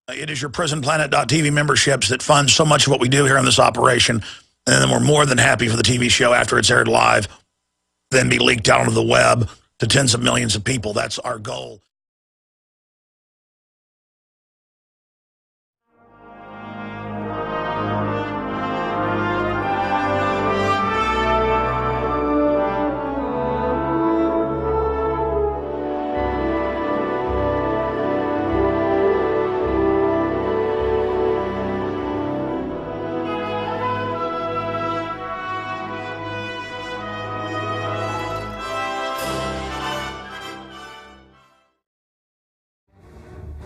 It is your PrisonPlanet.tv memberships that fund so much of what we do here on this operation. And then we're more than happy for the TV show after it's aired live, then be leaked out onto the web to tens of millions of people. That's our goal.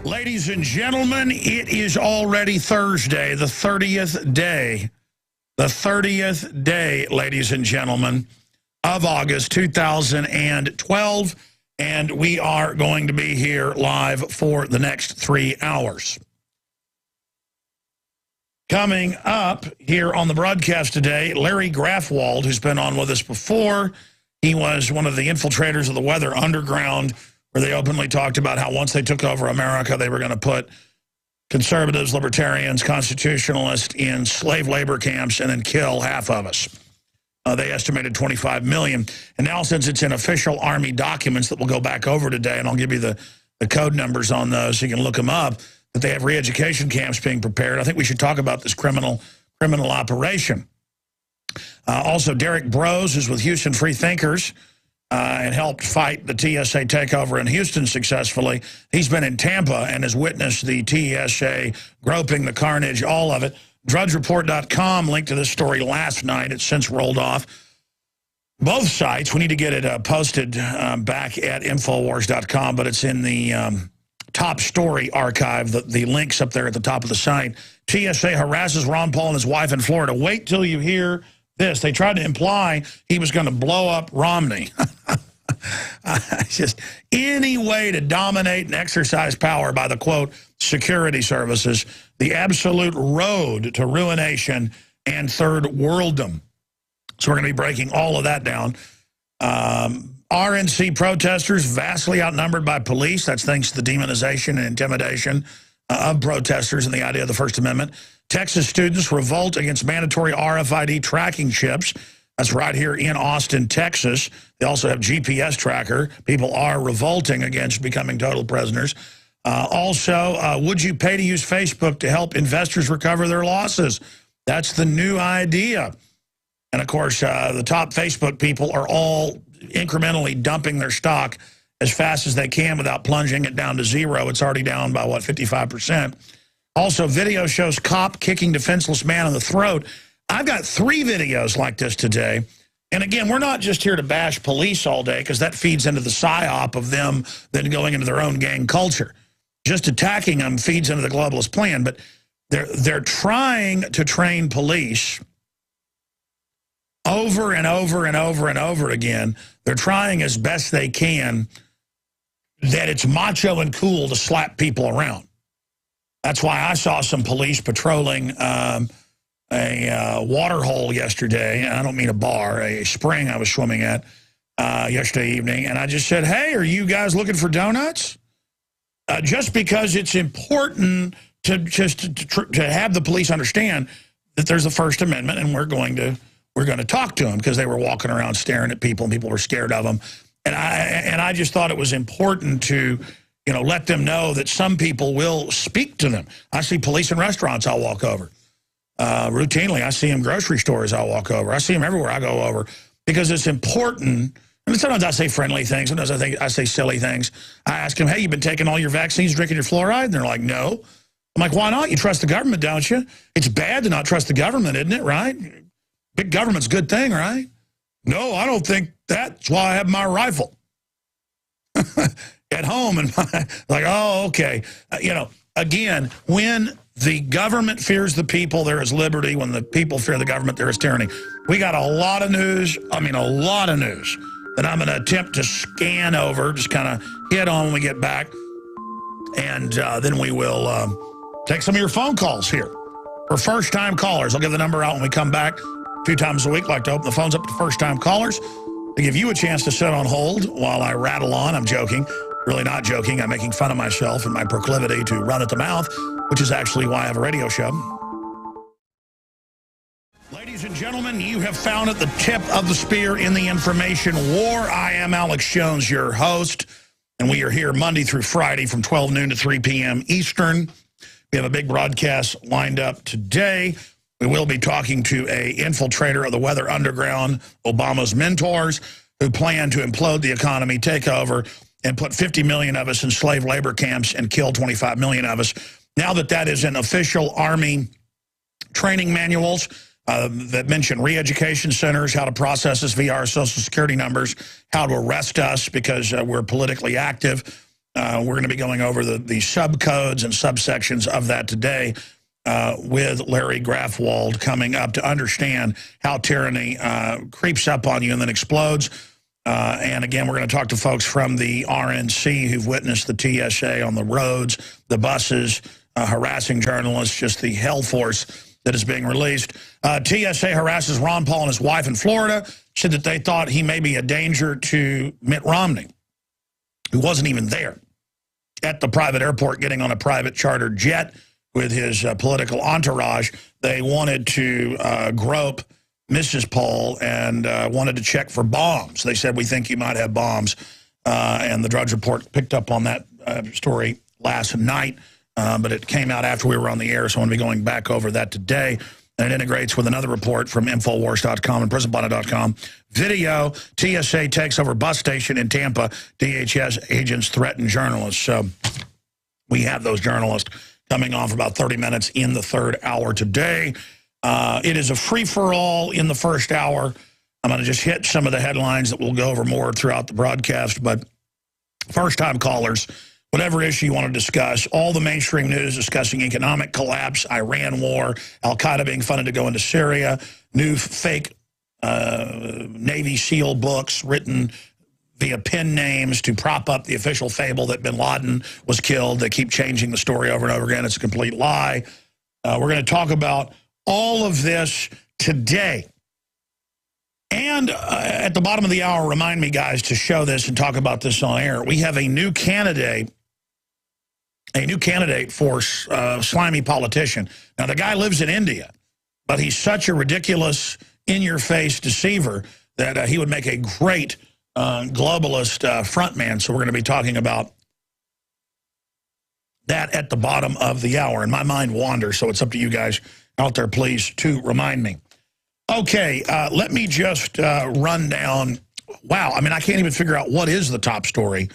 Ladies and gentlemen, it is already Thursday, the 30th day. The 30th day, ladies and gentlemen, of August 2012. And we are going to be here live for the next 3 hours. Coming up here on the broadcast today, Larry Grathwohl, who's been on with us before. He was one of the infiltrators of the Weather Underground, where they openly talked about how once they took over America, they were going to put conservatives, libertarians, constitutionalists in slave labor camps and then kill half of us. They estimated 25 million. And now since it's in official Army documents that we'll go back over today, and I'll give you the code numbers on those so you can look them up, that they have re-education camps being prepared. I think we should talk about this criminal operation. Also, Derrick Broze is with Houston Free Thinkers, and helped fight the TSA takeover in Houston successfully. He's been in Tampa and has witnessed the TSA groping, the carnage, all of it. DrudgeReport.com linked to this story last night. It's since rolled off. Both sites, we need to get it posted back at Infowars.com, but it's in the top story archive, the links up there at the top of the site. TSA harasses Ron Paul and his wife in Florida. Wait till you hear this. They tried to imply he was going to blow up Romney. Just any way to dominate and exercise power by the, quote, security services, the absolute road to ruination and third worlddom. So we're going to be breaking all of that down. RNC protesters vastly outnumbered by police. That's thanks to the demonization and intimidation of protesters and the idea of the First Amendment. Texas students revolt against mandatory RFID tracking chips. That's right here in Austin, Texas. They also have GPS tracker. People are revolting against becoming total prisoners. Also, would you pay to use Facebook to help investors recover their losses? That's the new idea. And, of course, the top Facebook people are all incrementally dumping their stock as fast as they can without plunging it down to zero. It's already down by, what, 55%. Also, video shows cop kicking defenseless man in the throat. I've got 3 videos like this today. And again, we're not just here to bash police all day, because that feeds into the psyop of them then going into their own gang culture. Just attacking them feeds into the globalist plan. But they're trying to train police over and over and over and over again. They're trying as best they can that it's macho and cool to slap people around. That's why I saw some police patrolling a water hole yesterday. And I don't mean a bar, a spring I was swimming at yesterday evening. And I just said, hey, are you guys looking for donuts? Just because it's important to have the police understand that there's a First Amendment, and we're going to talk to them, because they were walking around staring at people and people were scared of them. And I just thought it was important to, you know, let them know that some people will speak to them. I see police in restaurants I'll walk over. Routinely, I see them grocery stores I'll walk over. I see them everywhere I go over, because it's important. And sometimes I say friendly things. Sometimes I say silly things. I ask them, hey, you been taking all your vaccines, drinking your fluoride? And they're like, no. I'm like, why not? You trust the government, don't you? It's bad to not trust the government, isn't it, right? Big government's a good thing, right? No, I don't think that's why I have my rifle at home. And like, oh, okay. You know, again, when the government fears the people, there is liberty. When the people fear the government, there is tyranny. We got a lot of news. I mean, a lot of news that I'm going to attempt to scan over, just kind of hit on when we get back. And then we will take some of your phone calls here for first-time callers. I'll give the number out when we come back. A few times a week, like to open the phones up to first-time callers to give you a chance to sit on hold while I rattle on. I'm joking. Really not joking. I'm making fun of myself and my proclivity to run at the mouth. which is actually why I have a radio show. Ladies and gentlemen, you have found at the tip of the spear in the information war. I am Alex Jones, your host, and we are here Monday through Friday from 12 noon to 3 p.m. Eastern. We have a big broadcast lined up today. We will be talking to an infiltrator of the Weather Underground, Obama's mentors, who plan to implode the economy, take over, and put 50 million of us in slave labor camps and kill 25 million of us. Now that is in official Army training manuals that mention re-education centers, how to process us via our Social Security numbers, how to arrest us because we're politically active. We're going to be going over the subcodes and subsections of that today with Larry Grathwohl coming up to understand how tyranny creeps up on you and then explodes. And again, we're going to talk to folks from the RNC who've witnessed the TSA on the roads, the buses, harassing journalists, just the hell force that is being released. TSA harasses Ron Paul and his wife in Florida, said that they thought he may be a danger to Mitt Romney, who wasn't even there at the private airport getting on a private charter jet with his political entourage. They wanted to grope Mrs. Paul and wanted to check for bombs. They said, we think you might have bombs. And the Drudge Report picked up on that story last night. But it came out after we were on the air, so I'm going to be going back over that today. And it integrates with another report from Infowars.com and PrisonPlanet.com. Video, TSA takes over bus station in Tampa. DHS agents threaten journalists. So we have those journalists coming on for about 30 minutes in the third hour today. It is a free-for-all in the first hour. I'm going to just hit some of the headlines that we'll go over more throughout the broadcast. But first-time callers, whatever issue you want to discuss, all the mainstream news discussing economic collapse, Iran war, Al-Qaeda being funded to go into Syria, new fake Navy SEAL books written via pen names to prop up the official fable that bin Laden was killed. They keep changing the story over and over again. It's a complete lie. We're going to talk about all of this today. And at the bottom of the hour, remind me, guys, to show this and talk about this on air. We have a new candidate for slimy politician. Now, the guy lives in India, but he's such a ridiculous, in-your-face deceiver that he would make a great globalist frontman. So we're going to be talking about that at the bottom of the hour. And my mind wanders, so it's up to you guys out there, please, to remind me. Okay, let me just run down. Wow, I mean, I can't even figure out what is the top story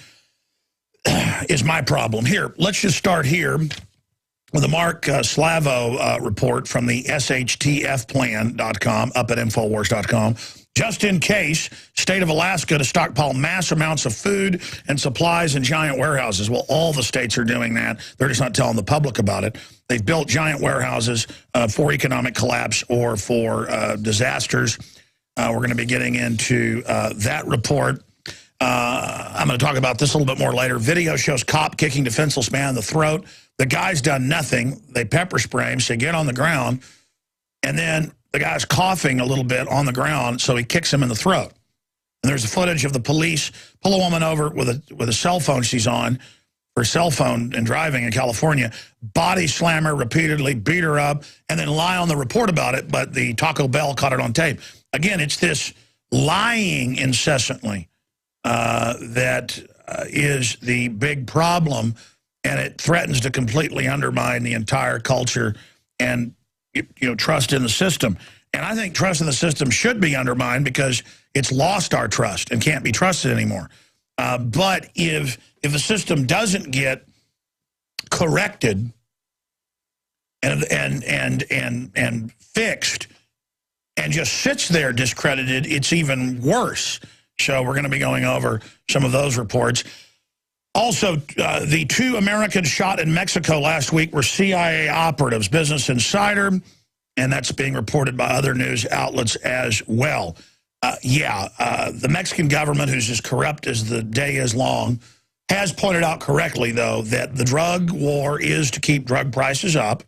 is my problem. Here, let's just start here with the Mark Slavo report from the SHTFplan.com up at Infowars.com. Just in case, state of Alaska to stockpile mass amounts of food and supplies in giant warehouses. Well, all the states are doing that. They're just not telling the public about it. They've built giant warehouses for economic collapse or for disasters. We're going to be getting into that report. I'm going to talk about this a little bit more later. Video shows cop kicking defenseless man in the throat. The guy's done nothing. They pepper spray him, say, get on the ground. And then the guy's coughing a little bit on the ground, so he kicks him in the throat. And there's a footage of the police pull a woman over with a cell phone she's on, her cell phone and driving in California, body slam her repeatedly, beat her up, and then lie on the report about it, but the Taco Bell caught it on tape. Again, it's this lying incessantly that is the big problem, and it threatens to completely undermine the entire culture and trust in the system. And I think trust in the system should be undermined because it's lost our trust and can't be trusted anymore. But if the system doesn't get corrected and fixed and just sits there discredited, it's even worse. So we're going to be going over some of those reports. Also, the 2 Americans shot in Mexico last week were CIA operatives, Business Insider, and that's being reported by other news outlets as well. The Mexican government, who's as corrupt as the day is long, has pointed out correctly, though, that the drug war is to keep drug prices up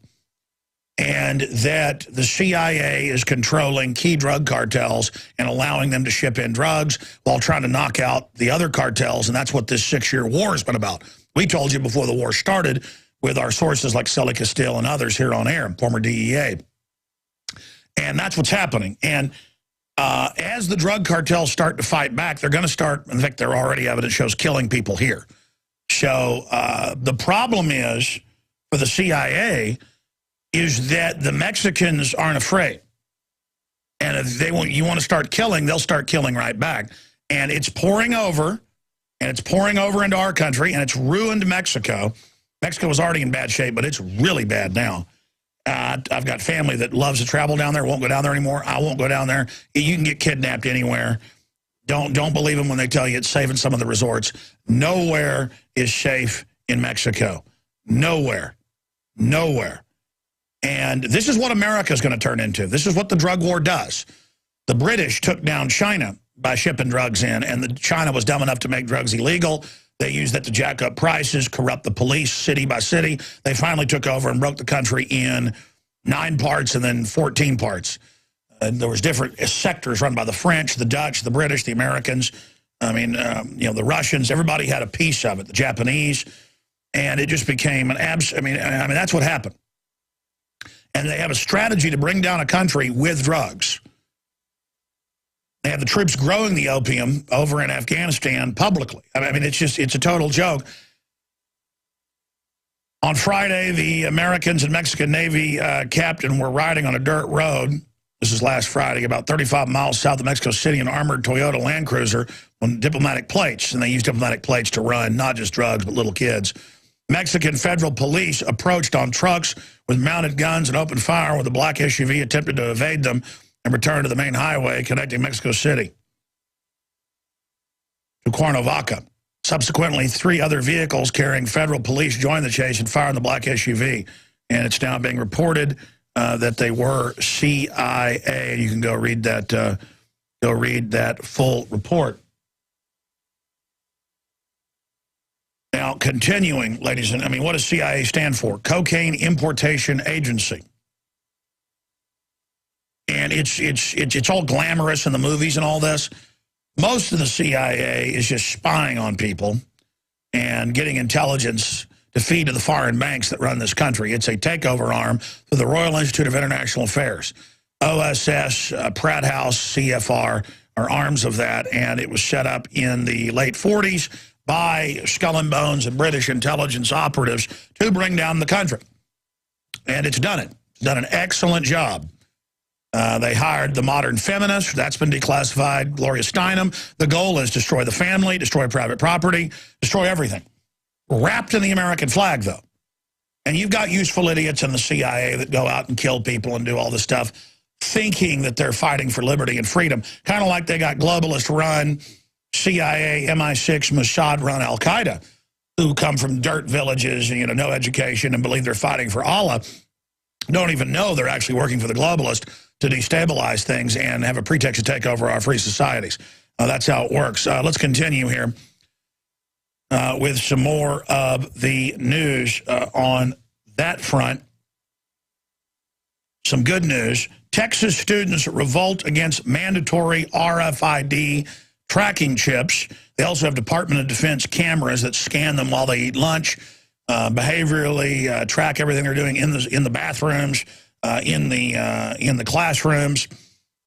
and that the CIA is controlling key drug cartels and allowing them to ship in drugs while trying to knock out the other cartels, and that's what this 6-year war has been about. We told you before the war started, with our sources like Sully Castile and others here on air, former DEA. And that's what's happening. And as the drug cartels start to fight back, they're going to start, in fact, there already evidence shows killing people here. So the problem is, for the CIA, is that the Mexicans aren't afraid. And if you want to start killing, they'll start killing right back. And it's pouring over, and it's pouring over into our country, and it's ruined Mexico. Mexico was already in bad shape, but it's really bad now. I've got family that loves to travel down there, won't go down there anymore. I won't go down there. You can get kidnapped anywhere. Don't believe them when they tell you it's safe in some of the resorts. Nowhere is safe in Mexico. Nowhere. Nowhere. And this is what America is going to turn into. This is what the drug war does. The British took down China by shipping drugs in, and China was dumb enough to make drugs illegal. They used that to jack up prices, corrupt the police city by city. They finally took over and broke the country in 9 parts and then 14 parts. There was different sectors run by the French, the Dutch, the British, the Americans. I mean, the Russians. Everybody had a piece of it. The Japanese, and it just became an I mean, that's what happened. And they have a strategy to bring down a country with drugs. They have the troops growing the opium over in Afghanistan publicly. I mean, it's a total joke. On Friday, the Americans and Mexican Navy captain were riding on a dirt road. This is last Friday, about 35 miles south of Mexico City, an armored Toyota Land Cruiser on diplomatic plates. And they used diplomatic plates to run not just drugs, but little kids. Mexican federal police approached on trucks with mounted guns and opened fire when the black SUV attempted to evade them and return to the main highway connecting Mexico City to Cuernavaca. Subsequently, 3 other vehicles carrying federal police joined the chase and fired on the black SUV. And it's now being reported that they were CIA. You can go read that full report. Now, continuing, ladies and what does CIA stand for? Cocaine Importation Agency. And it's all glamorous in the movies and all this. Most of the CIA is just spying on people and getting intelligence to feed to the foreign banks that run this country. It's a takeover arm for the Royal Institute of International Affairs. OSS, Pratt House, CFR are arms of that, and it was set up in the late 40s by Skull and Bones and British intelligence operatives to bring down the country. And it's done it. It's done an excellent job. They hired the modern feminist. That's been declassified. Gloria Steinem. The goal is destroy the family, destroy private property, destroy everything. Wrapped in the American flag, though. And you've got useful idiots in the CIA that go out and kill people and do all this stuff, thinking that they're fighting for liberty and freedom. Kind of like they got globalist-run CIA, MI6, Mossad-run Al-Qaeda, who come from dirt villages and no education and believe they're fighting for Allah, don't even know they're actually working for the globalist to destabilize things and have a pretext to take over our free societies. That's how it works. Let's continue here with some more of the news on that front. Some good news. Texas students revolt against mandatory RFID tracking chips. They also have Department of Defense cameras that scan them while they eat lunch, behaviorally track everything they're doing in the bathrooms, in the classrooms.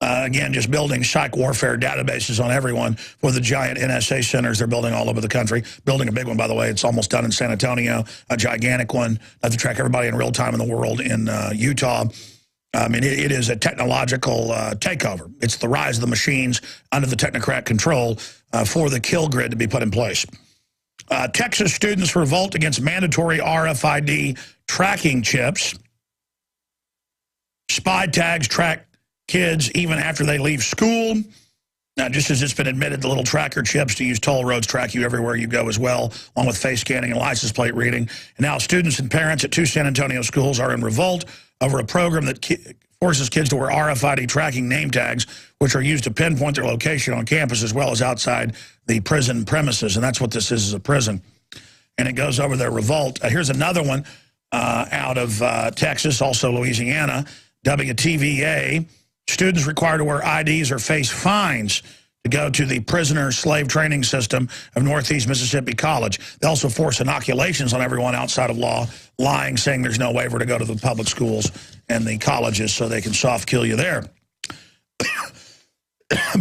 Again, just building psych warfare databases on everyone for the giant NSA centers they're building all over the country. Building a big one, by the way. It's almost done in San Antonio, a gigantic one. Have to track everybody in real time in the world in Utah. I mean, it is a technological takeover. It's the rise of the machines under the technocrat control for the kill grid to be put in place. Texas students revolt against mandatory RFID tracking chips. Spy tags track kids even after they leave school. Now, just as it's been admitted, the little tracker chips to use toll roads track you everywhere you go as well, along with face scanning and license plate reading. And now students and parents at 2 San Antonio schools are in revolt over a program that forces kids to wear RFID tracking name tags, which are used to pinpoint their location on campus as well as outside the prison premises. And that's what this is a prison. And it goes over their revolt. Here's another one out of Texas, also Louisiana. WTVA, students required to wear IDs or face fines to go to the prisoner slave training system of Northeast Mississippi College. They also force inoculations on everyone outside of law, lying, saying there's no waiver to go to the public schools and the colleges so they can soft kill you there.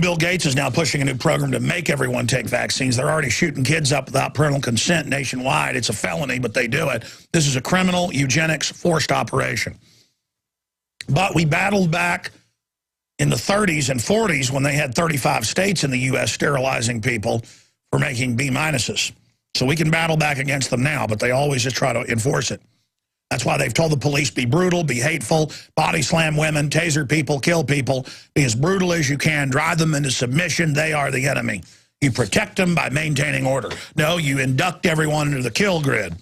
Bill Gates is now pushing a new program to make everyone take vaccines. They're already shooting kids up without parental consent nationwide. It's a felony, but they do it. This is a criminal eugenics forced operation. But we battled back in the 30s and 40s when they had 35 states in the U.S. sterilizing people for making B-minuses. So we can battle back against them now, but they always just try to enforce it. That's why they've told the police, be brutal, be hateful, body slam women, taser people, kill people, be as brutal as you can, drive them into submission. They are the enemy. You protect them by maintaining order. No, you induct everyone into the kill grid.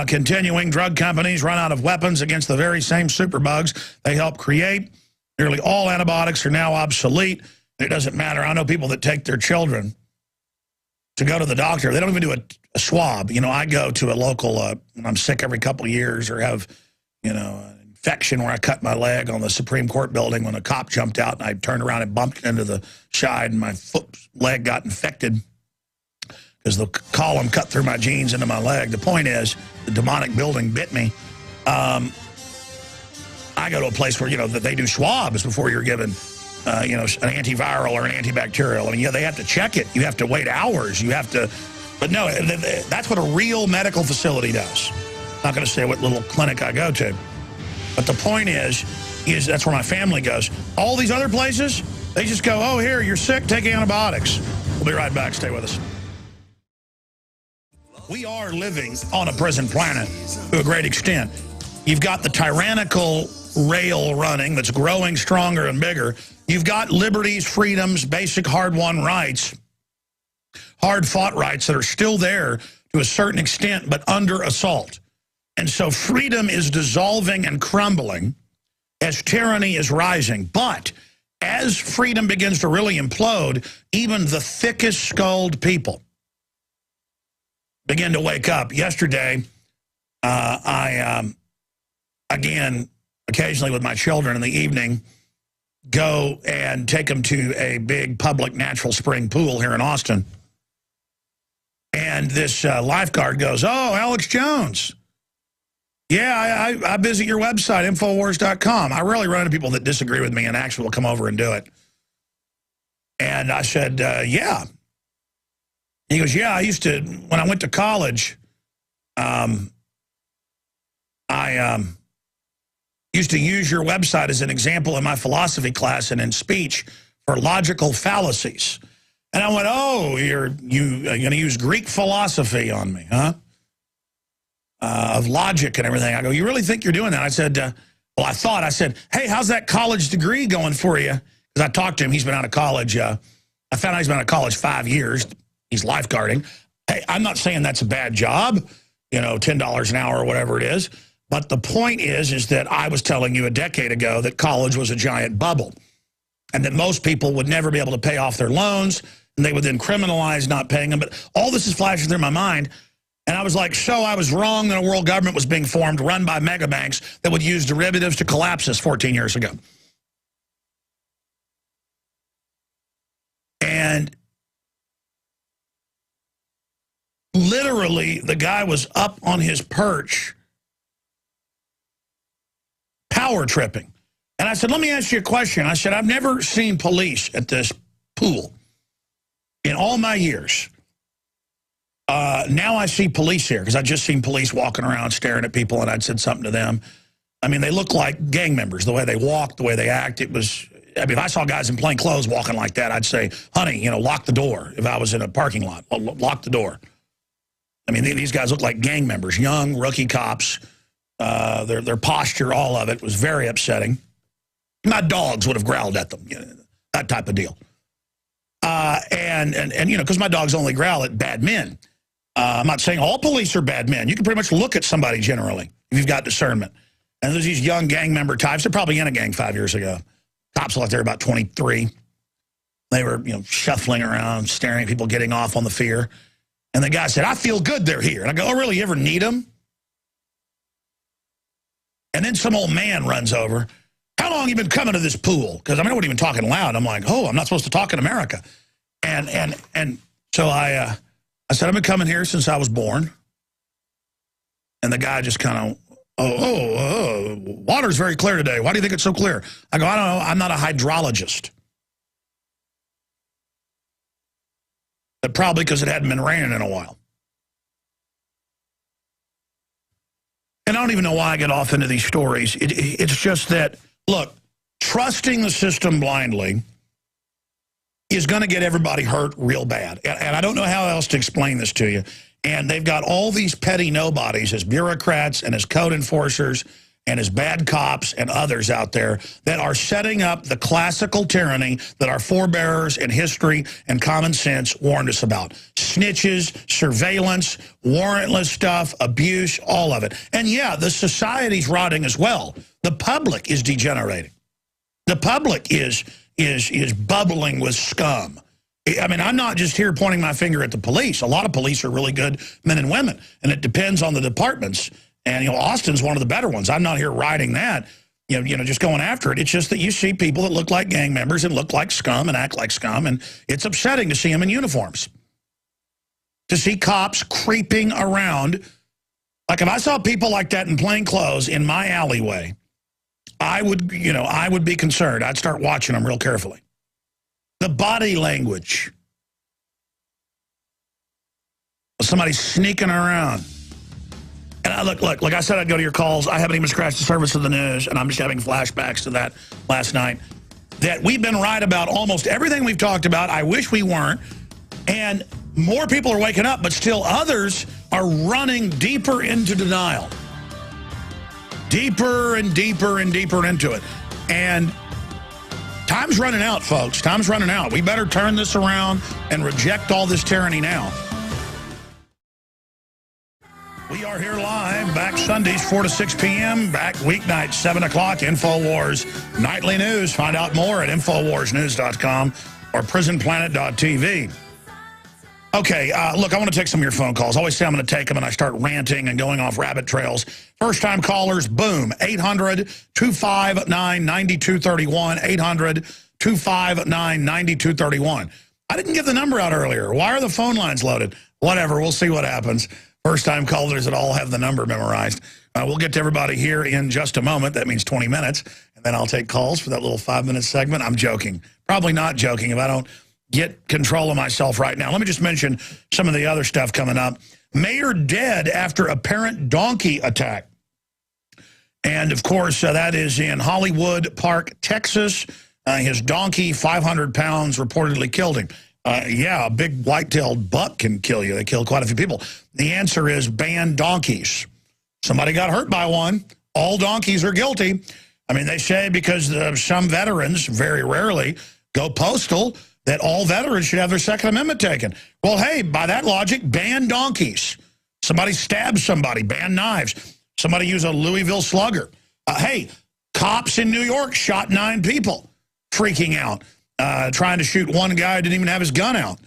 Continuing, drug companies run out of weapons against the very same superbugs they help create. Nearly all antibiotics are now obsolete. It doesn't matter. I know people that take their children to go to the doctor. They don't even do a swab. You know, I go to a local, when I'm sick every couple of years or have, you know, an infection where I cut my leg on the Supreme Court building when a cop jumped out and I turned around and bumped into the side and my leg got infected because the column cut through my jeans into my leg. The point is, the demonic building bit me. I go to a place where, you know, that they do swabs before you're given, you know, an antiviral or an antibacterial. I mean, yeah, they have to check it. You have to wait hours. You have to, but no, that's what a real medical facility does. I'm not going to say what little clinic I go to. But the point is that's where my family goes. All these other places, they just go, oh, here, you're sick, take antibiotics. We'll be right back. Stay with us. We are living on a prison planet to a great extent. You've got the tyrannical rail running that's growing stronger and bigger. You've got liberties, freedoms, basic hard-won rights, hard-fought rights that are still there to a certain extent, but under assault. And so freedom is dissolving and crumbling as tyranny is rising. But as freedom begins to really implode, even the thickest-skulled people begin to wake up. Yesterday, again, occasionally with my children in the evening, go and take them to a big public natural spring pool here in Austin. And this lifeguard goes, oh, Alex Jones. Yeah, I visit your website, Infowars.com. I rarely run into people that disagree with me and actually will come over and do it. And I said, yeah. He goes, yeah, I used to, when I went to college, I used to use your website as an example in my philosophy class and in speech for logical fallacies. And I went, oh, you're going to use Greek philosophy on me, huh? Of logic and everything. I go, you really think you're doing that? I said, well, I said, hey, how's that college degree going for you? Because I talked to him. He's been out of college. I found out he's been out of college 5 years. He's lifeguarding. Hey, I'm not saying that's a bad job, you know, $10 an hour or whatever it is. But the point is that I was telling you a decade ago that college was a giant bubble and that most people would never be able to pay off their loans and they would then criminalize not paying them. But all this is flashing through my mind. And I was like, so I was wrong that a world government was being formed run by mega banks that would use derivatives to collapse us 14 years ago. And literally, the guy was up on his perch power tripping. And I said, let me ask you a question. I said, I've never seen police at this pool in all my years. Now I see police here because I just seen police walking around staring at people and I'd said something to them. I mean, they look like gang members, the way they walk, the way they act. It was, I mean, if I saw guys in plain clothes walking like that, I'd say, honey, you know, lock the door. If I was in a parking lot, lock the door. I mean, these guys look like gang members, young rookie cops. Their posture, all of it was very upsetting. My dogs would have growled at them, you know, that type of deal. And you know, because my dogs only growl at bad men. I'm not saying all police are bad men. You can pretty much look at somebody generally if you've got discernment. And there's these young gang member types. They're probably in a gang 5 years ago. Cops looked like they're about 23. They were, you know, shuffling around, staring at people getting off on the fear. And the guy said, I feel good they're here. And I go, oh, really? You ever need them? And then some old man runs over. How long have you been coming to this pool? Because I mean, I wasn't even talking loud. I'm like, oh, I'm not supposed to talk in America. And so I said, I've been coming here since I was born. And the guy just kind of, water's very clear today. Why do you think it's so clear? I go, I don't know. I'm not a hydrologist. But probably because it hadn't been raining in a while. And I don't even know why I get off into these stories. It's just that, look, trusting the system blindly is going to get everybody hurt real bad. And I don't know how else to explain this to you. And they've got all these petty nobodies as bureaucrats and as code enforcers and as bad cops and others out there that are setting up the classical tyranny that our forebears in history and common sense warned us about. Snitches, surveillance, warrantless stuff, abuse, all of it. And yeah, the society's rotting as well. The public is degenerating. The public is bubbling with scum. I mean, I'm not just here pointing my finger at the police. A lot of police are really good men and women, and it depends on the departments. And, Austin's one of the better ones. I'm not here riding that, just going after it. It's just that you see people that look like gang members and look like scum and act like scum, and it's upsetting to see them in uniforms. To see cops creeping around. Like, if I saw people like that in plain clothes in my alleyway, I would be concerned. I'd start watching them real carefully. The body language. Somebody's sneaking around. And I look, like I said, I'd go to your calls. I haven't even scratched the surface of the news, and I'm just having flashbacks to that last night. That we've been right about almost everything we've talked about. I wish we weren't. And more people are waking up, but still others are running deeper into denial. Deeper and deeper and deeper into it. And time's running out, folks. Time's running out. We better turn this around and reject all this tyranny now. We are here live, back Sundays, 4 to 6 p.m., back weeknights, 7 o'clock, InfoWars Nightly News. Find out more at InfoWarsNews.com or PrisonPlanet.tv. Okay, look, I want to take some of your phone calls. I always say I'm going to take them, and I start ranting and going off rabbit trails. First-time callers, boom, 800-259-9231, 800-259-9231. I didn't give the number out earlier. Why are the phone lines loaded? Whatever, we'll see what happens. First-time callers that all have the number memorized. We'll get to everybody here in just a moment. That means 20 minutes. And then I'll take calls for that little 5-minute segment. I'm joking. Probably not joking if I don't get control of myself right now. Let me just mention some of the other stuff coming up. Mayor dead after apparent donkey attack. And, of course, that is in Hollywood Park, Texas. His donkey, 500 pounds, reportedly killed him. Yeah, a big white-tailed buck can kill you. They kill quite a few people. The answer is ban donkeys. Somebody got hurt by one. All donkeys are guilty. I mean, they say because some veterans, very rarely, go postal, that all veterans should have their Second Amendment taken. Well, hey, by that logic, ban donkeys. Somebody stabs somebody, ban knives. Somebody use a Louisville slugger. Hey, cops in New York shot 9 people, freaking out. Trying to shoot one guy who didn't even have his gun out.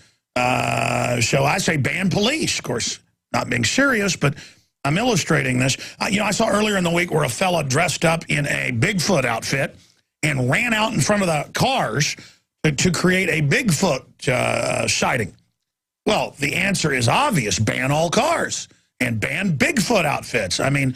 So I say ban police. Of course, not being serious, but I'm illustrating this. I saw earlier in the week where a fella dressed up in a Bigfoot outfit and ran out in front of the cars to create a Bigfoot sighting. Well, the answer is obvious. Ban all cars and ban Bigfoot outfits. I mean,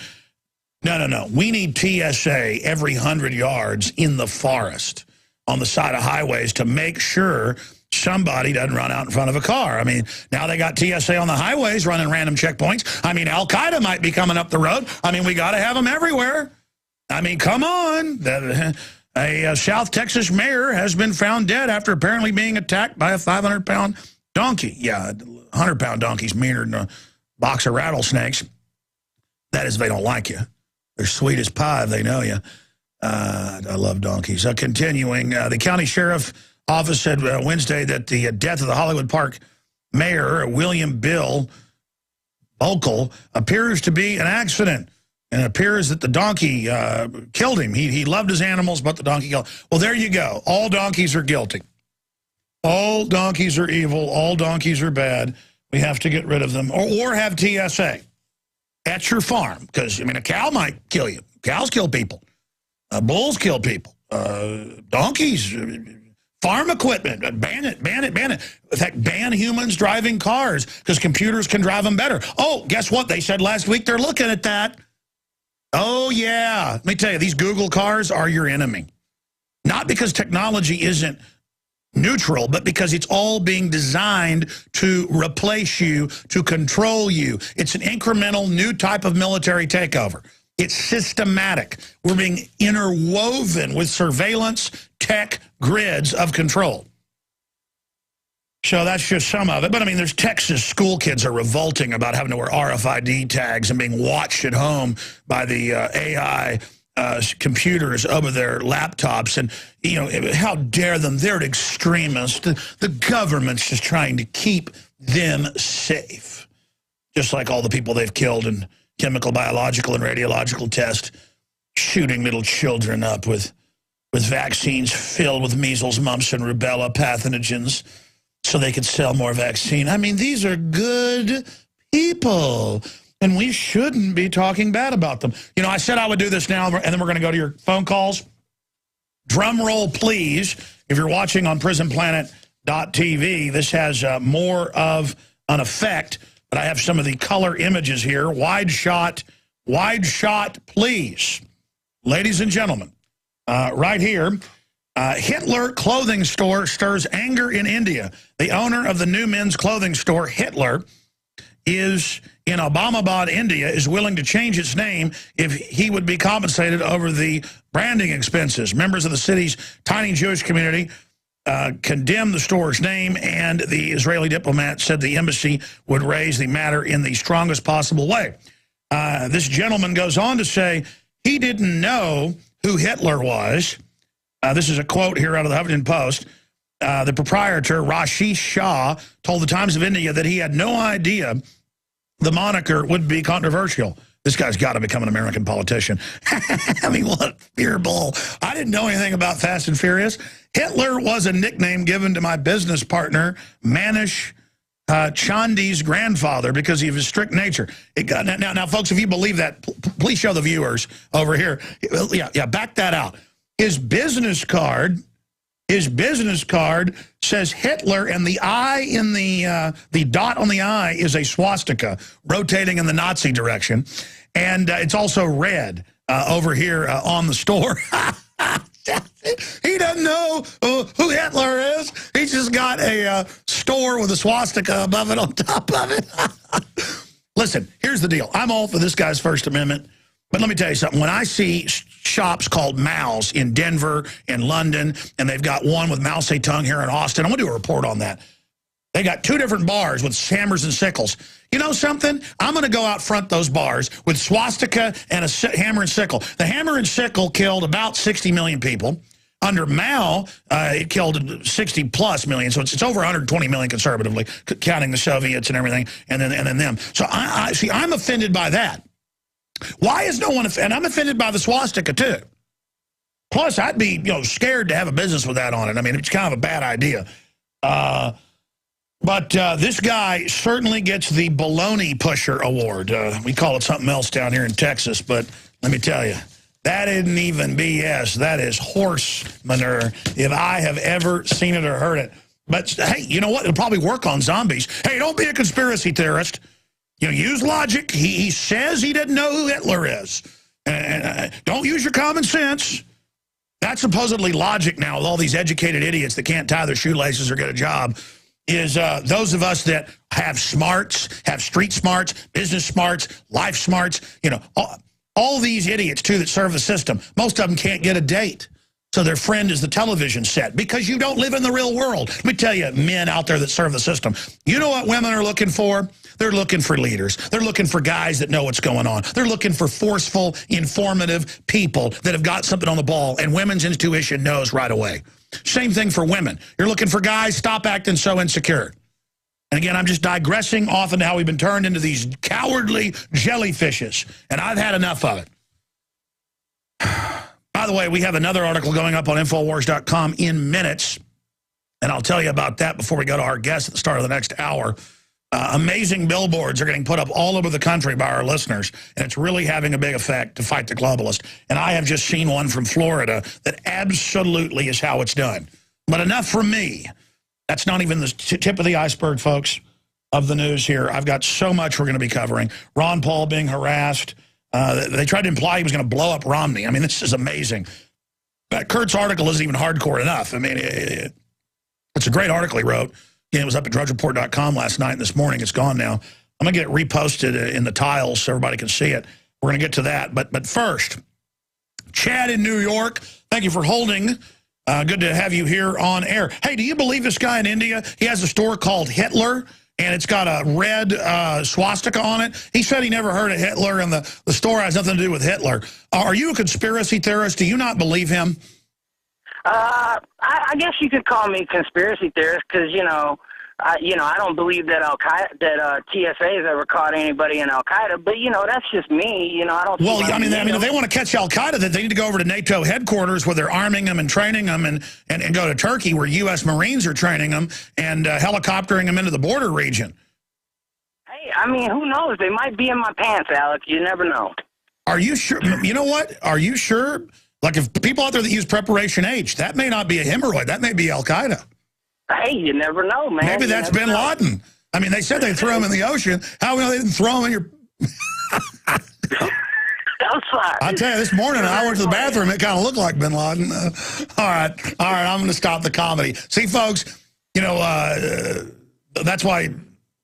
no. We need TSA every 100 yards in the forest on the side of highways to make sure somebody doesn't run out in front of a car. I mean, now they got TSA on the highways running random checkpoints. I mean, Al-Qaeda might be coming up the road. I mean, we got to have them everywhere. I mean, come on. A South Texas mayor has been found dead after apparently being attacked by a 500-pound donkey. Yeah, 100-pound donkey's meaner than a box of rattlesnakes. That is, they don't like you. They're sweet as pie if they know you. I love donkeys. Continuing, the county sheriff office said Wednesday that the death of the Hollywood Park mayor, William Bill Bokel, appears to be an accident. And it appears that the donkey killed him. He loved his animals, but the donkey killed him. Well, there you go. All donkeys are guilty. All donkeys are evil. All donkeys are bad. We have to get rid of them. Or have TSA at your farm. Because, I mean, a cow might kill you. Cows kill people. Bulls kill people. Donkeys Farm equipment, ban it, ban it, ban it. In fact, ban humans driving cars because computers can drive them better. Oh, guess what? They said last week they're looking at that. Oh, yeah. Let me tell you, these Google cars are your enemy. Not because technology isn't neutral, but because it's all being designed to replace you, to control you. It's an incremental new type of military takeover. It's systematic. We're being interwoven with surveillance tech grids of control. So that's just some of it. But, I mean, there's Texas school kids are revolting about having to wear RFID tags and being watched at home by the AI computers over their laptops. And, you know, how dare them? They're extremists. The government's just trying to keep them safe. Just like all the people they've killed in chemical, biological, and radiological tests, shooting little children up with vaccines filled with measles, mumps, and rubella pathogens so they could sell more vaccine. I mean, these are good people, and we shouldn't be talking bad about them. You know, I said I would do this now, and then we're going to go to your phone calls. Drum roll, please. If you're watching on prisonplanet.tv, this has more of an effect, but I have some of the color images here. Wide shot, please. Ladies and gentlemen, right here, Hitler clothing store stirs anger in India. The owner of the new men's clothing store, Hitler, is in Obamabad, India, is willing to change its name if he would be compensated over the branding expenses. Members of the city's tiny Jewish community condemned the store's name, and the Israeli diplomat said the embassy would raise the matter in the strongest possible way. This gentleman goes on to say he didn't know who Hitler was. This is a quote here out of the Huffington Post. The proprietor, Rashish Shah, told the Times of India that he had no idea the moniker would be controversial. This guy's got to become an American politician. I mean, what fear ball. I didn't know anything about Fast and Furious. Hitler was a nickname given to my business partner, Manish Chandi's grandfather, because of his strict nature. Now, folks, if you believe that, please show the viewers over here. Yeah, back that out. His business card says Hitler, and the eye in the dot on the eye is a swastika rotating in the Nazi direction, and it's also red over here on the store. He doesn't know who Hitler is. He's just got a store with a swastika above it on top of it. Listen, here's the deal. I'm all for this guy's First Amendment. But let me tell you something. When I see shops called Mao's in Denver and London, and they've got one with Mao Zedong here in Austin, I'm going to do a report on that. They got 2 different bars with hammers and sickles. You know something? I'm going to go out front those bars with swastika and a hammer and sickle. The hammer and sickle killed about 60 million people. Under Mao, it killed 60+ million, so it's over 120 million conservatively, counting the Soviets and everything, and then them. So I see, I'm offended by that. Why is no one offended? I'm offended by the swastika, too. Plus, I'd be scared to have a business with that on it. I mean, it's kind of a bad idea. But this guy certainly gets the baloney pusher award. We call it something else down here in Texas, but let me tell you, that isn't even BS. That is horse manure, if I have ever seen it or heard it. But, hey, you know what? It'll probably work on zombies. Hey, don't be a conspiracy theorist. Use logic. He says he didn't know who Hitler is. Don't use your common sense. That's supposedly logic now with all these educated idiots that can't tie their shoelaces or get a job, is those of us that have smarts, have street smarts, business smarts, life smarts, all these idiots, too, that serve the system. Most of them can't get a date. So their friend is the television set because you don't live in the real world. Let me tell you, men out there that serve the system, you know what women are looking for? They're looking for leaders. They're looking for guys that know what's going on. They're looking for forceful, informative people that have got something on the ball, and women's intuition knows right away. Same thing for women. You're looking for guys, stop acting so insecure. And again, I'm just digressing off into how we've been turned into these cowardly jellyfishes, and I've had enough of it. By the way, we have another article going up on Infowars.com in minutes, and I'll tell you about that before we go to our guest at the start of the next hour. Amazing billboards are getting put up all over the country by our listeners, and it's really having a big effect to fight the globalist. And I have just seen one from Florida that absolutely is how it's done. But enough from me. That's not even the tip of the iceberg, folks, of the news here. I've got so much we're going to be covering. Ron Paul being harassed. They tried to imply he was going to blow up Romney. I mean, this is amazing. But Kurt's article isn't even hardcore enough. I mean, it's a great article he wrote. Again, it was up at drudgereport.com last night and this morning. It's gone now. I'm going to get it reposted in the tiles so everybody can see it. We're going to get to that. But first, Chad in New York, thank you for holding. Good to have you here on air. Hey, do you believe this guy in India? He has a store called Hitler, and it's got a red swastika on it. He said he never heard of Hitler, and the store has nothing to do with Hitler. Are you a conspiracy theorist? Do you not believe him? I guess you could call me conspiracy theorist because, I don't believe that TSA has ever caught anybody in Al-Qaeda, but, that's just me, I don't... Well, I mean, if they want to catch Al-Qaeda, then they need to go over to NATO headquarters where they're arming them and training them and go to Turkey where U.S. Marines are training them and helicoptering them into the border region. Hey, I mean, who knows? They might be in my pants, Alex. You never know. Are you sure? You know what? Are you sure? Like, if people out there that use Preparation H, that may not be a hemorrhoid. That may be Al-Qaeda. Hey, you never know, man. Maybe that's bin Laden. I mean, they said they threw him in the ocean. How we know they didn't throw him in your... I'm sorry. I tell you, this morning I went to the bathroom. It kind of looked like bin Laden. All right. I'm going to stop the comedy. See, folks, that's why...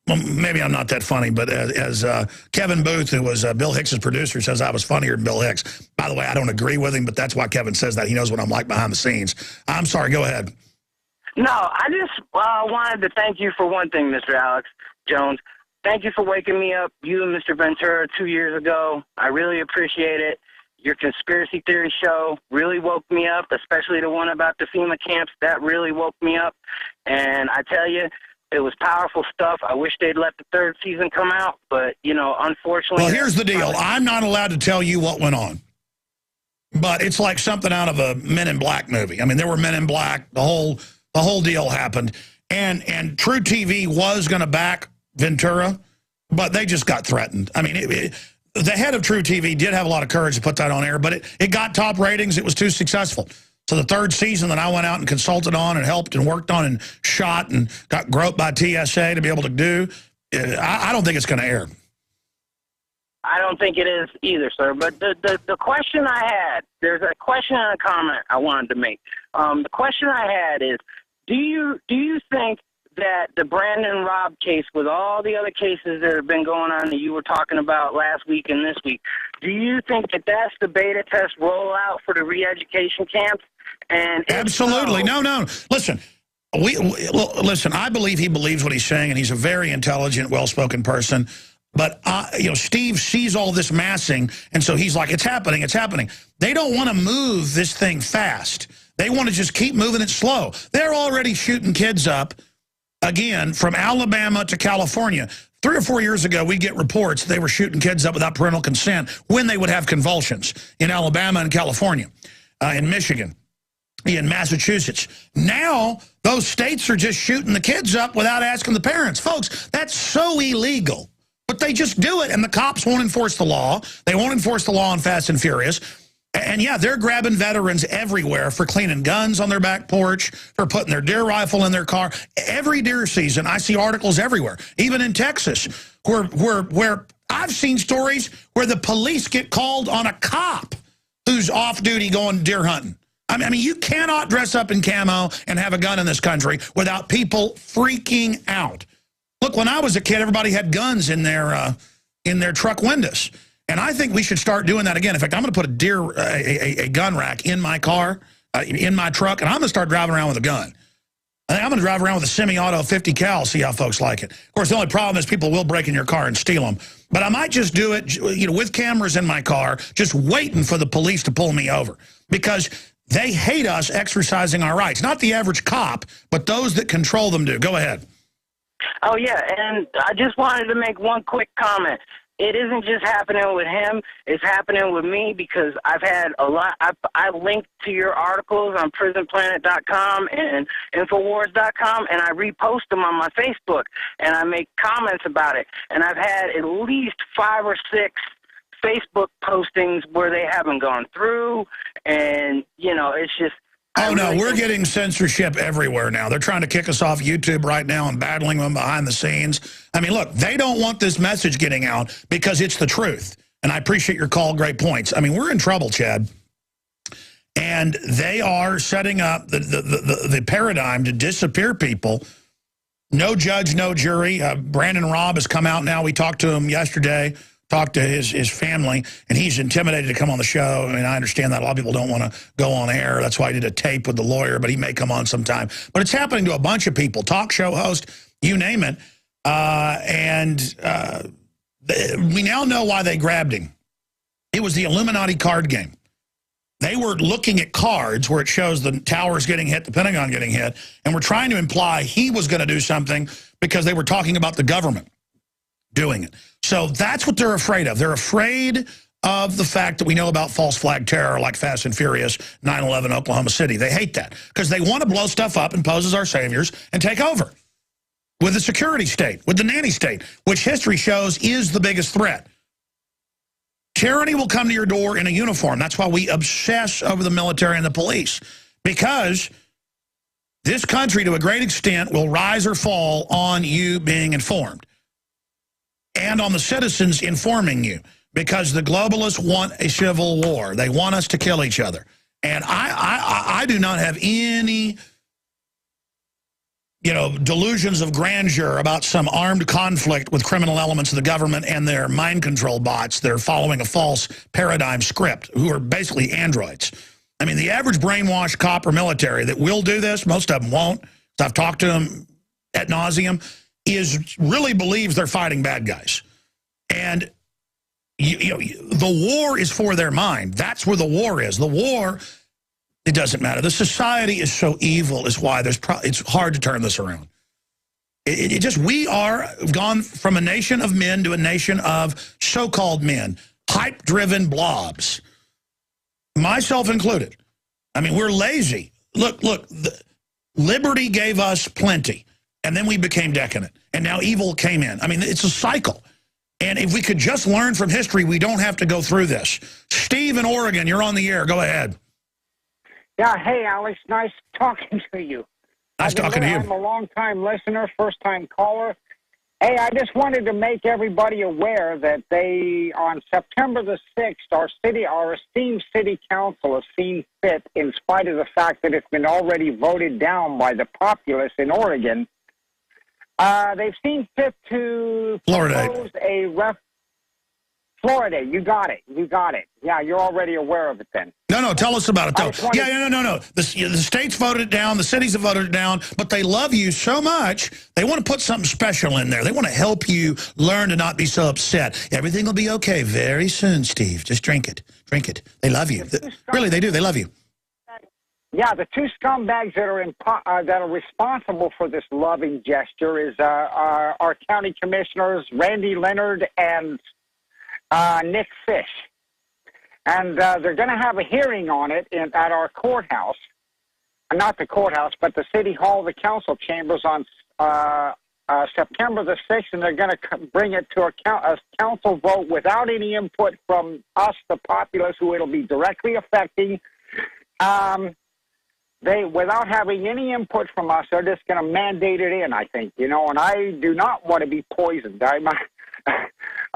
Well, maybe I'm not that funny, but as Kevin Booth, who was Bill Hicks's producer, says I was funnier than Bill Hicks. By the way, I don't agree with him, but that's why Kevin says that. He knows what I'm like behind the scenes. I'm sorry. Go ahead. No, I just wanted to thank you for one thing, Mr. Alex Jones. Thank you for waking me up, you and Mr. Ventura, 2 years ago. I really appreciate it. Your conspiracy theory show really woke me up, especially the one about the FEMA camps. That really woke me up. And I tell you, it was powerful stuff. I wish they'd let the third season come out, but, unfortunately... Well, here's the deal. I'm not allowed to tell you what went on. But it's like something out of a Men in Black movie. I mean, there were Men in Black. The whole deal happened. And True TV was going to back Ventura, but they just got threatened. I mean, the head of True TV did have a lot of courage to put that on air, but it got top ratings. It was too successful. So the third season that I went out and consulted on and helped and worked on and shot and got groped by TSA to be able to do, I don't think it's going to air. I don't think it is either, sir. But the question I had, there's a question and a comment I wanted to make. The question I had is, do you think that the Brandon Robb case, with all the other cases that have been going on that you were talking about last week and this week, do you think that that's the beta test rollout for the re-education camps? And absolutely. No. Listen, listen, I believe he believes what he's saying, and he's a very intelligent, well-spoken person. But, Steve sees all this massing, and so he's like, it's happening, it's happening. They don't want to move this thing fast. They want to just keep moving it slow. They're already shooting kids up, again, from Alabama to California. 3 or 4 years ago, we'd get reports they were shooting kids up without parental consent when they would have convulsions in Alabama and California, in Michigan, in Massachusetts. Now, those states are just shooting the kids up without asking the parents. Folks, that's so illegal. But they just do it, and the cops won't enforce the law. They won't enforce the law on Fast and Furious. And, yeah, they're grabbing veterans everywhere for cleaning guns on their back porch, for putting their deer rifle in their car. Every deer season, I see articles everywhere, even in Texas, where I've seen stories where the police get called on a cop who's off-duty going deer hunting. I mean, you cannot dress up in camo and have a gun in this country without people freaking out. Look, when I was a kid, everybody had guns in their truck windows. And I think we should start doing that again. In fact, I'm going to put a gun rack in my car, in my truck, and I'm going to start driving around with a gun. I think I'm going to drive around with a semi-auto 50 cal, see how folks like it. Of course, the only problem is people will break in your car and steal them. But I might just do it, with cameras in my car, just waiting for the police to pull me over. Because they hate us exercising our rights. Not the average cop, but those that control them do. Go ahead. Oh, yeah, and I just wanted to make one quick comment. It isn't just happening with him. It's happening with me because I've had a lot. I linked to your articles on prisonplanet.com and Infowars.com, and I repost them on my Facebook, and I make comments about it. And I've had at least 5 or 6 Facebook postings where they haven't gone through, and, it's just, Oh, no, we're getting censorship everywhere now. They're trying to kick us off YouTube right now and battling them behind the scenes. I mean, look, they don't want this message getting out because it's the truth. And I appreciate your call. Great points. I mean, we're in trouble, Chad. And they are setting up the paradigm to disappear people. No judge, no jury. Brandon Robb has come out now. We talked to him yesterday. Talked to his family, and he's intimidated to come on the show. I mean, I understand that. A lot of people don't want to go on air. That's why I did a tape with the lawyer, but he may come on sometime. But it's happening to a bunch of people, talk show host, you name it. We now know why they grabbed him. It was the Illuminati card game. They were looking at cards where it shows the towers getting hit, the Pentagon getting hit, and were trying to imply he was going to do something because they were talking about the government doing it. So that's what they're afraid of. They're afraid of the fact that we know about false flag terror like Fast and Furious, 9/11, Oklahoma City. They hate that because they want to blow stuff up and pose as our saviors and take over with the security state, with the nanny state, which history shows is the biggest threat. Tyranny will come to your door in a uniform. That's why we obsess over the military and the police, because this country, to a great extent, will rise or fall on you being informed and on the citizens informing you, because the globalists want a civil war. They want us to kill each other. And I do not have any, delusions of grandeur about some armed conflict with criminal elements of the government and their mind control bots. They're following a false paradigm script, who are basically androids. I mean, the average brainwashed cop or military that will do this, most of them won't. I've talked to them ad nauseum, really believes they're fighting bad guys. And the war is for their mind. That's where the war is. The war, it doesn't matter. The society is so evil is why it's hard to turn this around. We are gone from a nation of men to a nation of so-called men, hype-driven blobs, myself included. I mean, we're lazy. Look, liberty gave us plenty, and then we became decadent, and now evil came in. I mean, it's a cycle. And if we could just learn from history, we don't have to go through this. Steve in Oregon, you're on the air. Go ahead. Yeah, hey, Alex, nice talking to you. Nice talking to you. I'm a long-time listener, first-time caller. Hey, I just wanted to make everybody aware that on September the 6th, our esteemed city council has seen fit, in spite of the fact that it's been already voted down by the populace in Oregon, they've seen fit to propose Florida, you got it. Yeah, you're already aware of it then. No, tell us about it, though. No. The states voted it down, the cities have voted it down, but they love you so much, they want to put something special in there. They want to help you learn to not be so upset. Everything will be okay very soon, Steve. Just drink it. Drink it. They love you. Really, they do. They love you. Yeah, the two scumbags that are responsible for this loving gesture is our county commissioners, Randy Leonard and Nick Fish. And they're going to have a hearing on it at our courthouse. Not the courthouse, but the City Hall, the council chambers on September the 6th, and they're going to bring it to a council vote without any input from us, the populace, who it'll be directly affecting. Without having any input from us, they're just going to mandate it in, I think, and I do not want to be poisoned. I'm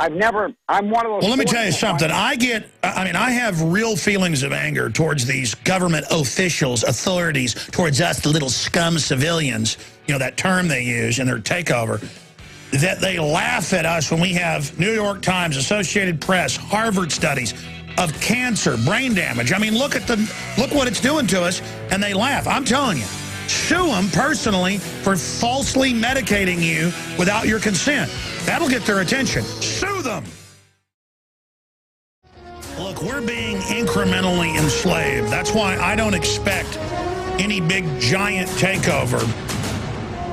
one of those. Well, let me tell you something. I have real feelings of anger towards these government officials, authorities, towards us, the little scum civilians, that term they use in their takeover, that they laugh at us when we have New York Times, Associated Press, Harvard studies of cancer, brain damage. I mean, look what it's doing to us, and they laugh. I'm telling you, sue them personally for falsely medicating you without your consent. That'll get their attention. Sue them. Look, we're being incrementally enslaved. That's why I don't expect any big, giant takeover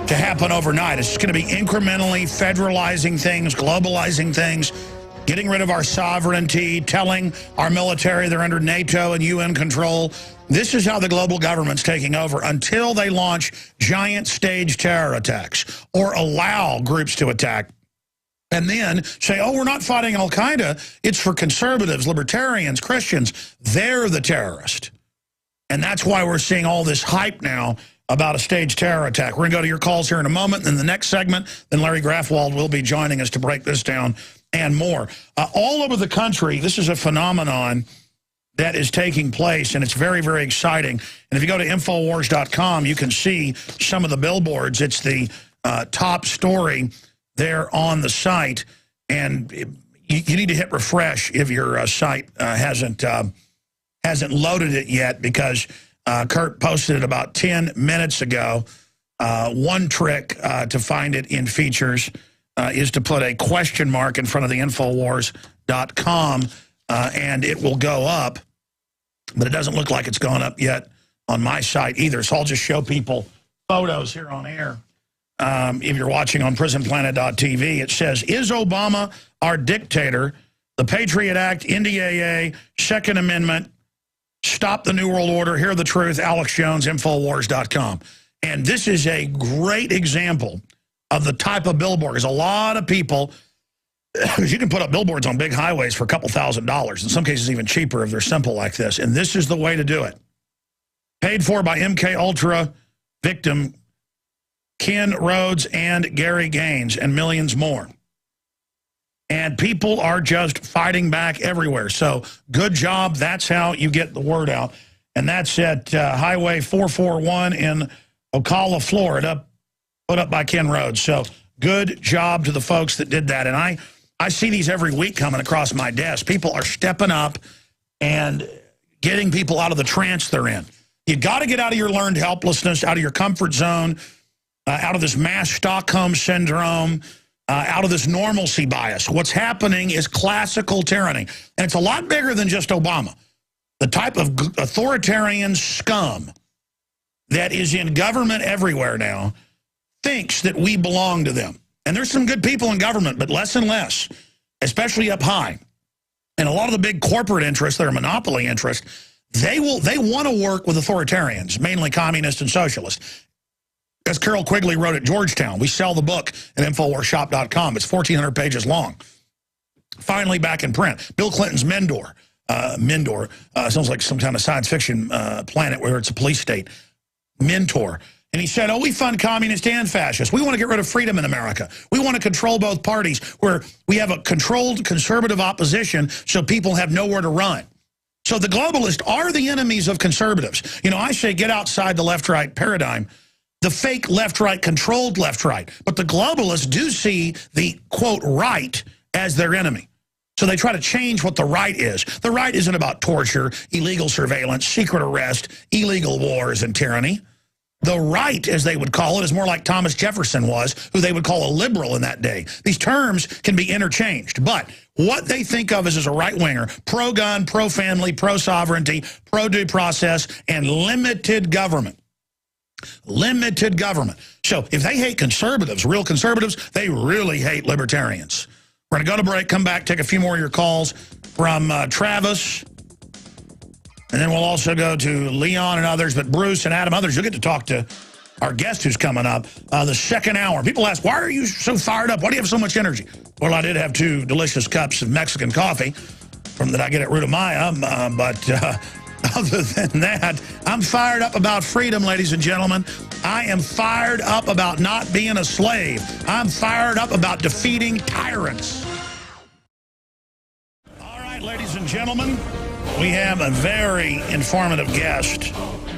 to happen overnight. It's going to be incrementally federalizing things, globalizing things, getting rid of our sovereignty, telling our military they're under NATO and UN control. This is how the global government's taking over until they launch giant stage terror attacks or allow groups to attack. And then say, oh, we're not fighting Al-Qaeda. It's for conservatives, libertarians, Christians. They're the terrorist. And that's why we're seeing all this hype now about a staged terror attack. We're going to go to your calls here in a moment. And in the next segment, then Larry Grathwohl will be joining us to break this down and more. All over the country, this is a phenomenon that is taking place, and it's very, very exciting. And if you go to Infowars.com, you can see some of the billboards. It's the top story there on the site. And you need to hit refresh if your site hasn't loaded it yet, because Kurt posted it about 10 minutes ago. One trick to find it in features is to put a question mark in front of the Infowars.com, and it will go up. But it doesn't look like it's gone up yet on my site either. So I'll just show people photos here on air. If you're watching on prisonplanet.tv, it says, "Is Obama our dictator? The Patriot Act, NDAA, Second Amendment, Stop the New World Order, Hear the Truth." Alex Jones, Infowars.com. And this is a great example of the type of billboard. There's a lot of people, you can put up billboards on big highways for a couple $1,000s. In some cases, even cheaper if they're simple like this. And this is the way to do it. Paid for by MK Ultra victim Ken Rhodes and Gary Gaines and millions more. And people are just fighting back everywhere. So good job. That's how you get the word out. And that's at Highway 441 in Ocala, Florida, put up by Ken Rhodes. So good job to the folks that did that. And I see these every week coming across my desk. People are stepping up and getting people out of the trance they're in. You got to get out of your learned helplessness, out of your comfort zone, out of this mass Stockholm syndrome, out of this normalcy bias. What's happening is classical tyranny. And it's a lot bigger than just Obama. The type of authoritarian scum that is in government everywhere now thinks that we belong to them. And there's some good people in government, but less and less, especially up high. And a lot of the big corporate interests, that are monopoly interests, they want to work with authoritarians, mainly communists and socialists. As Carol Quigley wrote at Georgetown, we sell the book at InfoWarsShop.com. It's 1,400 pages long. Finally back in print. Bill Clinton's Mindor. Sounds like some kind of science fiction planet where it's a police state. Mentor. And he said, we fund communists and fascists. We want to get rid of freedom in America. We want to control both parties, where we have a controlled conservative opposition so people have nowhere to run. So the globalists are the enemies of conservatives. You know, I say get outside the left-right paradigm, the fake left-right, controlled left-right. But the globalists do see the, quote, right as their enemy. So they try to change what the right is. The right isn't about torture, illegal surveillance, secret arrest, illegal wars, and tyranny. The right, as they would call it, is more like Thomas Jefferson was, who they would call a liberal in that day. These terms can be interchanged, but what they think of as a right-winger, pro-gun, pro-family, pro-sovereignty, pro-due process, and limited government. Limited government. So if they hate conservatives, real conservatives, they really hate libertarians. We're going to go to break, come back, take a few more of your calls from Travis. And then we'll also go to Leon and others, but Bruce and Adam, others, you'll get to talk to our guest who's coming up the second hour. People ask, why are you so fired up? Why do you have so much energy? Well, I did have 2 delicious cups of Mexican coffee from that I get at Ruta Maya, but other than that, I'm fired up about freedom, ladies and gentlemen. I am fired up about not being a slave. I'm fired up about defeating tyrants. All right, ladies and gentlemen, we have a very informative guest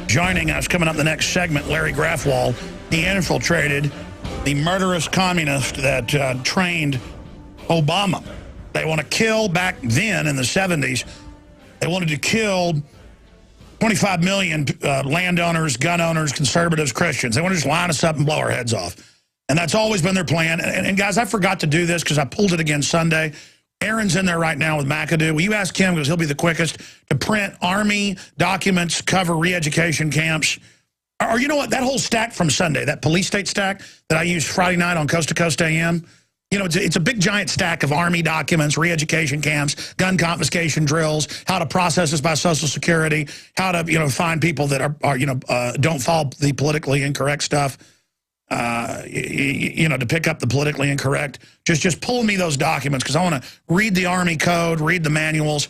joining us coming up the next segment, Larry Grathwohl. He infiltrated the murderous communist that trained Obama. They want to kill, back then in the 70s, they wanted to kill 25 million landowners, gun owners, conservatives, Christians. They want to just line us up and blow our heads off. And that's always been their plan. And guys, I forgot to do this because I pulled it again Sunday. Aaron's in there right now with McAdoo. Will you ask him, because he'll be the quickest, to print Army documents, cover re-education camps. Or you know what, that whole stack from Sunday, that police state stack that I used Friday night on Coast to Coast AM, you know, it's a big giant stack of Army documents, re-education camps, gun confiscation drills, how to process this by Social Security, how to, you know, find people that are don't follow the politically incorrect stuff. You know, to pick up the politically incorrect. Just pull me those documents, because I want to read the Army code, read the manuals.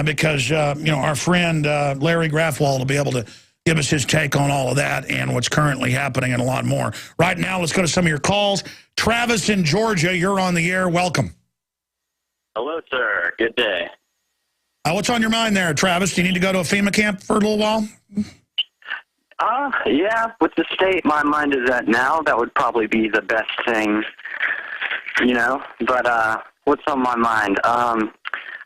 because, our friend Larry Grathwohl will be able to give us his take on all of that and what's currently happening and a lot more. Right now, let's go to some of your calls. Travis in Georgia, you're on the air. Welcome. Hello, sir. Good day. What's on your mind there, Travis? Do you need to go to a FEMA camp for a little while? Yeah, with the state my mind is at now, that would probably be the best thing, But what's on my mind?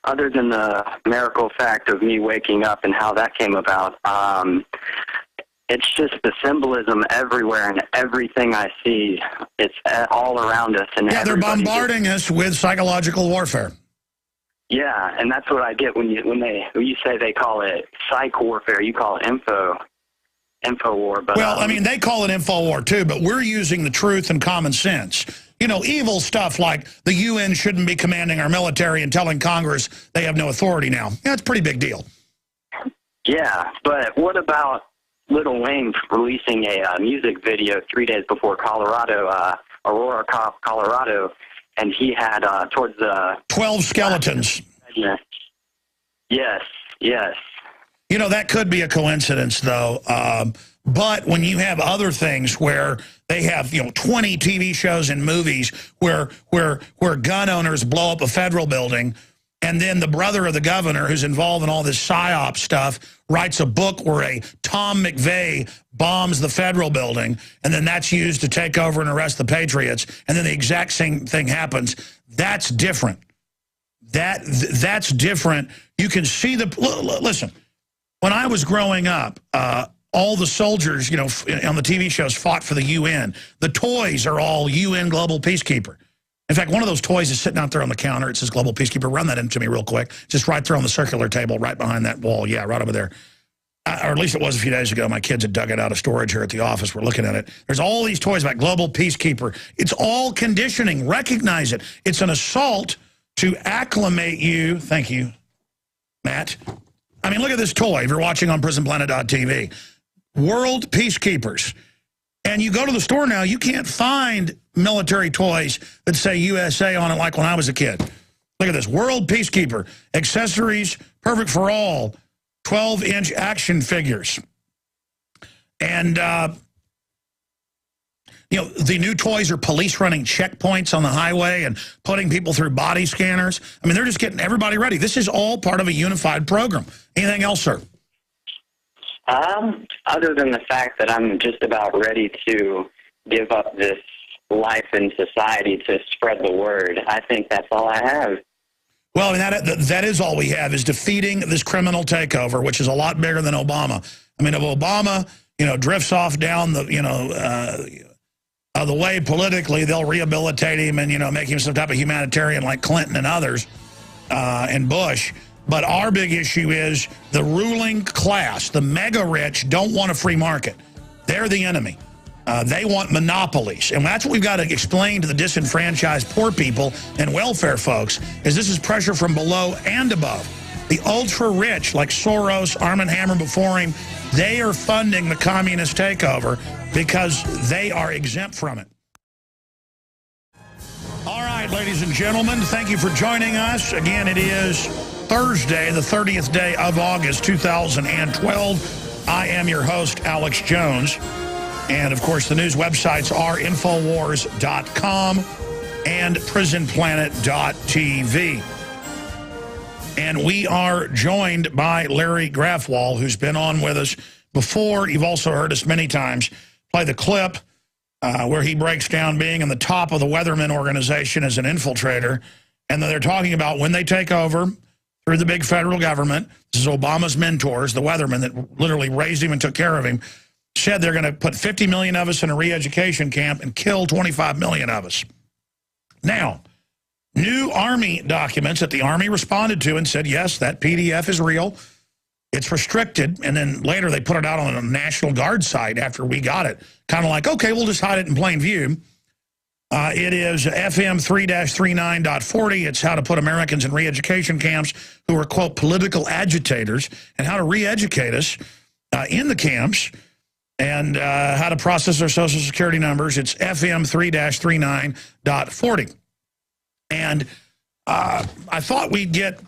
Other than the miracle fact of me waking up and how that came about, it's just the symbolism everywhere and everything I see. It's all around us. And they're bombarding us with psychological warfare. Yeah, and that's what I get when you say they call it psych warfare. You call it info war. But well, they call it info war too, but we're using the truth and common sense. Evil stuff like the UN shouldn't be commanding our military and telling Congress they have no authority now. Yeah, it's a pretty big deal. Yeah, but what about Lil Wayne releasing a music video 3 days before Aurora, Colorado, and he had towards the 12 skeletons. Yes. That could be a coincidence, though. But when you have other things where they have, 20 TV shows and movies where gun owners blow up a federal building, and then the brother of the governor who's involved in all this PSYOP stuff writes a book where a Tom McVeigh bombs the federal building, and then that's used to take over and arrest the patriots, and then the exact same thing happens. That's different. That's different. You can see listen, when I was growing up, all the soldiers, on the TV shows fought for the UN. The toys are all UN Global Peacekeeper. In fact, one of those toys is sitting out there on the counter. It says Global Peacekeeper. Run that into me real quick. Just right there on the circular table, right behind that wall. Yeah, right over there. Or at least it was a few days ago. My kids had dug it out of storage here at the office. We're looking at it. There's all these toys about Global Peacekeeper. It's all conditioning. Recognize it. It's an assault to acclimate you. Thank you, Matt. Look at this toy if you're watching on prisonplanet.tv. World Peacekeepers. And you go to the store now, you can't find military toys that say USA on it like when I was a kid. Look at this. World Peacekeeper. Accessories, perfect for all. 12-inch action figures. And, the new toys are police running checkpoints on the highway and putting people through body scanners. They're just getting everybody ready. This is all part of a unified program. Anything else, sir? Other than the fact that I'm just about ready to give up this life in society to spread the word, I think that's all I have. Well, that is all we have, is defeating this criminal takeover, which is a lot bigger than Obama. If Obama, drifts off down the, the way politically, they'll rehabilitate him and, make him some type of humanitarian like Clinton and others and Bush. But our big issue is the ruling class, the mega rich, don't want a free market. They're the enemy. They want monopolies. And that's what we've got to explain to the disenfranchised poor people and welfare folks, is this is pressure from below and above. The ultra-rich, like Soros, Arm & Hammer before him, they are funding the communist takeover because they are exempt from it. All right, ladies and gentlemen, thank you for joining us. Again, it is Thursday, the 30th day of August, 2012. I am your host, Alex Jones. And, of course, the news websites are Infowars.com and PrisonPlanet.tv. And we are joined by Larry Grathwohl, who's been on with us before. You've also heard us many times play the clip where he breaks down being in the top of the Weatherman organization as an infiltrator. And then they're talking about when they take over through the big federal government. This is Obama's mentors, the Weathermen that literally raised him and took care of him, said they're going to put 50 million of us in a re-education camp and kill 25 million of us. Now, new Army documents that the Army responded to and said, yes, that PDF is real. It's restricted. And then later they put it out on a National Guard site after we got it. Kind of like, okay, we'll just hide it in plain view. It is FM 3-39.40. It's how to put Americans in re-education camps who are, quote, political agitators, and how to re-educate us in the camps, and how to process their Social Security numbers. It's FM 3-39.40. And I thought we'd get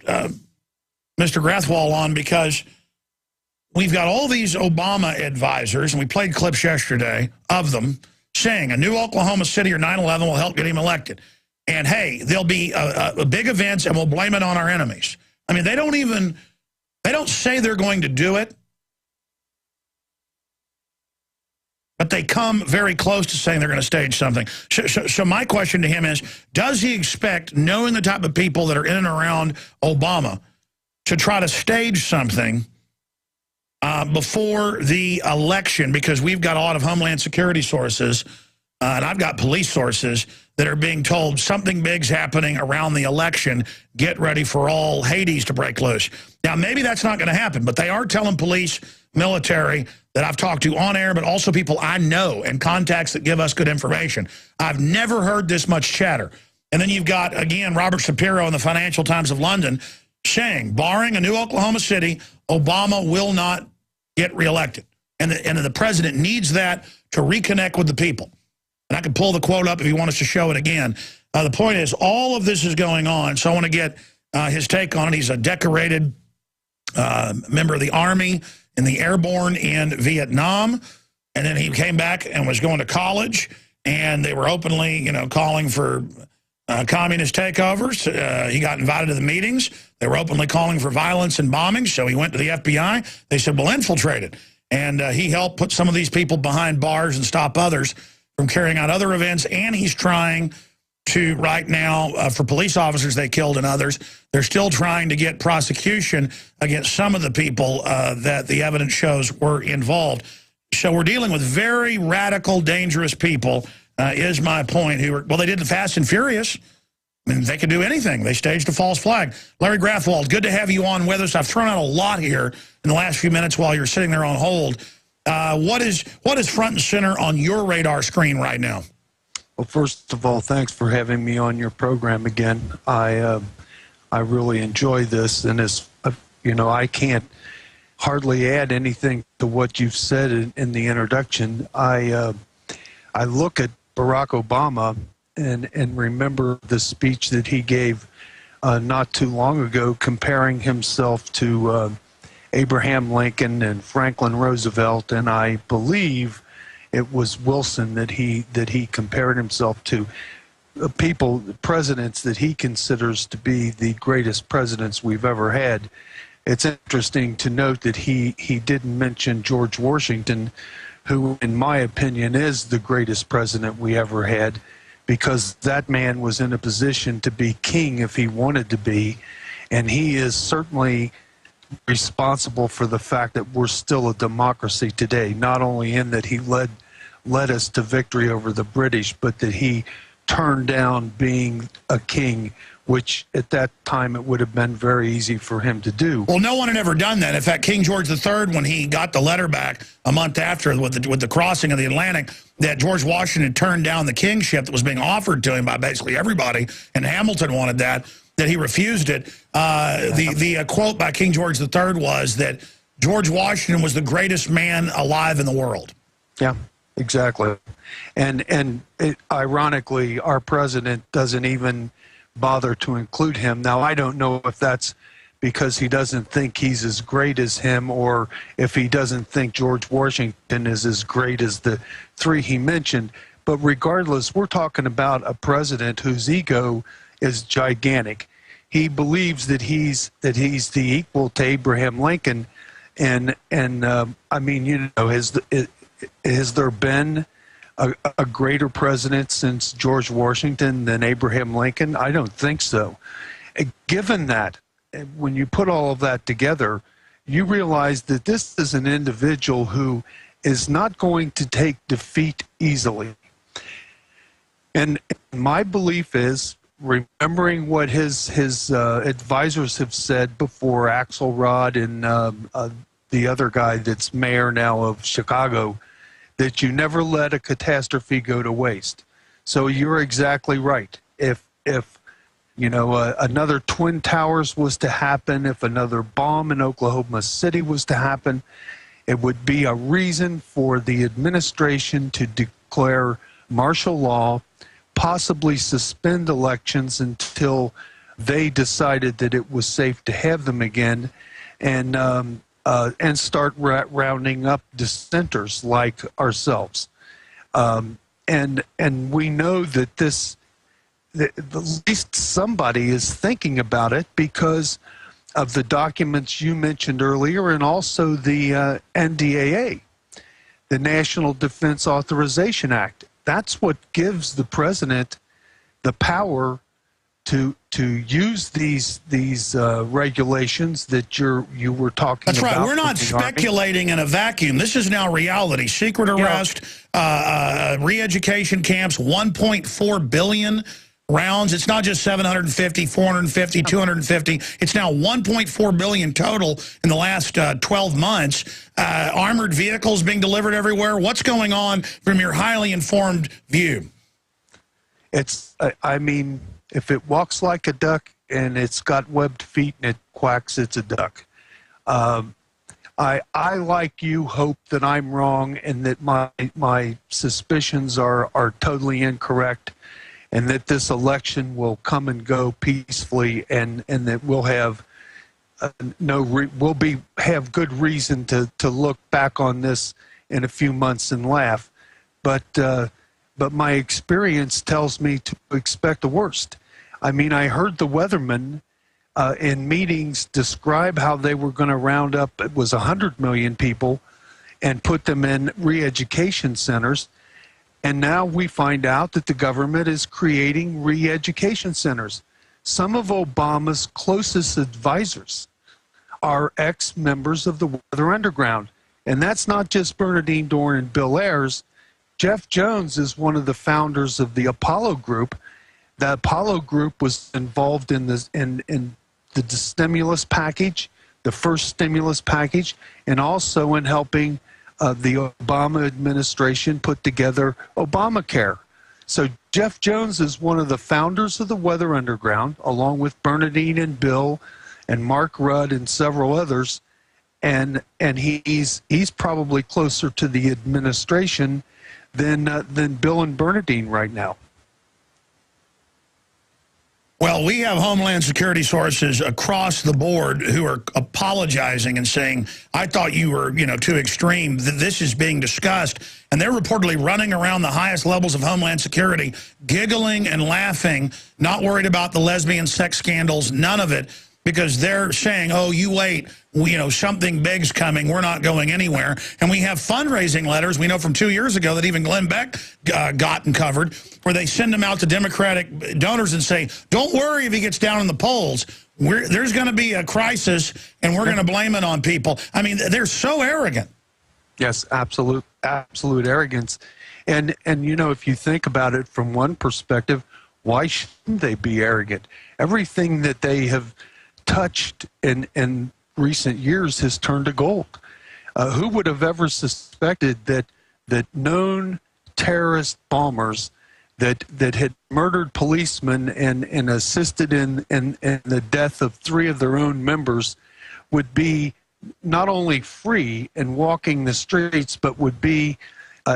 Mr. Grathwohl on because we've got all these Obama advisors, and we played clips yesterday of them saying a new Oklahoma City or 9/11 will help get him elected. And, hey, there'll be a big events, and we'll blame it on our enemies. I mean, they don't say they're going to do it, but they come very close to saying they're going to stage something. So my question to him is, does he expect, knowing the type of people that are in and around Obama, to try to stage something before the election? Because we've got a lot of Homeland Security sources, and I've got police sources that are being told something big's happening around the election. Get ready for all Hades to break loose. Now, maybe that's not going to happen, but they are telling police, military that I've talked to on air, but also people I know and contacts that give us good information. I've never heard this much chatter. And then you've got, again, Robert Shapiro in the Financial Times of London saying, barring a new Oklahoma City, Obama will not get reelected. And the president needs that to reconnect with the people. And I can pull the quote up if you want us to show it again. The point is, all of this is going on, so I want to get his take on it. He's a decorated member of the Army in the Airborne in Vietnam, and then he came back and was going to college, and they were openly, calling for communist takeovers. He got invited to the meetings. They were openly calling for violence and bombings, so he went to the FBI. They said, well, infiltrated. And he helped put some of these people behind bars and stop others from carrying out other events, and he's trying to, right now, for police officers they killed and others, they're still trying to get prosecution against some of the people that the evidence shows were involved. So we're dealing with very radical, dangerous people, is my point, who are, well, they did the Fast and Furious. I mean, they could do anything. They staged a false flag. Larry Grathwohl, good to have you on with us. I've thrown out a lot here in the last few minutes while you're sitting there on hold. What is front and center on your radar screen right now? Well, first of all, thanks for having me on your program again. I really enjoy this, and as I can't hardly add anything to what you've said in the introduction. I look at Barack Obama and remember the speech that he gave not too long ago, comparing himself to Abraham Lincoln and Franklin Roosevelt, and I believe it was Wilson that he compared himself to. Presidents that he considers to be the greatest presidents we've ever had. It's interesting to note that he didn't mention George Washington, who, in my opinion, is the greatest president we ever had, because that man was in a position to be king if he wanted to be, and he is certainly responsible for the fact that we're still a democracy today, not only in that he led us to victory over the British, but that he turned down being a king, which at that time it would have been very easy for him to do. Well, no one had ever done that. In fact, King George III, when he got the letter back a month after with the crossing of the Atlantic, that George Washington turned down the kingship that was being offered to him by basically everybody, and Hamilton wanted that he refused it. The quote by King George III was that George Washington was the greatest man alive in the world. Yeah, exactly. And ironically, our president doesn't even bother to include him. Now, I don't know if that's because he doesn't think he's as great as him, or if he doesn't think George Washington is as great as the three he mentioned. But regardless, we're talking about a president whose ego is gigantic. He believes that he's the equal to Abraham Lincoln, and I mean, has there been a greater president since George Washington than Abraham Lincoln? I don't think so. Given that, when you put all of that together, you realize that this is an individual who is not going to take defeat easily. And my belief is, remembering what his advisors have said before, Axelrod and the other guy that's mayor now of Chicago, that you never let a catastrophe go to waste. So you're exactly right. If another Twin Towers was to happen, if another bomb in Oklahoma City was to happen, it would be a reason for the administration to declare martial law, possibly suspend elections until they decided that it was safe to have them again, and start rounding up dissenters like ourselves. And we know that at least somebody is thinking about it because of the documents you mentioned earlier, and also the NDAA, the National Defense Authorization Act. That's what gives the president the power to use these regulations that you were talking That's about. That's right. We're not speculating in a vacuum. This is now reality. Secret arrest, re-education camps, 1.4 billion rounds. It's not just 750, 450, 250. It's now 1.4 billion total in the last 12 months. Armored vehicles being delivered everywhere. What's going on from your highly informed view? I mean, if it walks like a duck and it's got webbed feet and it quacks, it's a duck. I, like you, hope that I'm wrong and that my suspicions are totally incorrect, and that this election will come and go peacefully, and that we'll have have good reason to look back on this in a few months and laugh. But my experience tells me to expect the worst. I mean, I heard the weathermen in meetings describe how they were going to round up, it was 100 million people, and put them in re-education centers. And now we find out that the government is creating re-education centers. Some of Obama's closest advisors are ex-members of the Weather Underground. And that's not just Bernardine Dohrn and Bill Ayers. Jeff Jones is one of the founders of the Apollo Group. The Apollo Group was involved in the stimulus package, the first stimulus package, and also in helping the Obama administration put together Obamacare. So Jeff Jones is one of the founders of the Weather Underground, along with Bernardine and Bill and Mark Rudd and several others. And he's probably closer to the administration than Bill and Bernardine right now. Well, we have Homeland Security sources across the board who are apologizing and saying, I thought you were, too extreme. This is being discussed. And they're reportedly running around the highest levels of Homeland Security, giggling and laughing, not worried about the lesbian sex scandals, none of it, because they're saying, oh, you wait, something big's coming. We're not going anywhere. And we have fundraising letters, we know from 2 years ago that even Glenn Beck got and covered, where they send them out to Democratic donors and say, don't worry if he gets down in the polls. There's going to be a crisis, and we're going to blame it on people. I mean, they're so arrogant. Yes, absolute arrogance. And if you think about it from one perspective, why shouldn't they be arrogant? Everything that they have touched in recent years has turned to gold. Who would have ever suspected that known terrorist bombers that had murdered policemen and assisted in the death of 3 of their own members would be not only free and walking the streets, but would be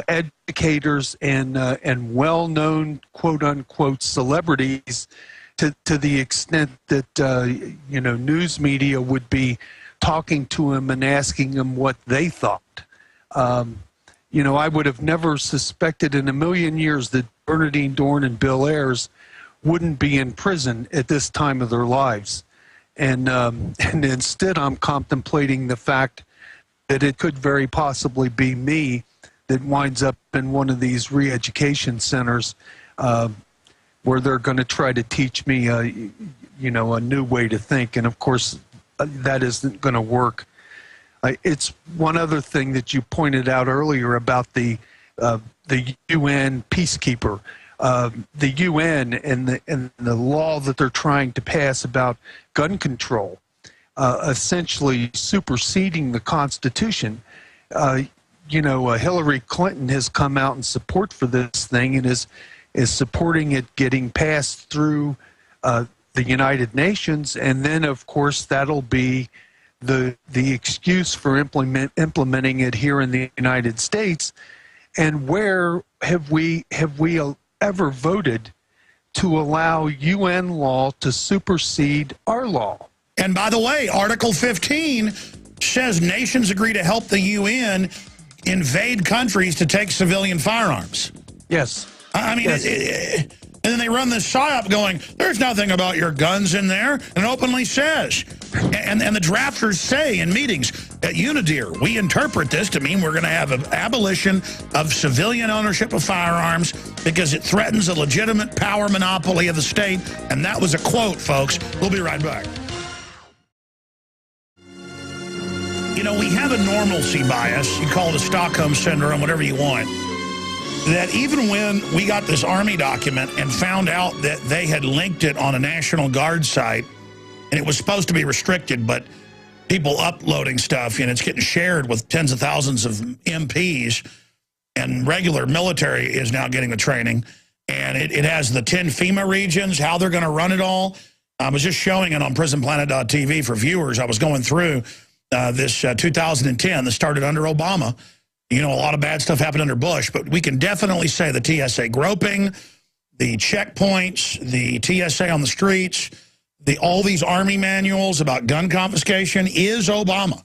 educators and well-known quote-unquote celebrities, to the extent that news media would be talking to him and asking him what they thought. I would have never suspected in a million years that Bernardine Dohrn and Bill Ayers wouldn't be in prison at this time of their lives. And instead, I'm contemplating the fact that it could very possibly be me that winds up in one of these re-education centers, where they're going to try to teach me, a new way to think. And of course, that isn't going to work. It's one other thing that you pointed out earlier about the UN peacekeeper, the UN and the law that they're trying to pass about gun control, essentially superseding the Constitution. Hillary Clinton has come out in support for this thing and is supporting it getting passed through the United Nations, and then of course that'll be the excuse for implementing it here in the United States. And where have we ever voted to allow UN law to supersede our law. And by the way, Article 15 says nations agree to help the UN invade countries to take civilian firearms. Yes. I mean, yes. And then they run this psyop going, there's nothing about your guns in there, and openly says. And the drafters say in meetings at Unidir, we interpret this to mean we're going to have an abolition of civilian ownership of firearms because it threatens a legitimate power monopoly of the state. And that was a quote, folks. We'll be right back. You know, we have a normalcy bias. You call it a Stockholm syndrome, whatever you want. That even when we got this Army document and found out that they had linked it on a National Guard site, and it was supposed to be restricted, but people uploading stuff, and it's getting shared with tens of thousands of MPs, and regular military is now getting the training, and it has the 10 FEMA regions, how they're going to run it all. I was just showing it on prisonplanet.tv for viewers. I was going through this 2010 that started under Obama. You know, a lot of bad stuff happened under Bush, but we can definitely say the TSA groping, the checkpoints, the TSA on the streets, all these Army manuals about gun confiscation is Obama.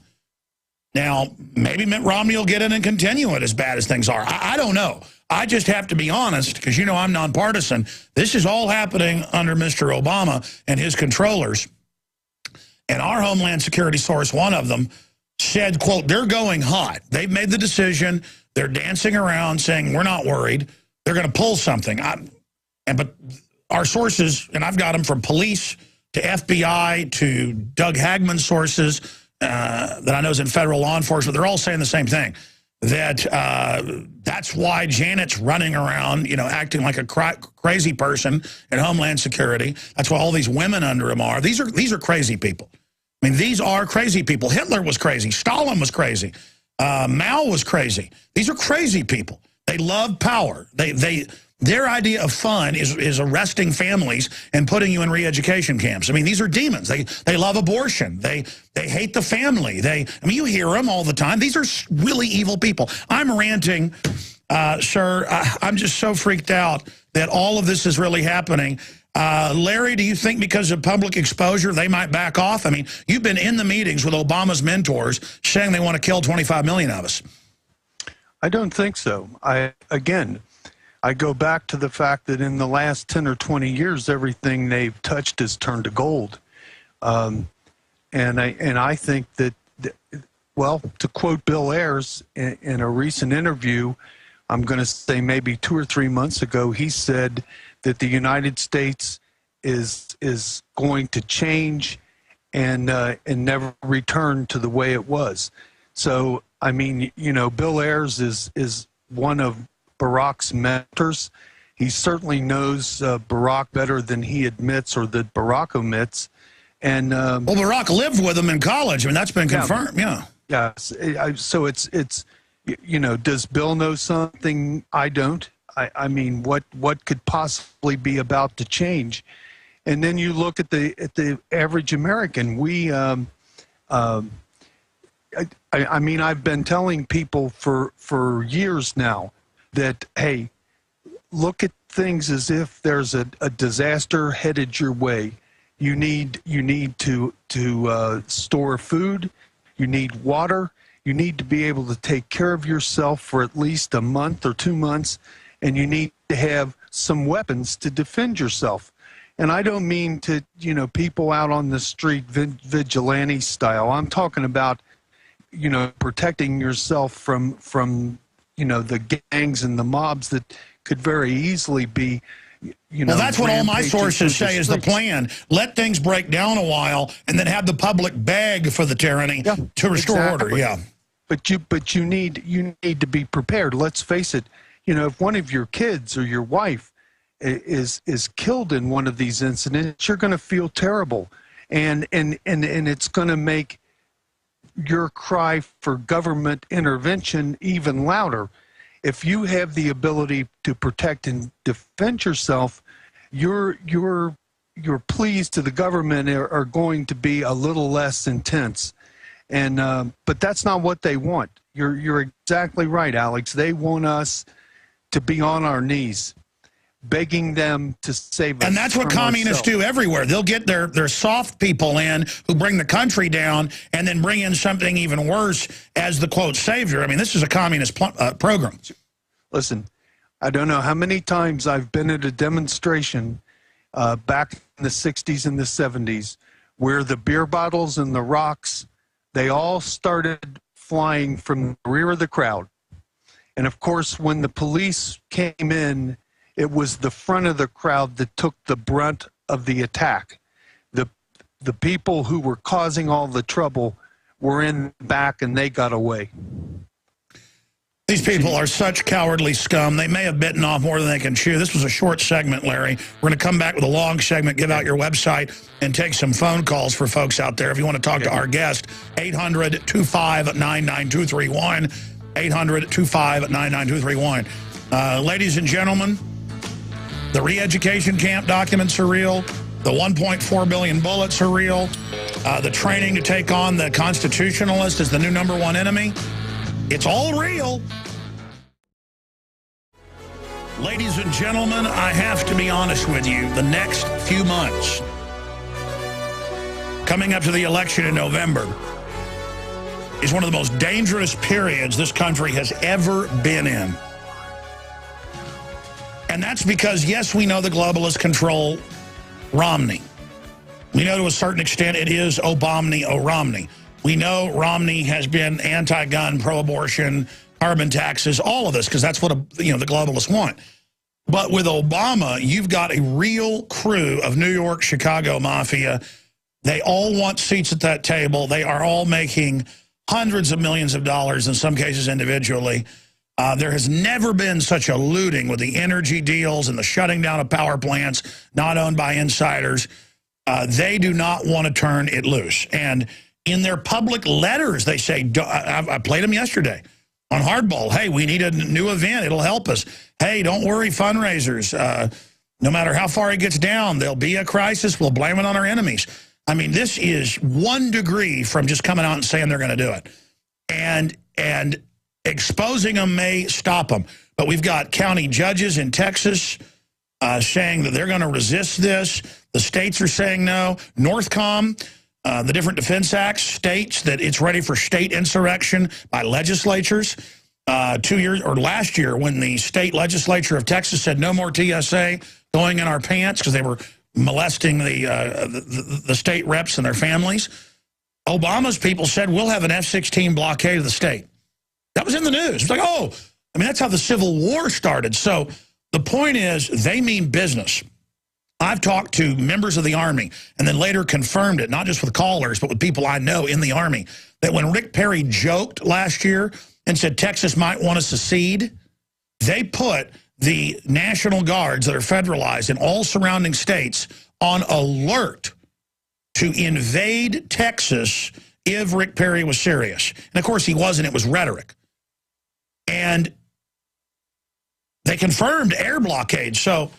Now, maybe Mitt Romney will get in and continue it as bad as things are. I don't know. I just have to be honest, because you know I'm nonpartisan. This is all happening under Mr. Obama and his controllers. And our Homeland Security source, one of them, said, quote, they're going hot. They've made the decision. They're dancing around saying, we're not worried. They're going to pull something. But our sources, and I've got them from police to FBI to Doug Hagman's sources that I know is in federal law enforcement, they're all saying the same thing, that that's why Janet's running around, you know, acting like a crazy person in Homeland Security. That's why all these women under him are. These are crazy people. I mean, these are crazy people. Hitler was crazy. Stalin was crazy. Mao was crazy. These are crazy people. They love power. Their idea of fun is arresting families and putting you in re-education camps. I mean, these are demons. They love abortion. They hate the family. I mean, you hear them all the time. These are really evil people. I'm ranting, sir. I'm just so freaked out that all of this is really happening. Larry, do you think because of public exposure they might back off? I mean, you've been in the meetings with Obama's mentors saying they want to kill 25 million of us. I don't think so. I go back to the fact that in the last 10 or 20 years, everything they've touched has turned to gold. And I think that, well, to quote Bill Ayers in a recent interview, I'm going to say maybe 2 or 3 months ago, he said that the United States is going to change and never return to the way it was. So, I mean, you know, Bill Ayers is one of Barack's mentors. He certainly knows Barack better than he admits or that Barack omits. And well, Barack lived with him in college. I mean, that's been confirmed. Yeah. Yes. So it's you know, does Bill know something I don't? I mean, what could possibly be about to change? And then you look at the average American. I mean, I've been telling people for years now that, hey, look at things as if there's a disaster headed your way. You need to store food. You need water. You need to be able to take care of yourself for at least a month or 2 months. And you need to have some weapons to defend yourself. And I don't mean to, you know, people out on the street vigilante style. I'm talking about, you know, protecting yourself from you know, the gangs and the mobs that could very easily be, you know. Well, that's what all my sources say is the plan. Let things break down a while and then have the public beg for the tyranny to restore order. Yeah. But you need to be prepared. Let's face it. You know, if one of your kids or your wife is killed in one of these incidents, you're going to feel terrible, and it's going to make your cry for government intervention even louder. If you have the ability to protect and defend yourself, your pleas to the government are going to be a little less intense. And but that's not what they want. You're exactly right, Alex. They want us to be on our knees. begging them to save us. And that's what communists do everywhere. They'll get their soft people in who bring the country down and then bring in something even worse as the, quote, savior. I mean, this is a communist program. Listen, I don't know how many times I've been at a demonstration back in the 60s and the 70s where the beer bottles and the rocks, they all started flying from the rear of the crowd. And, of course, when the police came in, it was the front of the crowd that took the brunt of the attack. The people who were causing all the trouble were in back, and they got away. These people are such cowardly scum. They may have bitten off more than they can chew. This was a short segment, Larry. We're going to come back with a long segment, give out your website, and take some phone calls for folks out there. If you want to talk to our guest, 800-259-9231, 800-259-9231. Ladies and gentlemen, the re-education camp documents are real. The 1.4 billion bullets are real. The training to take on the constitutionalist as the new #1 enemy. It's all real. Ladies and gentlemen, I have to be honest with you. The next few months, coming up to the election in November, is one of the most dangerous periods this country has ever been in. And that's because, yes, we know the globalists control Romney. We know to a certain extent it is Romney. We know Romney has been anti-gun, pro-abortion, carbon taxes, all of this, because that's what the globalists want. But with Obama, you've got a real crew of New York, Chicago mafia. They all want seats at that table. They are all making hundreds of millions of dollars, in some cases individually. There has never been such a looting with the energy deals and the shutting down of power plants not owned by insiders. They do not want to turn it loose. And in their public letters, they say, I played them yesterday on Hardball. Hey, we need a new event. It'll help us. Hey, don't worry, fundraisers. No matter how far it gets down, there'll be a crisis. We'll blame it on our enemies. I mean, this is 1 degree from just coming out and saying they're going to do it. And exposing them may stop them. But we've got county judges in Texas saying that they're going to resist this. The states are saying no. Northcom, the different defense acts, states that it's ready for state insurrection by legislatures. 2 years or last year, when the state legislature of Texas said no more TSA going in our pants because they were molesting the state reps and their families, Obama's people said we'll have an F-16 blockade of the state. That was in the news. It's like, oh, I mean, that's how the Civil War started. So the point is, they mean business. I've talked to members of the Army and then later confirmed it, not just with callers, but with people I know in the Army, that when Rick Perry joked last year and said Texas might want to secede, they put the National Guards that are federalized in all surrounding states on alert to invade Texas if Rick Perry was serious. And, of course, he wasn't. It was rhetoric. And they confirmed air blockade. So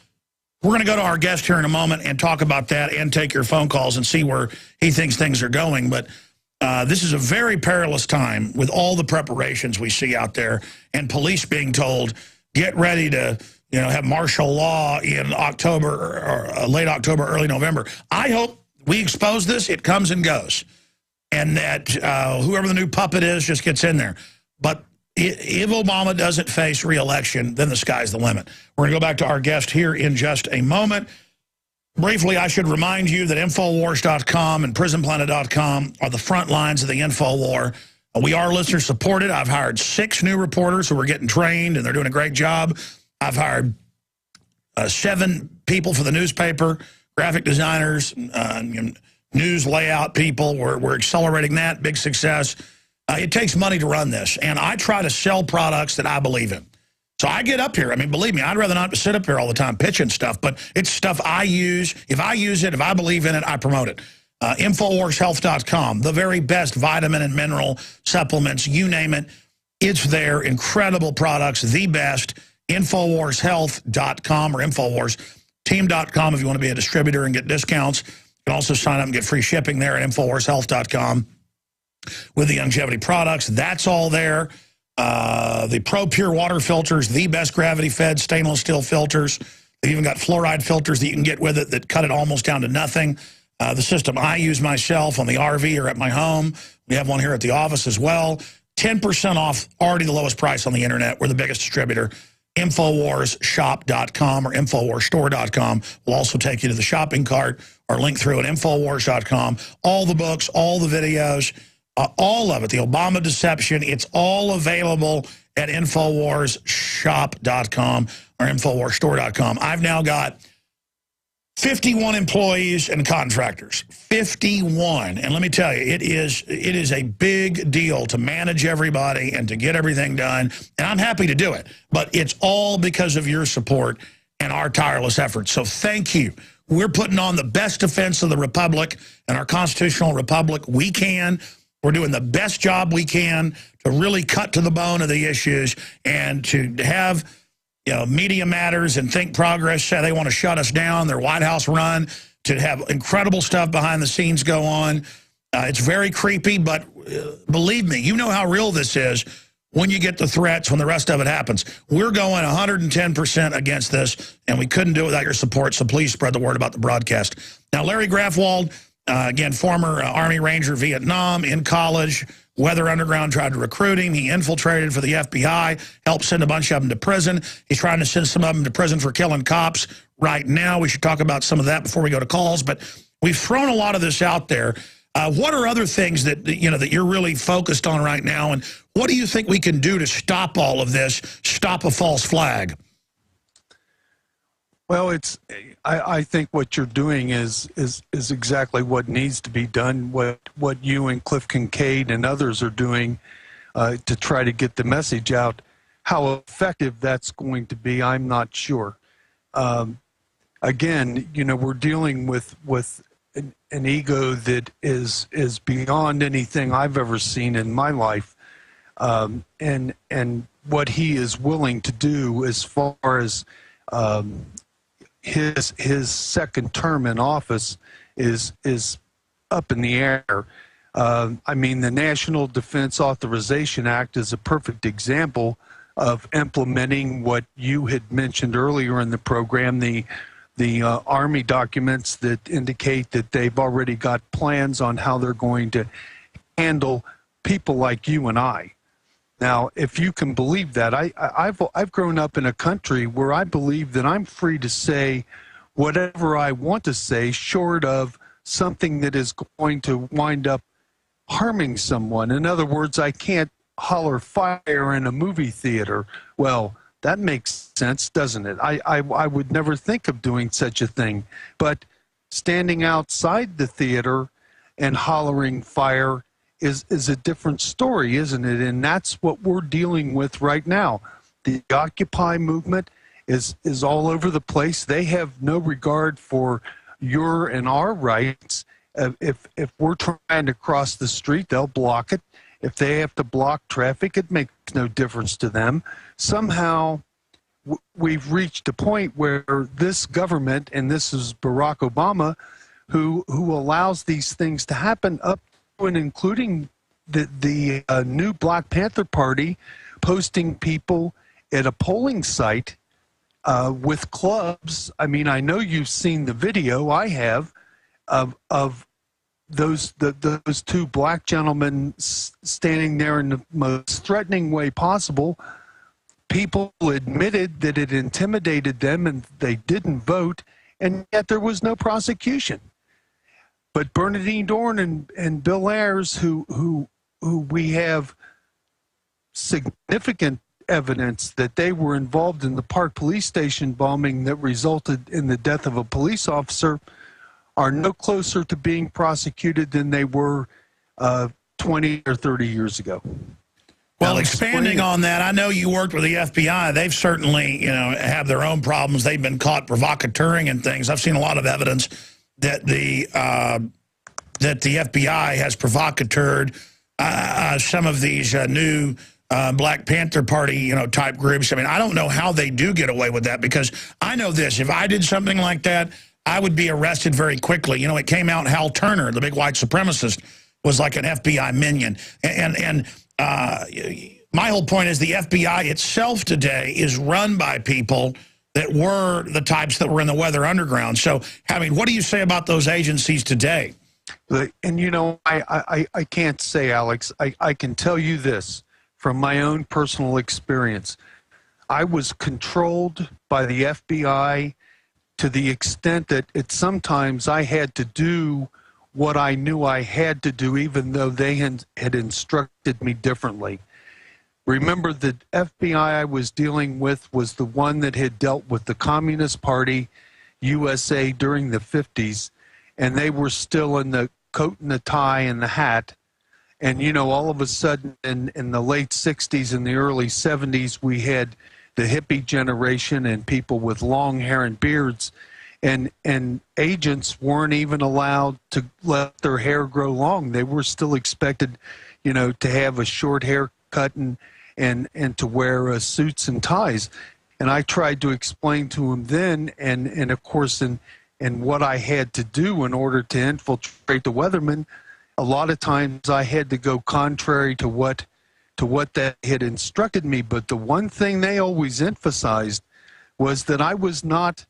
we're going to go to our guest here in a moment and talk about that and take your phone calls and see where he thinks things are going. But this is a very perilous time with all the preparations we see out there and police being told, get ready to have martial law in October or late October, early November. I hope we expose this, it comes and goes, and that whoever the new puppet is just gets in there. But if Obama doesn't face re-election, then the sky's the limit. We're going to go back to our guest here in just a moment. Briefly, I should remind you that Infowars.com and PrisonPlanet.com are the front lines of the info war. We are listener supported. I've hired 6 new reporters who are getting trained, and they're doing a great job. I've hired 7 people for the newspaper, graphic designers, news layout people. We're accelerating that. Big success. It takes money to run this, and I try to sell products that I believe in. So I get up here. I mean, believe me, I'd rather not sit up here all the time pitching stuff, but it's stuff I use. If I use it, if I believe in it, I promote it. InfoWarsHealth.com, the very best vitamin and mineral supplements, you name it. It's there. Incredible products, the best. InfoWarsHealth.com or InfoWarsTeam.com if you want to be a distributor and get discounts. You can also sign up and get free shipping there at InfoWarsHealth.com with the longevity products. That's all there. The Pro Pure water filters, the best gravity-fed stainless steel filters. They've even got fluoride filters that you can get with it that cut it almost down to nothing. The system I use myself on the RV or at my home, we have one here at the office as well. 10% off, already the lowest price on the internet. We're the biggest distributor. InfoWarsShop.com or InfoWarsStore.com will also take you to the shopping cart or link through at InfoWars.com. All the books, all the videos, all of it, the Obama deception, it's all available at InfoWarsShop.com or InfoWarsStore.com. I've now got 51 employees and contractors, 51. And let me tell you, it is a big deal to manage everybody and to get everything done. And I'm happy to do it. But it's all because of your support and our tireless efforts. So thank you. We're putting on the best defense of the Republic and our constitutional republic we can. We're doing the best job we can to really cut to the bone of the issues and to have, you know, Media Matters and Think Progress say they want to shut us down, their White House run, to have incredible stuff behind the scenes go on. It's very creepy, but believe me, you know how real this is when you get the threats, when the rest of it happens. We're going 110% against this, and we couldn't do it without your support, so please spread the word about the broadcast. Now, Larry Grathwohl, again, former Army Ranger, Vietnam, in college, Weather Underground tried to recruit him. He infiltrated for the FBI, helped send a bunch of them to prison. He's trying to send some of them to prison for killing cops right now. We should talk about some of that before we go to calls. But we've thrown a lot of this out there. What are other things that, you know, that you're really focused on right now? And what do you think we can do to stop all of this, stop a false flag? Well, I think what you're doing is exactly what needs to be done. What you and Cliff Kincaid and others are doing to try to get the message out. How effective that's going to be, I'm not sure. Again, you know, we're dealing with an ego that is beyond anything I've ever seen in my life, and what he is willing to do as far as his second term in office is up in the air. I mean, the National Defense Authorization Act is a perfect example of implementing what you had mentioned earlier in the program, the Army documents that indicate that they've already got plans on how they're going to handle people like you and I. Now, if you can believe that, I've grown up in a country where I believe that I'm free to say whatever I want to say, short of something that is going to wind up harming someone. In other words, I can't holler fire in a movie theater. Well, that makes sense, doesn't it? I would never think of doing such a thing. But standing outside the theater and hollering fire is a different story, isn't it? And that's what we're dealing with right now. The Occupy movement is all over the place. They have no regard for your and our rights. If we're trying to cross the street, they'll block it. If they have to block traffic, it makes no difference to them. Somehow, we've reached a point where this government, and this is Barack Obama, who allows these things to happen, up and including the new Black Panther Party posting people at a polling site with clubs. I mean, I know you've seen the video, I have, of those two black gentlemen standing there in the most threatening way possible. People admitted that it intimidated them and they didn't vote, and yet there was no prosecution. But Bernadine Dorn and Bill Ayers, who we have significant evidence that they were involved in the Park Police Station bombing that resulted in the death of a police officer, are no closer to being prosecuted than they were 20 or 30 years ago. Well, Now, expanding on that, I know you worked with the FBI. They've certainly, you know, have their own problems. They've been caught provocateuring and things. I've seen a lot of evidence that the FBI has provocateured some of these new Black Panther Party, you know, type groups. I mean, I don't know how they do get away with that, because I know this: if I did something like that, I would be arrested very quickly. You know, it came out Hal Turner, the big white supremacist, was like an FBI minion, and my whole point is the FBI itself today is run by people that were the types that were in the weather underground. So, I mean, what do you say about those agencies today? And, you know, I can't say, Alex. I can tell you this from my own personal experience. I was controlled by the FBI to the extent that sometimes I had to do what I knew I had to do, even though they had instructed me differently. Remember, the FBI I was dealing with was the one that had dealt with the Communist Party, USA, during the 50s, and they were still in the coat and the tie and the hat. And, you know, all of a sudden in the late 60s and the early 70s, we had the hippie generation and people with long hair and beards, and agents weren't even allowed to let their hair grow long. They were still expected, you know, to have a short haircut and to wear suits and ties. And I tried to explain to him then, and of course, in what I had to do in order to infiltrate the Weathermen, a lot of times I had to go contrary to what they had instructed me. But the one thing they always emphasized was that I was not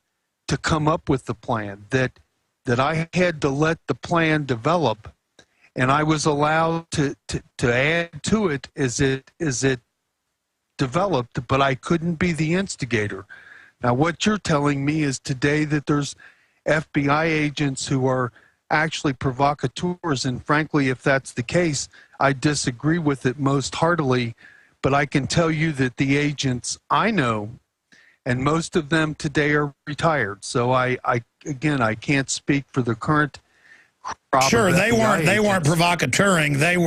to come up with the plan, that I had to let the plan develop, and I was allowed to add to it as it developed, but I couldn't be the instigator. Now, what you're telling me is today that there's FBI agents who are actually provocateurs, and frankly, if that's the case, I disagree with it most heartily. But I can tell you that the agents I know, and most of them today, are retired. So I can't speak for the current crop. Sure, of they FBI weren't agents. provocateuring. They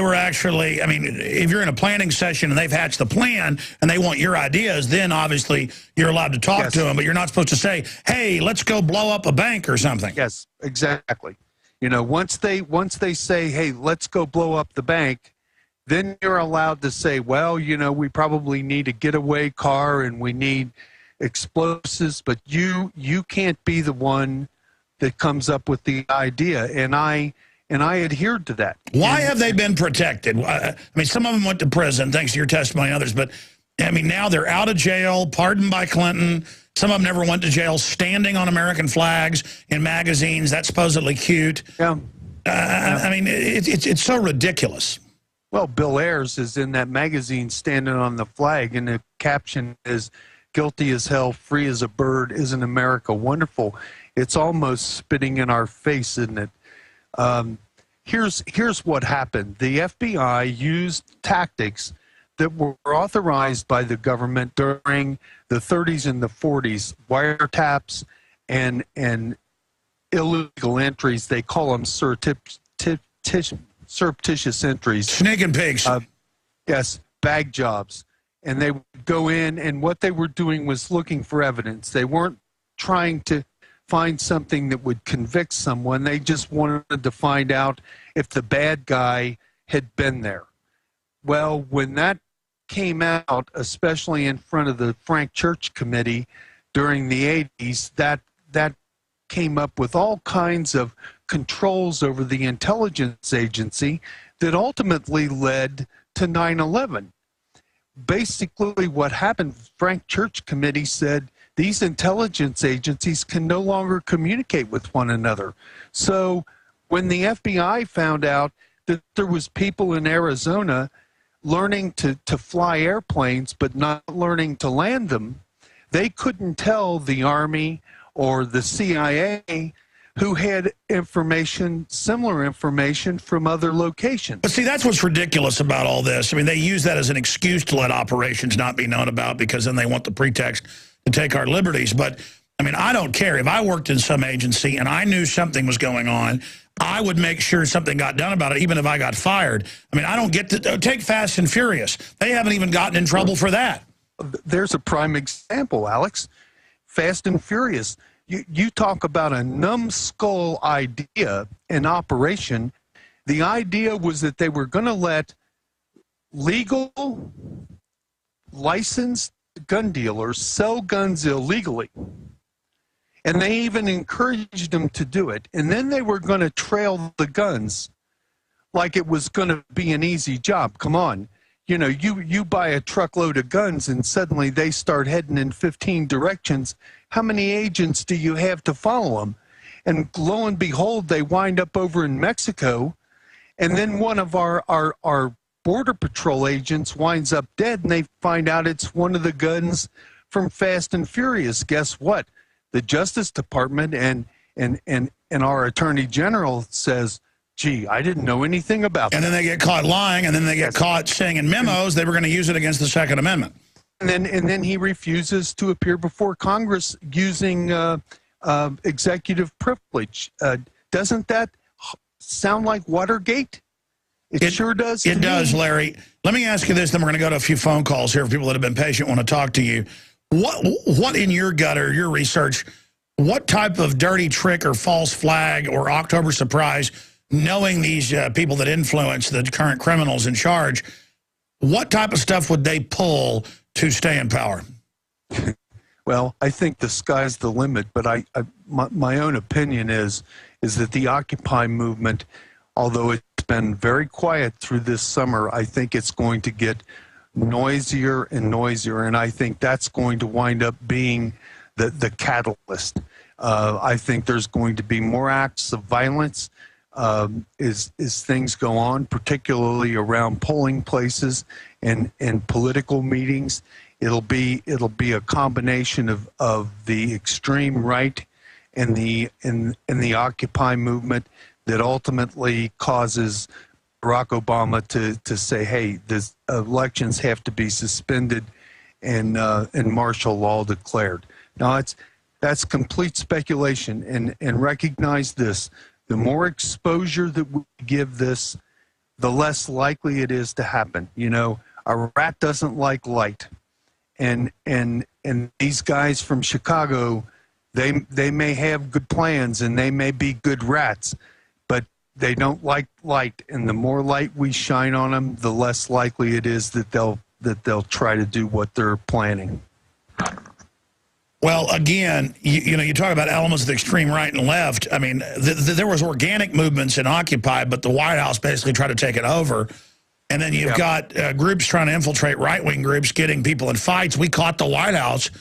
were actually, I mean, if you're in a planning session and they've hatched the plan and they want your ideas, then obviously you're allowed to talk Yes. to them, but you're not supposed to say, hey, let's go blow up a bank or something. Yes, exactly. You know, once they say, hey, let's go blow up the bank, then you're allowed to say, well, you know, we probably need a getaway car and we need explosives, but you can't be the one that comes up with the idea. And I adhered to that. Why have they been protected? I mean, some of them went to prison, thanks to your testimony and others, but I mean, now they're out of jail, pardoned by Clinton. Some of them never went to jail, standing on American flags in magazines. That's supposedly cute. Yeah. I mean, it's so ridiculous. Well, Bill Ayers is in that magazine standing on the flag, and the caption is, guilty as hell, free as a bird, isn't America wonderful? It's almost spitting in our face, isn't it? Here's what happened. The FBI used tactics that were authorized by the government during the 30s and the 40s, wiretaps and illegal entries. They call them surreptitious entries. Sneaking pigs. Yes, bag jobs. And they would go in, and what they were doing was looking for evidence. They weren't trying to find something that would convict someone. They just wanted to find out if the bad guy had been there. Well, when that came out, especially in front of the Frank Church Committee during the 80s, that came up with all kinds of controls over the intelligence agency that ultimately led to 9/11. Basically what happened, Frank Church Committee said these intelligence agencies can no longer communicate with one another. So when the FBI found out that there was people in Arizona learning to fly airplanes but not learning to land them, they couldn't tell the Army or the CIA who had information, similar information from other locations. But see, that's what's ridiculous about all this. I mean, they use that as an excuse to let operations not be known about because then they want the pretext to take our liberties. But, I mean, I don't care. If I worked in some agency and I knew something was going on, I would make sure something got done about it, even if I got fired. I mean, I don't get to take Fast and Furious. They haven't even gotten in trouble for that. There's a prime example, Alex. Fast and Furious. You talk about a numbskull idea in operation. The idea was that they were going to let legal, licensed gun dealers sell guns illegally. And they even encouraged them to do it. And then they were going to trail the guns like it was going to be an easy job. Come on. you know, you buy a truckload of guns and suddenly they start heading in 15 directions. How many agents do you have to follow them? And lo and behold, they wind up over in Mexico. And then one of our Border Patrol agents winds up dead, and they find out it's one of the guns from Fast and Furious. Guess what? The Justice Department and our Attorney General says, gee, I didn't know anything about that. And then they get caught lying, and then they get caught saying in memos they were going to use it against the Second Amendment. And then he refuses to appear before Congress using executive privilege. Doesn't that sound like Watergate? It sure does. It does, Larry. Let me ask you this, then we're going to go to a few phone calls here for people that have been patient, want to talk to you. What in your gut or your research, what type of dirty trick or false flag or October surprise, knowing these people that influence the current criminals in charge, what type of stuff would they pull to stay in power? Well, I think the sky's the limit, but my own opinion is that the Occupy movement, although it's been very quiet through this summer, I think it's going to get noisier and noisier, and I think that's going to wind up being the catalyst. I think there's going to be more acts of violence as things go on, particularly around polling places and political meetings. It'll be a combination of the extreme right and the Occupy movement that ultimately causes Barack Obama to say, hey, the elections have to be suspended and martial law declared. Now, that's complete speculation, and recognize this. The more exposure that we give this, the less likely it is to happen. You know, a rat doesn't like light. And these guys from Chicago, they may have good plans and they may be good rats, but they don't like light. And the more light we shine on them, the less likely it is that they'll try to do what they're planning. Well, again, you talk about elements of the extreme right and left. I mean, there was organic movements in Occupy, but the White House basically tried to take it over. And then you've got groups trying to infiltrate right-wing groups, getting people in fights. We caught the White House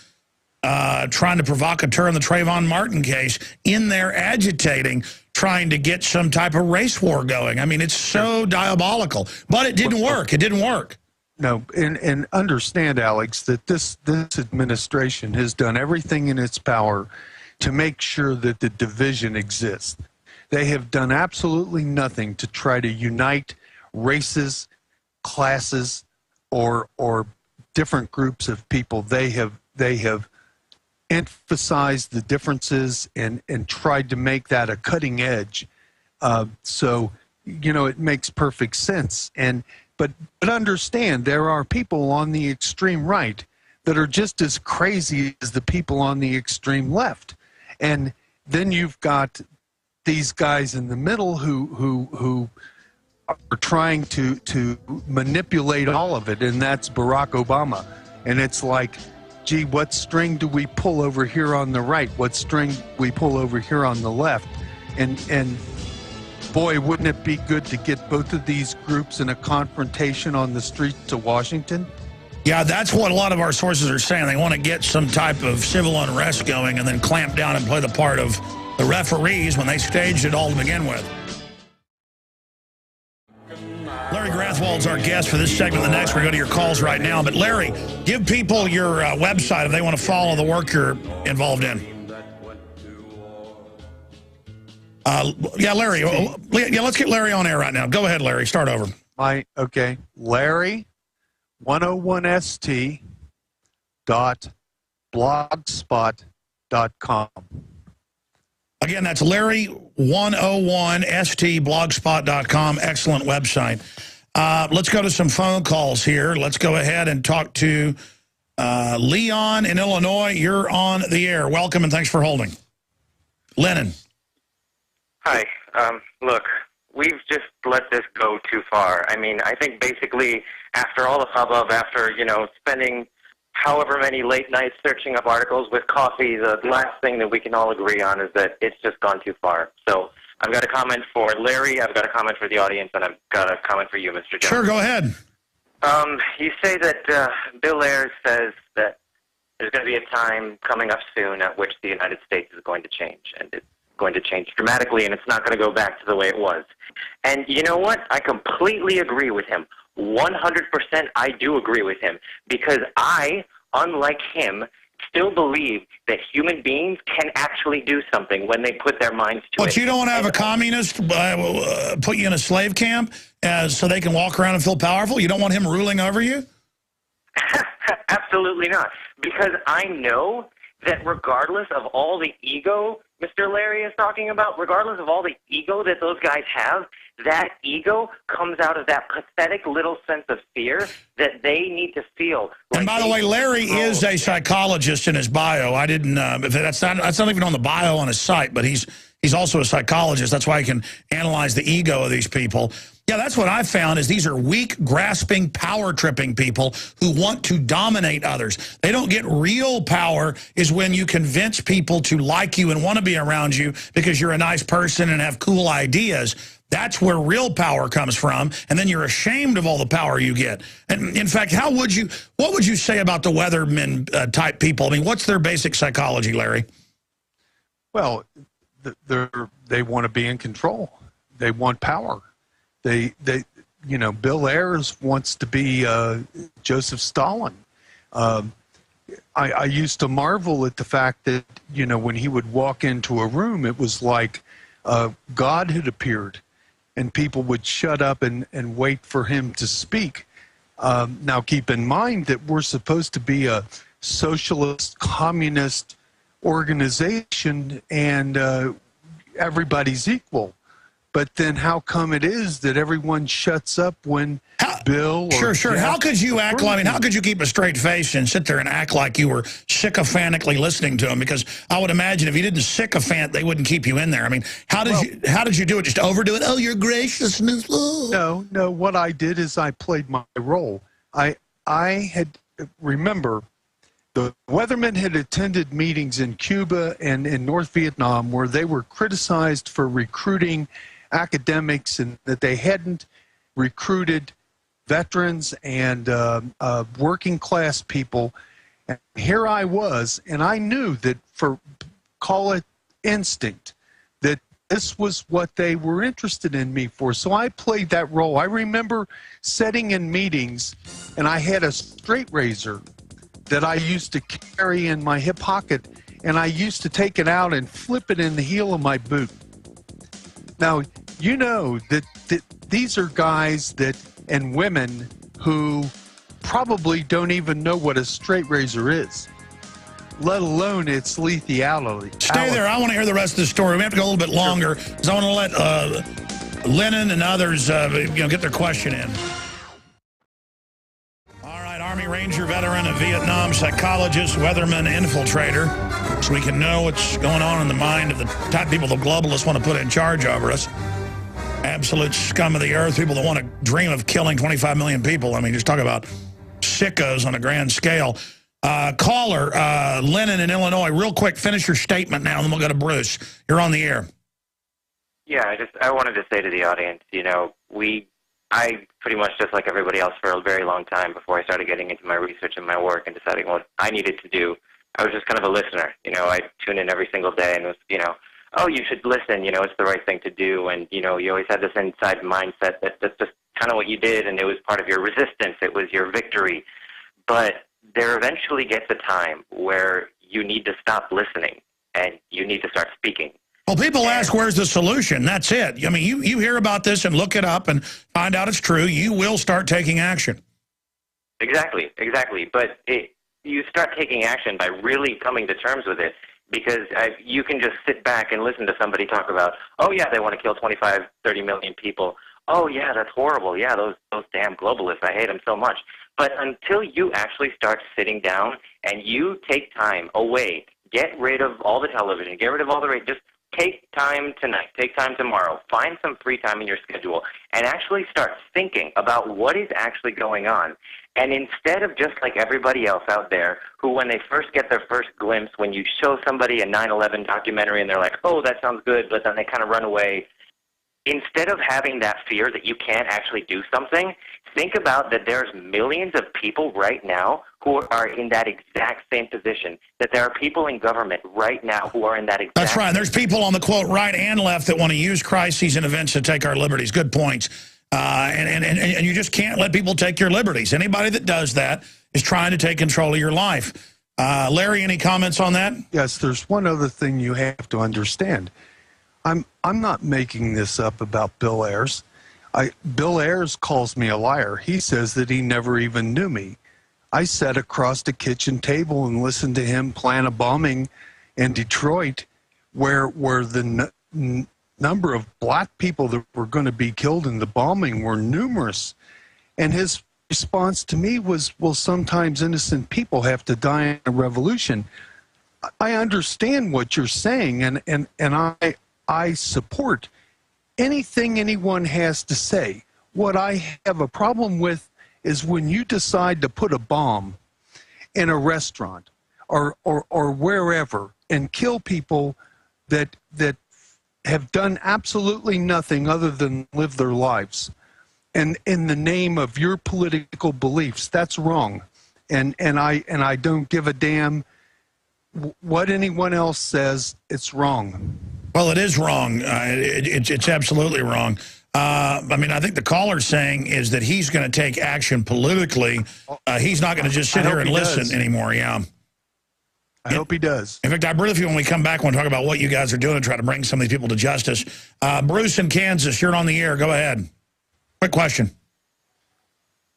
trying to provocateur in the Trayvon Martin case in there agitating, trying to get some type of race war going. I mean, it's so diabolical. But it didn't work. It didn't work. No, and understand, Alex, that this administration has done everything in its power to make sure that the division exists. They have done absolutely nothing to try to unite races, classes, or different groups of people. They have emphasized the differences and tried to make that a cutting edge. So, you know, it makes perfect sense. But understand, there are people on the extreme right that are just as crazy as the people on the extreme left. And then you've got these guys in the middle who are trying to manipulate all of it, and that's Barack Obama. And it's like, gee, what string do we pull over here on the right? What string we pull over here on the left? And boy, wouldn't it be good to get both of these groups in a confrontation on the streets of Washington? Yeah, that's what a lot of our sources are saying. They want to get some type of civil unrest going and then clamp down and play the part of the referees when they staged it all to begin with. Larry Grathwohl's our guest for this segment. The next, we're going to go to your calls right now. But Larry, give people your website if they want to follow the work you're involved in. Yeah, Larry. Yeah, let's get Larry on air right now. Go ahead, Larry. Start over. Okay. Larry 101st.blogspot.com. Again, that's Larry101stblogspot.com. Excellent website. Let's go to some phone calls here. Let's go ahead and talk to Leon in Illinois. You're on the air. Welcome and thanks for holding. Lennon. Hi. Look, we've just let this go too far. I mean, I think basically after all the hubbub, after, spending however many late nights searching up articles with coffee, the last thing that we can all agree on is that it's just gone too far. So I've got a comment for Larry, I've got a comment for the audience, and I've got a comment for you, Mr. Jones. Sure, go ahead. You say that Bill Ayers says that there's going to be a time coming up soon at which the United States is going to change, and it's going to change dramatically, and it's not going to go back to the way it was. And you know what? I completely agree with him. 100% I do agree with him, because I, unlike him, still believe that human beings can actually do something when they put their minds to it. But you don't want to have a communist put you in a slave camp so they can walk around and feel powerful? You don't want him ruling over you? Absolutely not. Because I know that regardless of all the ego Mr. Larry is talking about, regardless of all the ego that those guys have, that ego comes out of that pathetic little sense of fear that they need to feel. And by the way, Larry is a psychologist in his bio. I didn't. That's not even on the bio on his site, but he's also a psychologist. That's why he can analyze the ego of these people. Yeah, that's what I found is these are weak, grasping, power-tripping people who want to dominate others. They don't get real power is when you convince people to like you and want to be around you because you're a nice person and have cool ideas. That's where real power comes from, and then you're ashamed of all the power you get. And in fact, what would you say about the Weatherman type people? I mean, what's their basic psychology, Larry? Well, they want to be in control. They want power. You know, Bill Ayers wants to be Joseph Stalin. I used to marvel at the fact that, you know, when he would walk into a room, it was like God had appeared, and people would shut up and wait for him to speak. Now, keep in mind that we're supposed to be a socialist, communist organization, and everybody's equal. But then how come it is that everyone shuts up when Bill or Sure. Jeff How could you act like, I mean, how could you keep a straight face and sit there and act like you were sycophantically listening to him? Because I would imagine if you didn't sycophant, they wouldn't keep you in there. I mean, how did you do it? Just overdo it? Oh, your graciousness. Oh. No. What I did is I played my role. Remember, the Weathermen had attended meetings in Cuba and in North Vietnam where they were criticized for recruiting academics and that they hadn't recruited veterans and working class people. And here I was, and I knew that call it instinct, that this was what they were interested in me for. So I played that role. I remember sitting in meetings, and I had a straight razor that I used to carry in my hip pocket, and I used to take it out and flip it in the heel of my boot. Now, you know that these are guys and women who probably don't even know what a straight razor is, let alone its lethality. Stay there. I want to hear the rest of the story. We have to go a little bit longer because I want to let Lennon and others get their question in. All right, Army Ranger veteran, a Vietnam psychologist, weatherman, infiltrator, so we can know what's going on in the mind of the type of people the globalists want to put in charge over us. Absolute scum of the earth, people that want to dream of killing 25 million people. I mean, just talk about sickos on a grand scale. Caller, Lennon in Illinois, real quick, finish your statement now, and then we'll go to Bruce. You're on the air. Yeah, I wanted to say to the audience, you know, I pretty much, just like everybody else, for a very long time before I started getting into my research and my work and deciding what I needed to do, I was just kind of a listener. You know, I tune in every single day and was, you know, oh, you should listen, you know, it's the right thing to do. And, you know, you always had this inside mindset that that's just kind of what you did, and it was part of your resistance. It was your victory. But there eventually gets a time where you need to stop listening and you need to start speaking. Well, people ask, where's the solution? That's it. I mean, you hear about this and look it up and find out it's true. You will start taking action. Exactly. But you start taking action by really coming to terms with it, because you can just sit back and listen to somebody talk about, oh, yeah, they want to kill 25, 30 million people. Oh, yeah, that's horrible. Yeah, those damn globalists, I hate them so much. But until you actually start sitting down and you take time away, get rid of all the television, get rid of all the radio, just take time tonight, take time tomorrow, find some free time in your schedule, and actually start thinking about what is actually going on. And instead of just like everybody else out there who, when they first get their first glimpse, when you show somebody a 9/11 documentary and they're like, oh, that sounds good, but then they kind of run away, instead of having that fear that you can't actually do something, think about that there's millions of people right now who are in that exact same position, that there are people in government right now who are in that exact That's right. There's people on the, quote, right and left that want to use crises and events to take our liberties. Good points. And you just can't let people take your liberties. Anybody that does that is trying to take control of your life. Larry, any comments on that? Yes, there's one other thing you have to understand. I'm not making this up about Bill Ayers. Bill Ayers calls me a liar. He says that he never even knew me. I sat across the kitchen table and listened to him plan a bombing in Detroit where the number of black people that were going to be killed in the bombing were numerous. And his response to me was, well, sometimes innocent people have to die in a revolution. I understand what you're saying, and I support anything anyone has to say. What I have a problem with is when you decide to put a bomb in a restaurant or wherever and kill people that have done absolutely nothing other than live their lives. And in the name of your political beliefs, that's wrong. And I don't give a damn what anyone else says. It's wrong. Well, it is wrong. It's absolutely wrong. I mean, I think the caller's saying is that he's going to take action politically. He's not going to just sit here and listen anymore. Yeah. I hope he does. In fact, I really feel when we come back, we'll talk about what you guys are doing to try to bring some of these people to justice. Bruce in Kansas, you're on the air. Go ahead. Quick question.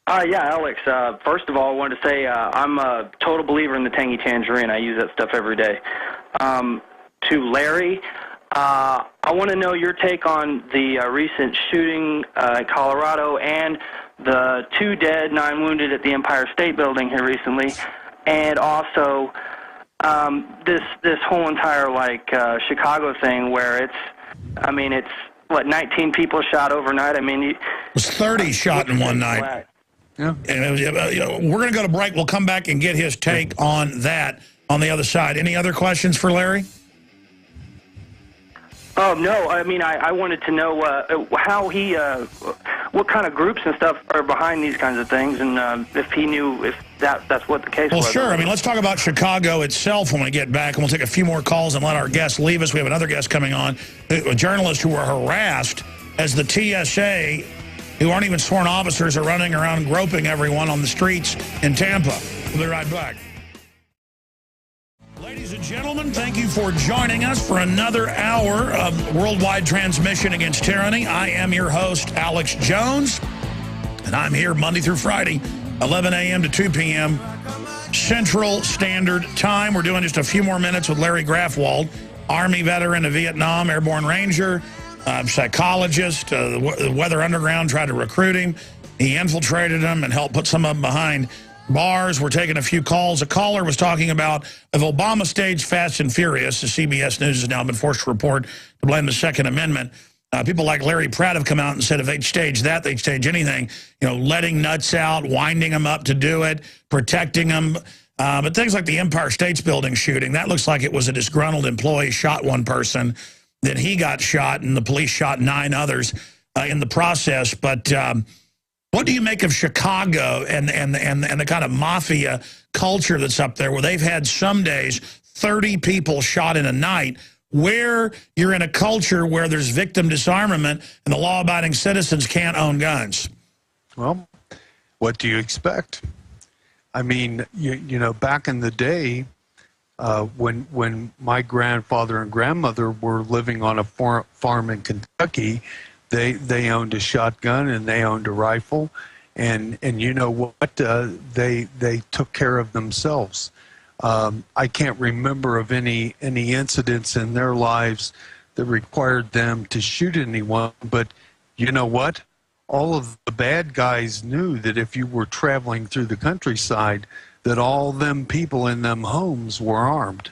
Yeah, Alex. First of all, I wanted to say I'm a total believer in the tangy tangerine. I use that stuff every day. To Larry, I want to know your take on the recent shooting in Colorado and the 2 dead, 9 wounded at the Empire State Building here recently, and also this whole entire Chicago thing where it's what, 19 people shot overnight. I mean, it was 30 shot in one night. Yeah. And we're going to go to break. We'll come back and get his take on that on the other side. Any other questions for Larry? Oh, no. I mean, I wanted to know how he, what kind of groups and stuff are behind these kinds of things, and if he knew if that's what the case was. Well, sure. I mean, let's talk about Chicago itself when we get back, and we'll take a few more calls and let our guests leave us. We have another guest coming on, a journalist who were harassed as the TSA, who aren't even sworn officers, are running around groping everyone on the streets in Tampa. We'll be right back. Ladies and gentlemen, thank you for joining us for another hour of worldwide transmission against tyranny. I am your host, Alex Jones, and I'm here Monday through Friday, 11 a.m. to 2 p.m. Central Standard Time. We're doing just a few more minutes with Larry Grathwohl, Army veteran of Vietnam, Airborne Ranger, psychologist. The Weather Underground tried to recruit him. He infiltrated them and helped put some of them behind bars. We're taking a few calls. A caller was talking about if Obama staged Fast and Furious, the CBS News has now been forced to report to blame the Second Amendment. People like Larry Pratt have come out and said if they'd stage that, they'd stage anything. You know, letting nuts out, winding them up to do it, protecting them. But things like the Empire State Building shooting, that looks like it was a disgruntled employee shot one person, then he got shot, and the police shot 9 others in the process. But what do you make of Chicago and the kind of mafia culture that's up there, where they've had some days 30 people shot in a night, where you're in a culture where there's victim disarmament and the law-abiding citizens can't own guns? Well, what do you expect? I mean, you know, back in the day, when my grandfather and grandmother were living on a farm in Kentucky, they owned a shotgun and they owned a rifle, and you know what? They took care of themselves. I can't remember of any incidents in their lives that required them to shoot anyone, but you know what? All of the bad guys knew that if you were traveling through the countryside, that all them people in them homes were armed.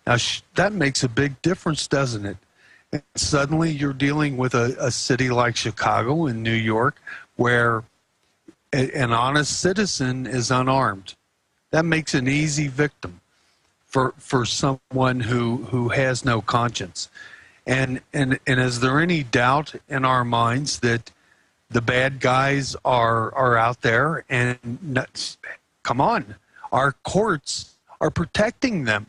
Now, that makes a big difference, doesn't it? And suddenly you're dealing with a city like Chicago and New York where an honest citizen is unarmed. That makes an easy victim for someone who has no conscience. And is there any doubt in our minds that the bad guys are out there? And come on, our courts are protecting them.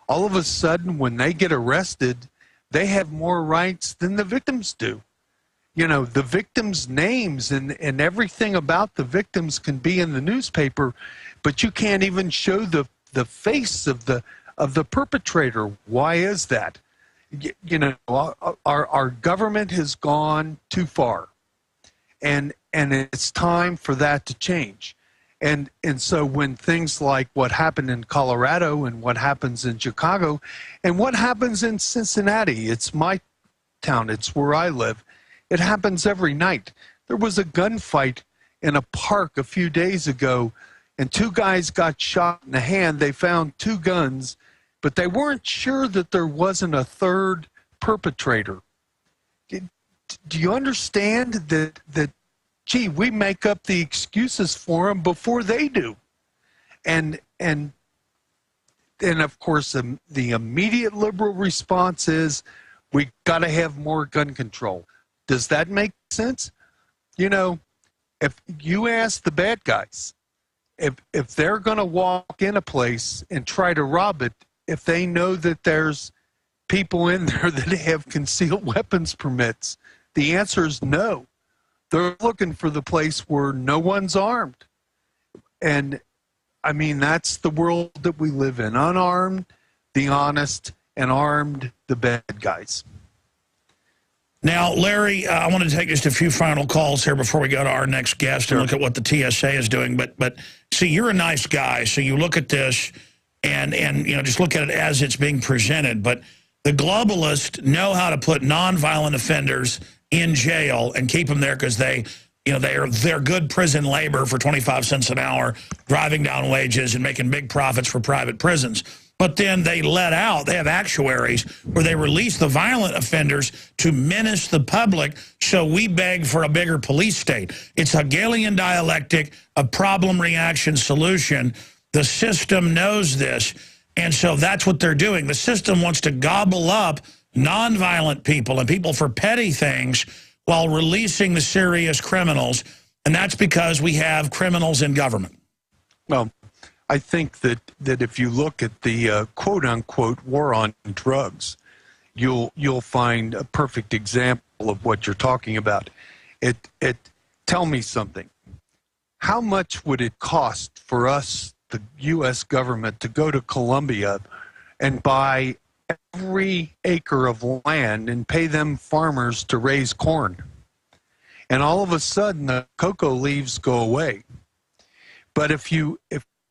All of a sudden, when they get arrested, they have more rights than the victims do. You know, the victims' names and everything about the victims can be in the newspaper, but you can't even show the face of the perpetrator. Why is that? You know, our government has gone too far, and it's time for that to change. And so when things like what happened in Colorado and what happens in Chicago and what happens in Cincinnati, it's my town, it's where I live, it happens every night. There was a gunfight in a park a few days ago, and 2 guys got shot in the hand. They found 2 guns, but they weren't sure that there wasn't a third perpetrator. Do you understand that gee, we make up the excuses for them before they do? And of course, the immediate liberal response is, we got to have more gun control. Does that make sense? You know, if you ask the bad guys, if they're going to walk in a place and try to rob it, if they know that there's people in there that have concealed weapons permits, the answer is no. They're looking for the place where no one's armed. And, I mean, that's the world that we live in. Unarmed, the honest, and armed, the bad guys. Now, Larry, I want to take just a few final calls here before we go to our next guest and look at what the TSA is doing. But see, you're a nice guy, so you look at this and you know, just look at it as it's being presented. But the globalists know how to put nonviolent offenders in jail and keep them there because they're good prison labor for 25 cents an hour, driving down wages and making big profits for private prisons. But then they have actuaries where they release the violent offenders to menace the public, so we beg for a bigger police state. It's Hegelian dialectic, a problem-reaction solution. The system knows this, and so that's what they're doing. The system wants to gobble up nonviolent people and people for petty things while releasing the serious criminals, and that's because we have criminals in government. Well, I think that if you look at the quote-unquote war on drugs, you'll find a perfect example of what you're talking about. Tell me something. How much would it cost for us, the U.S. government, to go to Colombia and buy every acre of land and pay them farmers to raise corn? And all of a sudden, the cocoa leaves go away. But if you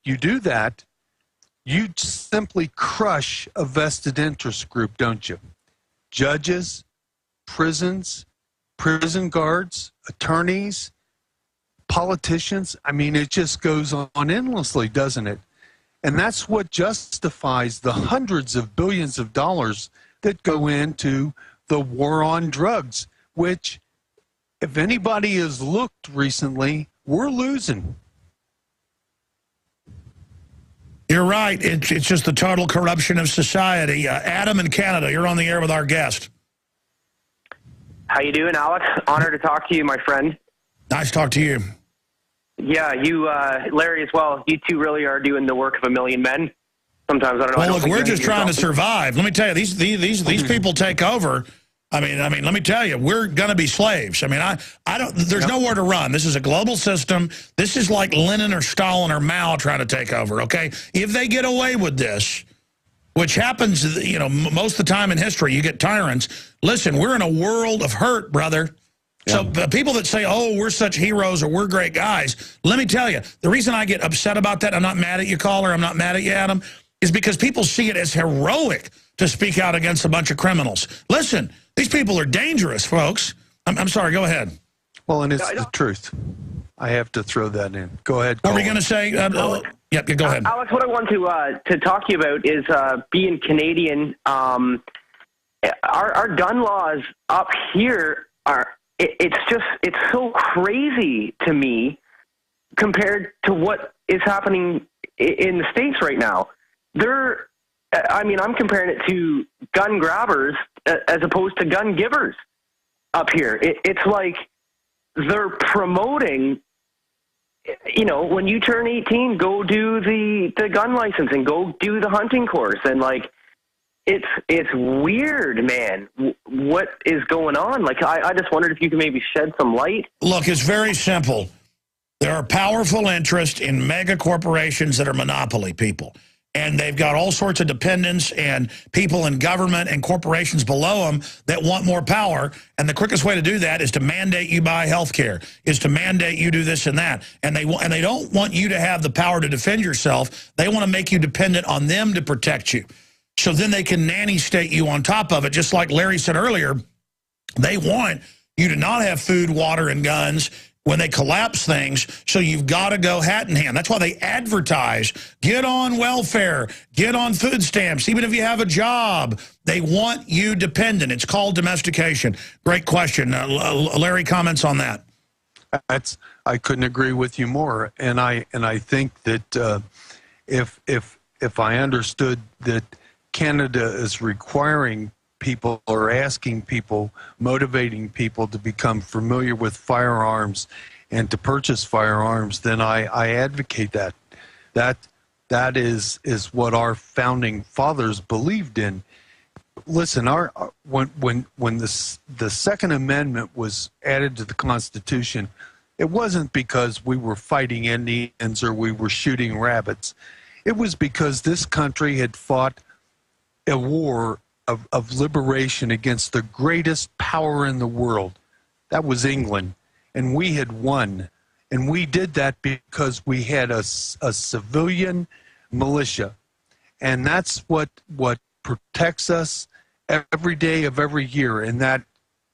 do that, you simply crush a vested interest group, don't you? Judges, prisons, prison guards, attorneys, politicians. I mean, it just goes on endlessly, doesn't it? And that's what justifies the hundreds of billions of dollars that go into the war on drugs, which, if anybody has looked recently, we're losing. You're right. It's just the total corruption of society. Adam in Canada, you're on the air with our guest. How you doing, Alex? Honor to talk to you, my friend. Nice to talk to you. Yeah, you, Larry, as well. You two really are doing the work of a million men. Sometimes I don't know. Well, look, we're just trying to survive. Let me tell you, these people take over. I mean, let me tell you, we're going to be slaves. I mean, I don't. There's nowhere to run. This is a global system. This is like Lenin or Stalin or Mao trying to take over. Okay, if they get away with this, which happens, you know, most of the time in history, you get tyrants. Listen, we're in a world of hurt, brother. Yeah. So the people that say, "Oh, we're such heroes" or "We're great guys," let me tell you, the reason I get upset about that, I'm not mad at you, caller. I'm not mad at you, Adam, is because people see it as heroic to speak out against a bunch of criminals. Listen. These people are dangerous, folks. I'm sorry, go ahead. Well, and it's the truth. I have to throw that in. Go ahead. What were you going to say? Yeah, go ahead. Alex, what I want to talk to you about is being Canadian. Our gun laws up here it's so crazy to me compared to what is happening in the States right now. I mean, I'm comparing it to gun grabbers as opposed to gun givers up here. It's like they're promoting, you know, when you turn 18, go do the gun license and go do the hunting course. And, like, it's weird, man, what is going on. Like, I just wondered if you could maybe shed some light. Look, it's very simple. There are powerful interests in mega corporations that are monopoly people. And they've got all sorts of dependents and people in government and corporations below them that want more power. And the quickest way to do that is to mandate you buy health care, is to mandate you do this and that. And they don't want you to have the power to defend yourself. They want to make you dependent on them to protect you. So then they can nanny state you on top of it. Just like Larry said earlier, they want you to not have food, water, and guns when they collapse things, so you've got to go hat in hand. That's why they advertise, get on welfare, get on food stamps, even if you have a job. They want you dependent. It's called domestication. Great question. Larry, comments on that? I couldn't agree with you more. And I think that if I understood that Canada is requiring people or asking people, motivating people to become familiar with firearms and to purchase firearms, then I advocate that. That is what our founding fathers believed in. Listen, when the Second Amendment was added to the Constitution, it wasn't because we were fighting Indians or we were shooting rabbits. It was because this country had fought a war of liberation against the greatest power in the world. That was England. And we had won. And we did that because we had a civilian militia. And that's what protects us every day of every year. And that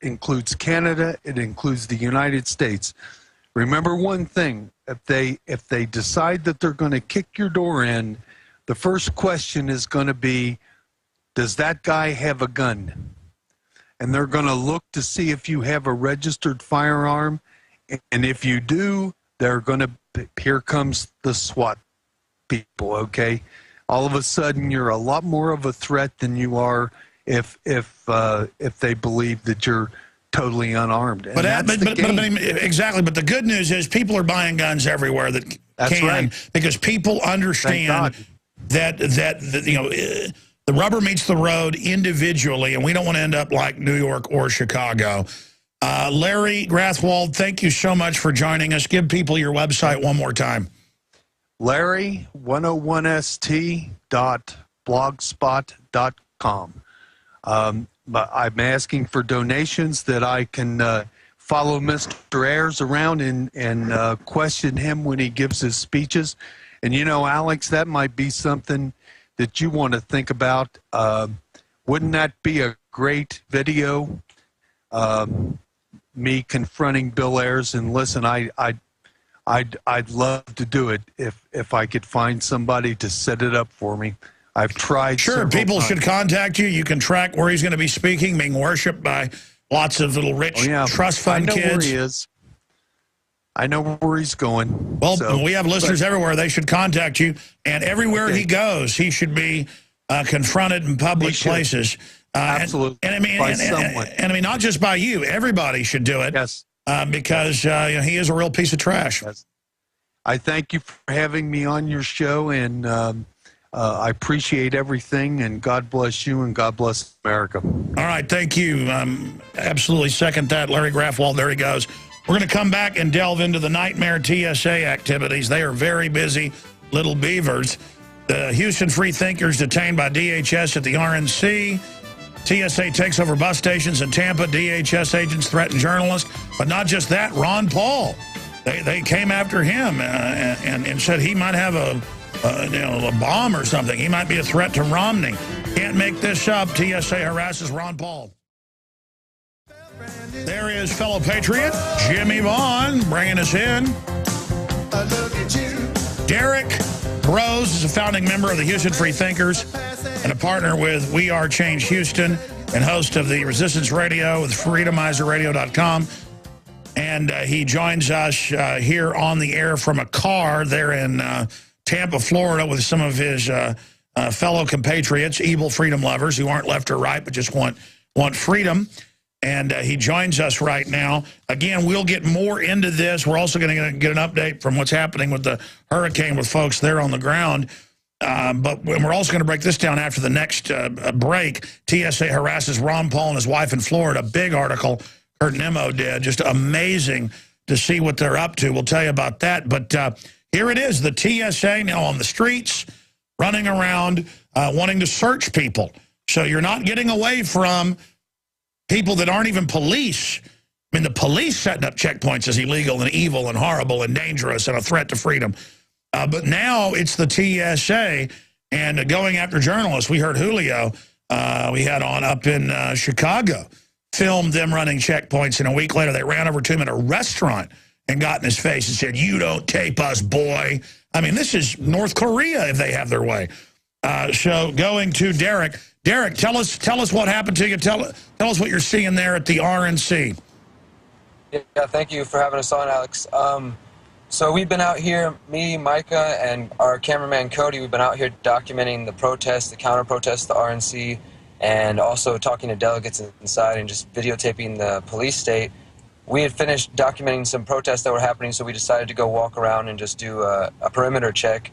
includes Canada. It includes the United States. Remember one thing. If they decide that they're going to kick your door in, the first question is going to be, does that guy have a gun? And they're going to look to see if you have a registered firearm. And if you do, they're going to, here comes the SWAT people, okay? All of a sudden, you're a lot more of a threat than you are if they believe that you're totally unarmed. And exactly. But the good news is people are buying guns everywhere that can, right, because people understand that you know, the rubber meets the road individually, and we don't want to end up like New York or Chicago. Larry Grathwohl, thank you so much for joining us. Give people your website one more time. Larry101st.blogspot.com. But I'm asking for donations that I can follow Mr. Ayers around and question him when he gives his speeches. And, you know, Alex, that might be something that you want to think about. Wouldn't that be a great video? Me confronting Bill Ayers, and listen, I'd love to do it if I could find somebody to set it up for me. I've tried. Sure, people should contact you. You can track where he's going to be speaking, being worshipped by lots of little rich trust fund kids. I know where he is. I know where he's going. Well, we have listeners everywhere. They should contact you. And everywhere he goes, he should be confronted in public places. Absolutely. And I mean, not just by you. Everybody should do it. Yes. Because you know, he is a real piece of trash. Yes. I thank you for having me on your show, and I appreciate everything, and God bless you, and God bless America. All right, thank you. Absolutely second that. Larry Grathwohl, there he goes. We're going to come back and delve into the nightmare TSA activities. They are very busy little beavers. The Houston Free Thinkers detained by DHS at the RNC. TSA takes over bus stations in Tampa. DHS agents threaten journalists. But not just that, Ron Paul. They came after him and said he might have a bomb or something. He might be a threat to Romney. Can't make this up. TSA harasses Ron Paul. There is fellow patriot Jimmy Vaughn bringing us in. Derrick Broze is a founding member of the Houston Free Thinkers and a partner with We Are Change Houston and host of the Resistance Radio with freedomizerradio.com. And he joins us here on the air from a car there in Tampa, Florida, with some of his fellow compatriots, evil freedom lovers who aren't left or right but just want freedom. And he joins us right now. Again, we'll get more into this. We're also going to get an update from what's happening with the hurricane with folks there on the ground. But we're also going to break this down after the next break. TSA harasses Ron Paul and his wife in Florida. Big article Kurt Nimmo did. Just amazing to see what they're up to. We'll tell you about that. But here it is, the TSA now on the streets, running around, wanting to search people. So you're not getting away from people that aren't even police. I mean, the police setting up checkpoints is illegal and evil and horrible and dangerous and a threat to freedom. But now it's the TSA and going after journalists. We heard Julio, we had on up in Chicago, filmed them running checkpoints, and a week later they ran over to him in a restaurant and got in his face and said, "You don't tape us, boy." I mean, this is North Korea if they have their way. So going to Derrick. Derrick, tell us what happened to you. Tell us what you're seeing there at the RNC. Yeah, thank you for having us on, Alex. So we've been out here, me, Micah, and our cameraman Cody, we've been out here documenting the protests, the counter-protests, the RNC, and also talking to delegates inside and just videotaping the police state. We had finished documenting some protests that were happening, so we decided to go walk around and just do a perimeter check.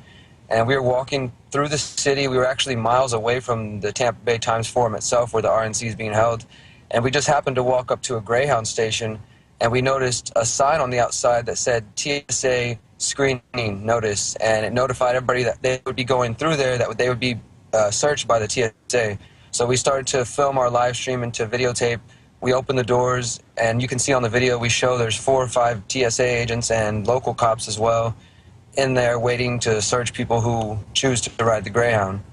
And we were walking through the city. We were actually miles away from the Tampa Bay Times Forum itself where the RNC is being held. And we just happened to walk up to a Greyhound station, and we noticed a sign on the outside that said TSA screening notice, and it notified everybody that they would be going through there, that they would be searched by the TSA. So we started to film our live stream and to videotape. We opened the doors, and you can see on the video we show there's 4 or 5 TSA agents and local cops as well in there waiting to search people who choose to ride the Greyhound.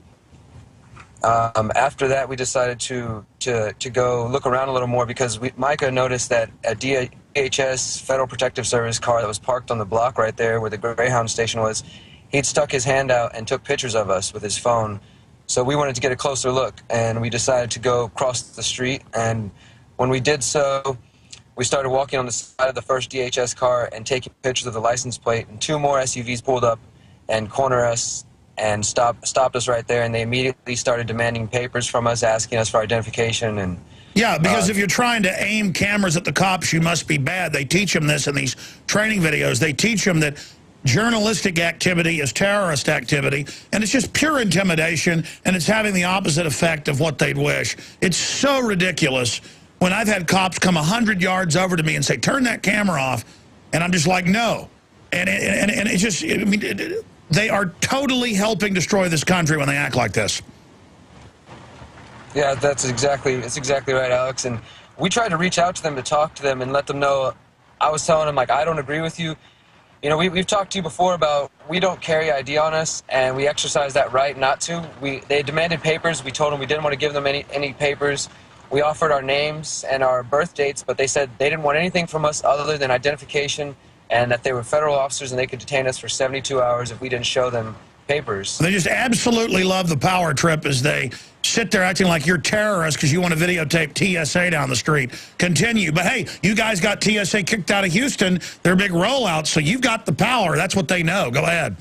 After that, we decided to go look around a little more because Micah noticed that a DHS Federal Protective Service car that was parked on the block right there where the Greyhound station was, he'd stuck his hand out and took pictures of us with his phone. So we wanted to get a closer look, and we decided to go across the street. And when we did so, we started walking on the side of the first DHS car and taking pictures of the license plate, and 2 more SUVs pulled up and cornered us and stopped us right there, and they immediately started demanding papers from us, asking us for identification. And yeah, because if you're trying to aim cameras at the cops, you must be bad. They teach them this in these training videos. They teach them that journalistic activity is terrorist activity, and it's just pure intimidation, and it's having the opposite effect of what they'd wish. It's so ridiculous. When I've had cops come 100 yards over to me and say, "Turn that camera off," and I'm just like, "No," and it's just, I mean, they are totally helping destroy this country when they act like this. Yeah, it's exactly right, Alex. And we tried to reach out to them to talk to them and let them know. I was telling them, like, I don't agree with you. You know, we've talked to you before about we don't carry ID on us, and we exercise that right not to. They demanded papers. We told them we didn't want to give them any papers. We offered our names and our birth dates, but they said they didn't want anything from us other than identification and that they were federal officers and they could detain us for 72 hours if we didn't show them papers. They just absolutely love the power trip as they sit there acting like you're terrorists because you want to videotape TSA down the street. Continue. But, hey, you guys got TSA kicked out of Houston. They're big rollouts, so you've got the power. That's what they know. Go ahead.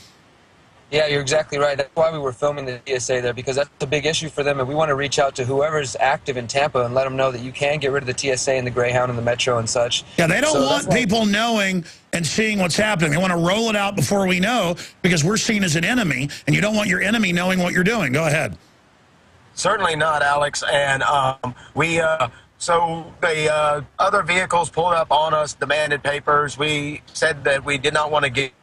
Yeah, you're exactly right. That's why we were filming the TSA there, because that's a big issue for them, and we want to reach out to whoever's active in Tampa and let them know that you can get rid of the TSA and the Greyhound and the Metro and such. Yeah, they don't want people knowing and seeing what's happening. They want to roll it out before we know because we're seen as an enemy, and you don't want your enemy knowing what you're doing. Go ahead. Certainly not, Alex. And so the other vehicles pulled up on us, demanded papers. We said that we did not want to give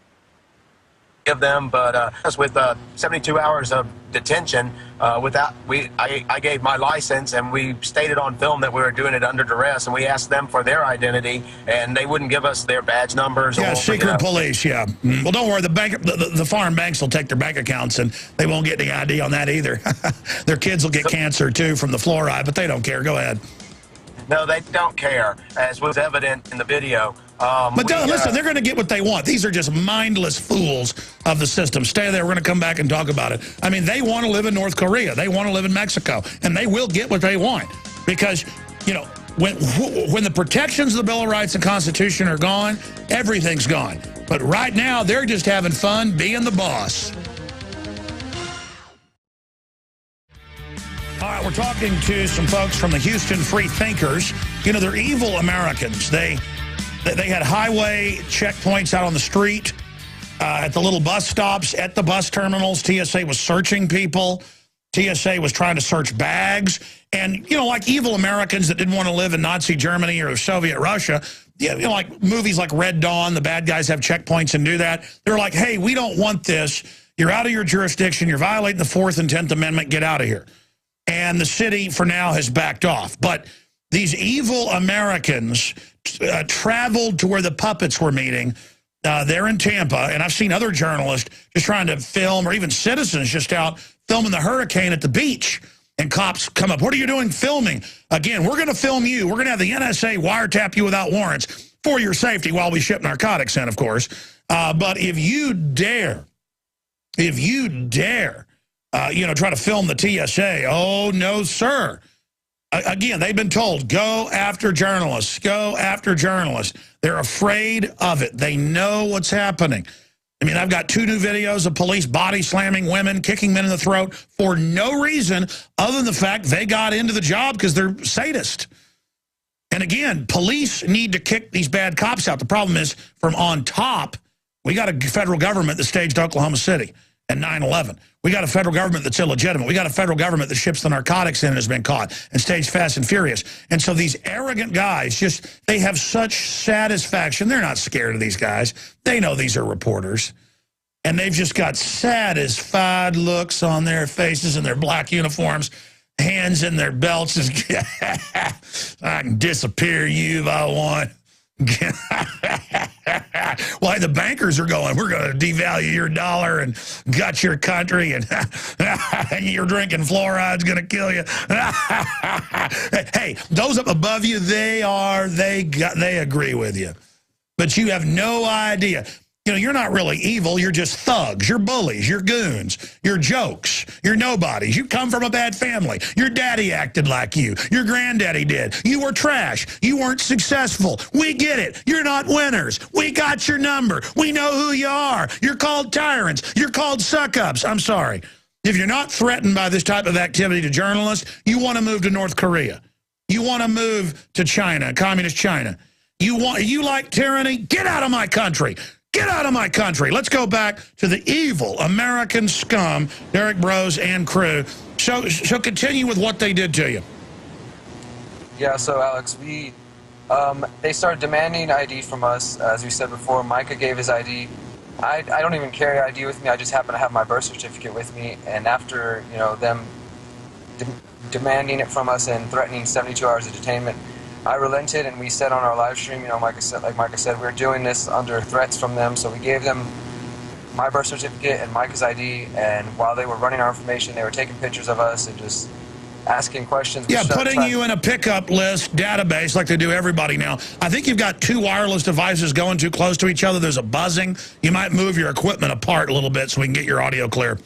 them, but with 72 hours of detention, I gave my license, and we stated on film that we were doing it under duress, and we asked them for their identity, and they wouldn't give us their badge numbers. Yeah, secret police, yeah. Well, don't worry, the foreign banks will take their bank accounts, and they won't get any ID on that either. Their kids will get cancer, too, from the fluoride, but they don't care. Go ahead. No, they don't care, as was evident in the video. But listen, they're going to get what they want. These are just mindless fools of the system. Stay there. We're going to come back and talk about it. I mean, they want to live in North Korea. They want to live in Mexico. And they will get what they want. Because, you know, when the protections of the Bill of Rights and Constitution are gone, everything's gone. But right now, they're just having fun being the boss. we're talking to some folks from the Houston Free Thinkers. You know, they're evil Americans. They had highway checkpoints out on the street, at the little bus stops, at the bus terminals. TSA was searching people. TSA was trying to search bags. And, you know, like evil Americans that didn't want to live in Nazi Germany or Soviet Russia, you know, like movies like Red Dawn, the bad guys have checkpoints and do that. They're like, hey, we don't want this. You're out of your jurisdiction. You're violating the 4th and 10th Amendment. Get out of here. And the city, for now, has backed off. But these evil Americans traveled to where the puppets were meeting. They're in Tampa, and I've seen other journalists just trying to film, or even citizens just out filming the hurricane at the beach. And cops come up, what are you doing filming? Again, we're going to film you. We're going to have the NSA wiretap you without warrants for your safety while we ship narcotics in, of course. But if you dare, you know, try to film the TSA, oh, no, sir. Again, they've been told, go after journalists, go after journalists. They're afraid of it. They know what's happening. I mean, I've got 2 new videos of police body slamming women, kicking men in the throat for no reason other than the fact they got into the job because they're sadists. And again, police need to kick these bad cops out. The problem is, from on top, we got a federal government that staged Oklahoma City and 9/11. We got a federal government that's illegitimate. We got a federal government that ships the narcotics in and has been caught and staged Fast and Furious. And so these arrogant guys, they have such satisfaction. They're not scared of these guys. They know these are reporters. And they've just got satisfied looks on their faces in their black uniforms, hands in their belts. I can disappear you if I want. Well, the bankers are going, we're going to devalue your dollar and gut your country, and you're drinking fluoride's going to kill you. Hey, those up above you, they agree with you. But you have no idea. You know, you're not really evil. You're just thugs. You're bullies. You're goons. You're jokes. You're nobodies. You come from a bad family. Your daddy acted like you. Your granddaddy did. You were trash. You weren't successful. We get it. You're not winners. We got your number. We know who you are. You're called tyrants. You're called suck-ups. I'm sorry. If you're not threatened by this type of activity to journalists, you want to move to North Korea. You want to move to China, communist China. You like tyranny? Get out of my country. Get out of my country. Let's go back to the evil American scum, Derrick Broze and crew. So continue with what they did to you. Yeah, so Alex, they started demanding ID from us. As we said before, Micah gave his ID. I don't even carry ID with me. I just happen to have my birth certificate with me. And after, you know, them demanding it from us and threatening 72 hours of detainment, I relented, and we said on our live stream, you know, like Micah said, we're doing this under threats from them. So we gave them my birth certificate and Micah's ID, and while they were running our information, they were taking pictures of us and just asking questions. Yeah, putting you in a pickup list database like they do everybody now. I think you've got 2 wireless devices going too close to each other. There's a buzzing. You might move your equipment apart a little bit so we can get your audio clear.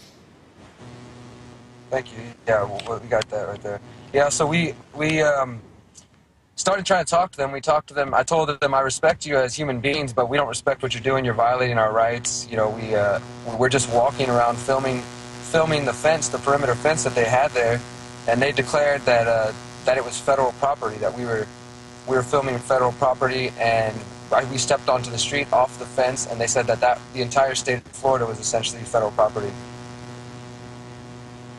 Thank you. Yeah, we got that right there. Yeah, so we started trying to talk to them. We talked to them. I told them, I respect you as human beings, but we don't respect what you're doing. You're violating our rights. You know, we're just walking around filming the fence, the perimeter fence that they had there, and they declared that it was federal property, that we were filming federal property, and we stepped onto the street off the fence, and they said that the entire state of Florida was essentially federal property.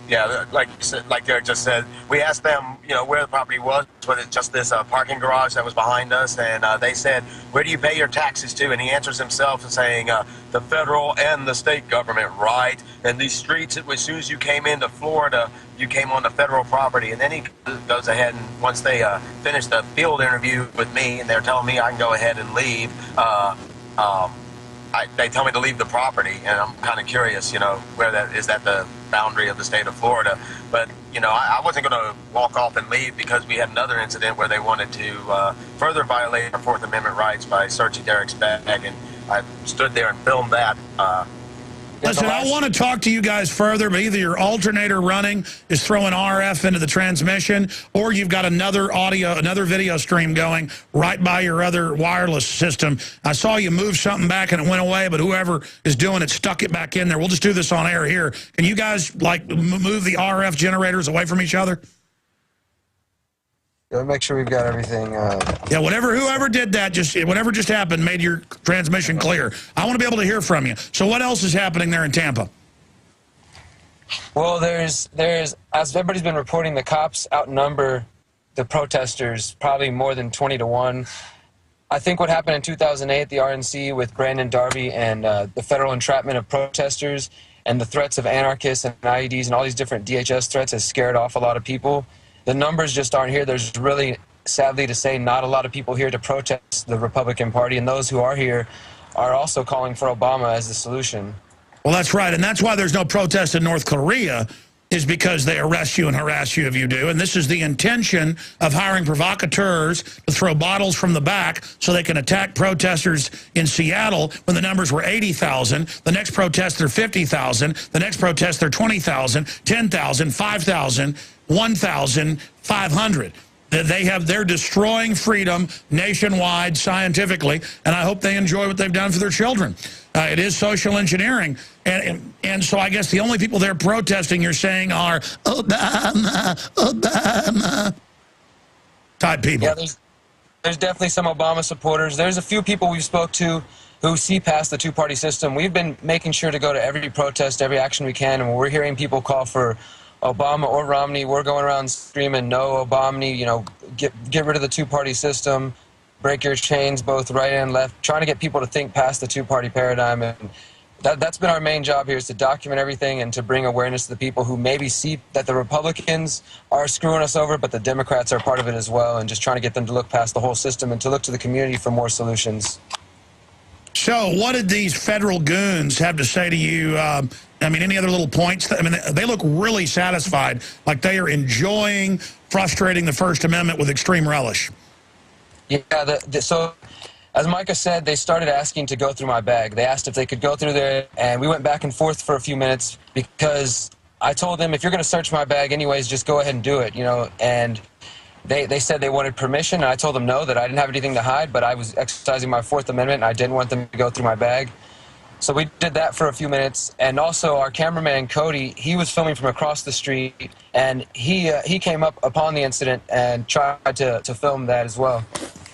Yeah, like Derrick just said, we asked them, you know, where the property was it just this parking garage that was behind us? And they said, where do you pay your taxes to? And he answers himself saying, the federal and the state government, right? And these streets, as soon as you came into Florida, you came on the federal property. And then he goes ahead, and once they finish the field interview with me, and they're telling me I can go ahead and leave, they tell me to leave the property, and I'm kind of curious, you know, where that is, that the boundary of the state of Florida. But, you know, I wasn't going to walk off and leave because we had another incident where they wanted to further violate our 4th Amendment rights by searching Derrick's bag, and I stood there and filmed that. Listen, I want to talk to you guys further, but either your alternator running is throwing RF into the transmission, or you've got another video stream going right by your other wireless system. I saw you move something back and it went away, but whoever is doing it stuck it back in there. We'll just do this on air here. Can you guys, like, move the RF generators away from each other? Yeah, make sure we've got everything. Yeah, whoever did that, whatever just happened made your transmission clear. I want to be able to hear from you. So what else is happening there in Tampa? Well, there's as everybody's been reporting, the cops outnumber the protesters probably more than 20 to 1. I think what happened in 2008, the RNC with Brandon Darby and the federal entrapment of protesters and the threats of anarchists and IEDs and all these different DHS threats has scared off a lot of people. The numbers just aren't here. There's really, sadly to say, not a lot of people here to protest the Republican Party, and those who are here are also calling for Obama as the solution. Well, that's right, and that's why there's no protest in North Korea, is because they arrest you and harass you if you do. And this is the intention of hiring provocateurs to throw bottles from the back so they can attack protesters in Seattle when the numbers were 80,000. The next protest, they're 50,000. The next protest, they're 20,000, 10,000, 5,000, 1,500. They're destroying freedom nationwide, scientifically, and I hope they enjoy what they've done for their children. It is social engineering, and so I guess the only people they're protesting, you're saying, are Obama type people. Yeah, there's definitely some Obama supporters. There's a few people we've spoke to who see past the two-party system. We've been making sure to go to every protest, every action we can, and when we're hearing people call for Obama or Romney, we're going around screaming, no, Obama, you know, get rid of the two-party system, break your chains both right and left, trying to get people to think past the two-party paradigm. And that's been our main job here, is to document everything and to bring awareness to the people who maybe see that the Republicans are screwing us over, but the Democrats are part of it as well, and just trying to get them to look past the whole system and to look to the community for more solutions. So what did these federal goons have to say to you? I mean, any other little points? I mean, they look really satisfied, like they are enjoying frustrating the First Amendment with extreme relish. Yeah, so as Micah said, they started asking to go through my bag. They asked if they could go through there, and we went back and forth for a few minutes because I told them, if you're going to search my bag anyways, just go ahead and do it, you know, and they said they wanted permission, and I told them no, that I didn't have anything to hide, but I was exercising my Fourth Amendment, and I didn't want them to go through my bag. So we did that for a few minutes, and also our cameraman, Cody, he was filming from across the street, and he came up upon the incident and tried to film that as well.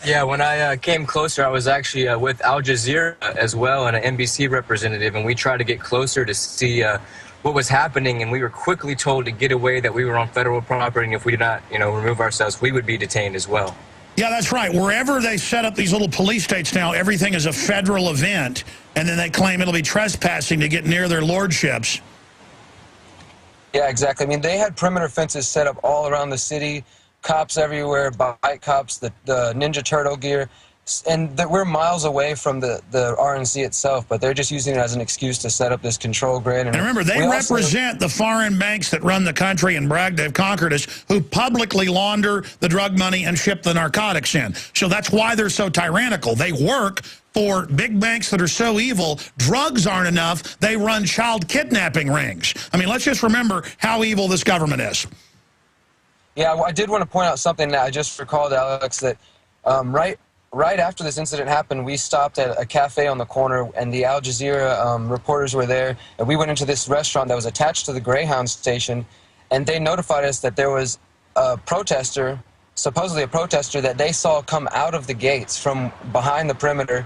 Yeah, when I came closer, I was actually with Al Jazeera as well, and an NBC representative, and we tried to get closer to see what was happening, and we were quickly told to get away, that we were on federal property, and if we did not, you know, remove ourselves, we would be detained as well. Yeah, that's right. Wherever they set up these little police states now, everything is a federal event, and then they claim it'll be trespassing to get near their lordships. Yeah, exactly. I mean, they had perimeter fences set up all around the city, cops everywhere, bike cops, the Ninja Turtle gear, and we're miles away from the RNC itself, but they're just using it as an excuse to set up this control grid. And remember, they represent the foreign banks that run the country and brag they've conquered us, who publicly launder the drug money and ship the narcotics in. So that's why they're so tyrannical. They work for big banks that are so evil. Drugs aren't enough. They run child kidnapping rings. I mean, let's just remember how evil this government is. Yeah, well, I did want to point out something that I just recalled, Alex, that right after this incident happened, we stopped at a cafe on the corner, and the Al Jazeera reporters were there, and we went into this restaurant that was attached to the Greyhound station, and they notified us that there was a protester, supposedly a protester, that they saw come out of the gates from behind the perimeter,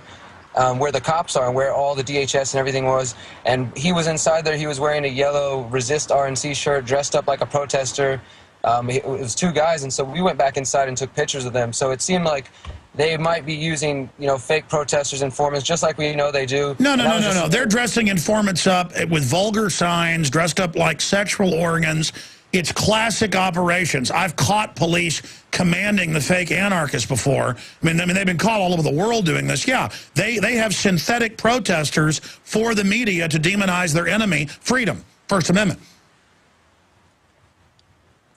where the cops are and where all the DHS and everything was, and he was inside there. He was wearing a yellow Resist RNC shirt, dressed up like a protester. It was two guys, and so we went back inside and took pictures of them. So it seemed like they might be using, you know, fake protesters, informants, just like we know they do. No. They're dressing informants up with vulgar signs, dressed up like sexual organs. It's classic operations. I've caught police commanding the fake anarchists before. I mean, they've been caught all over the world doing this. Yeah, they have synthetic protesters for the media to demonize their enemy, freedom, First Amendment.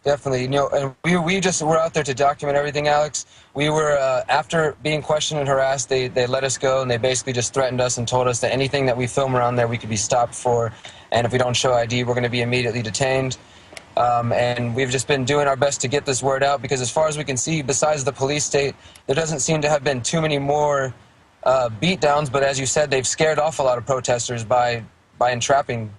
Definitely. You know, and we just were out there to document everything, Alex. We were, after being questioned and harassed, they let us go, and they basically just threatened us and told us that anything that we film around there we could be stopped for, and if we don't show ID, we're going to be immediately detained. And we've just been doing our best to get this word out, because as far as we can see, besides the police state, there doesn't seem to have been too many more beatdowns, but as you said, they've scared off a lot of protesters by entrapping.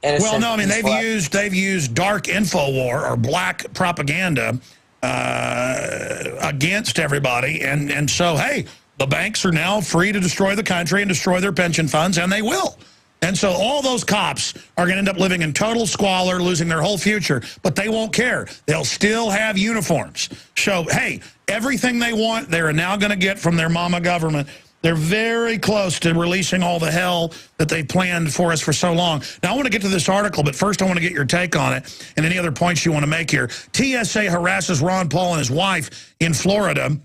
Well, no, I mean, they've used dark info war or black propaganda against everybody. And so, hey, the banks are now free to destroy the country and destroy their pension funds, and they will. And so all those cops are going to end up living in total squalor, losing their whole future, but they won't care. They'll still have uniforms. So, hey, everything they want, they're now going to get from their mama government. They're very close to releasing all the hell that they planned for us for so long. Now, I want to get to this article, but first I want to get your take on it and any other points you want to make here. TSA harasses Ron Paul and his wife in Florida.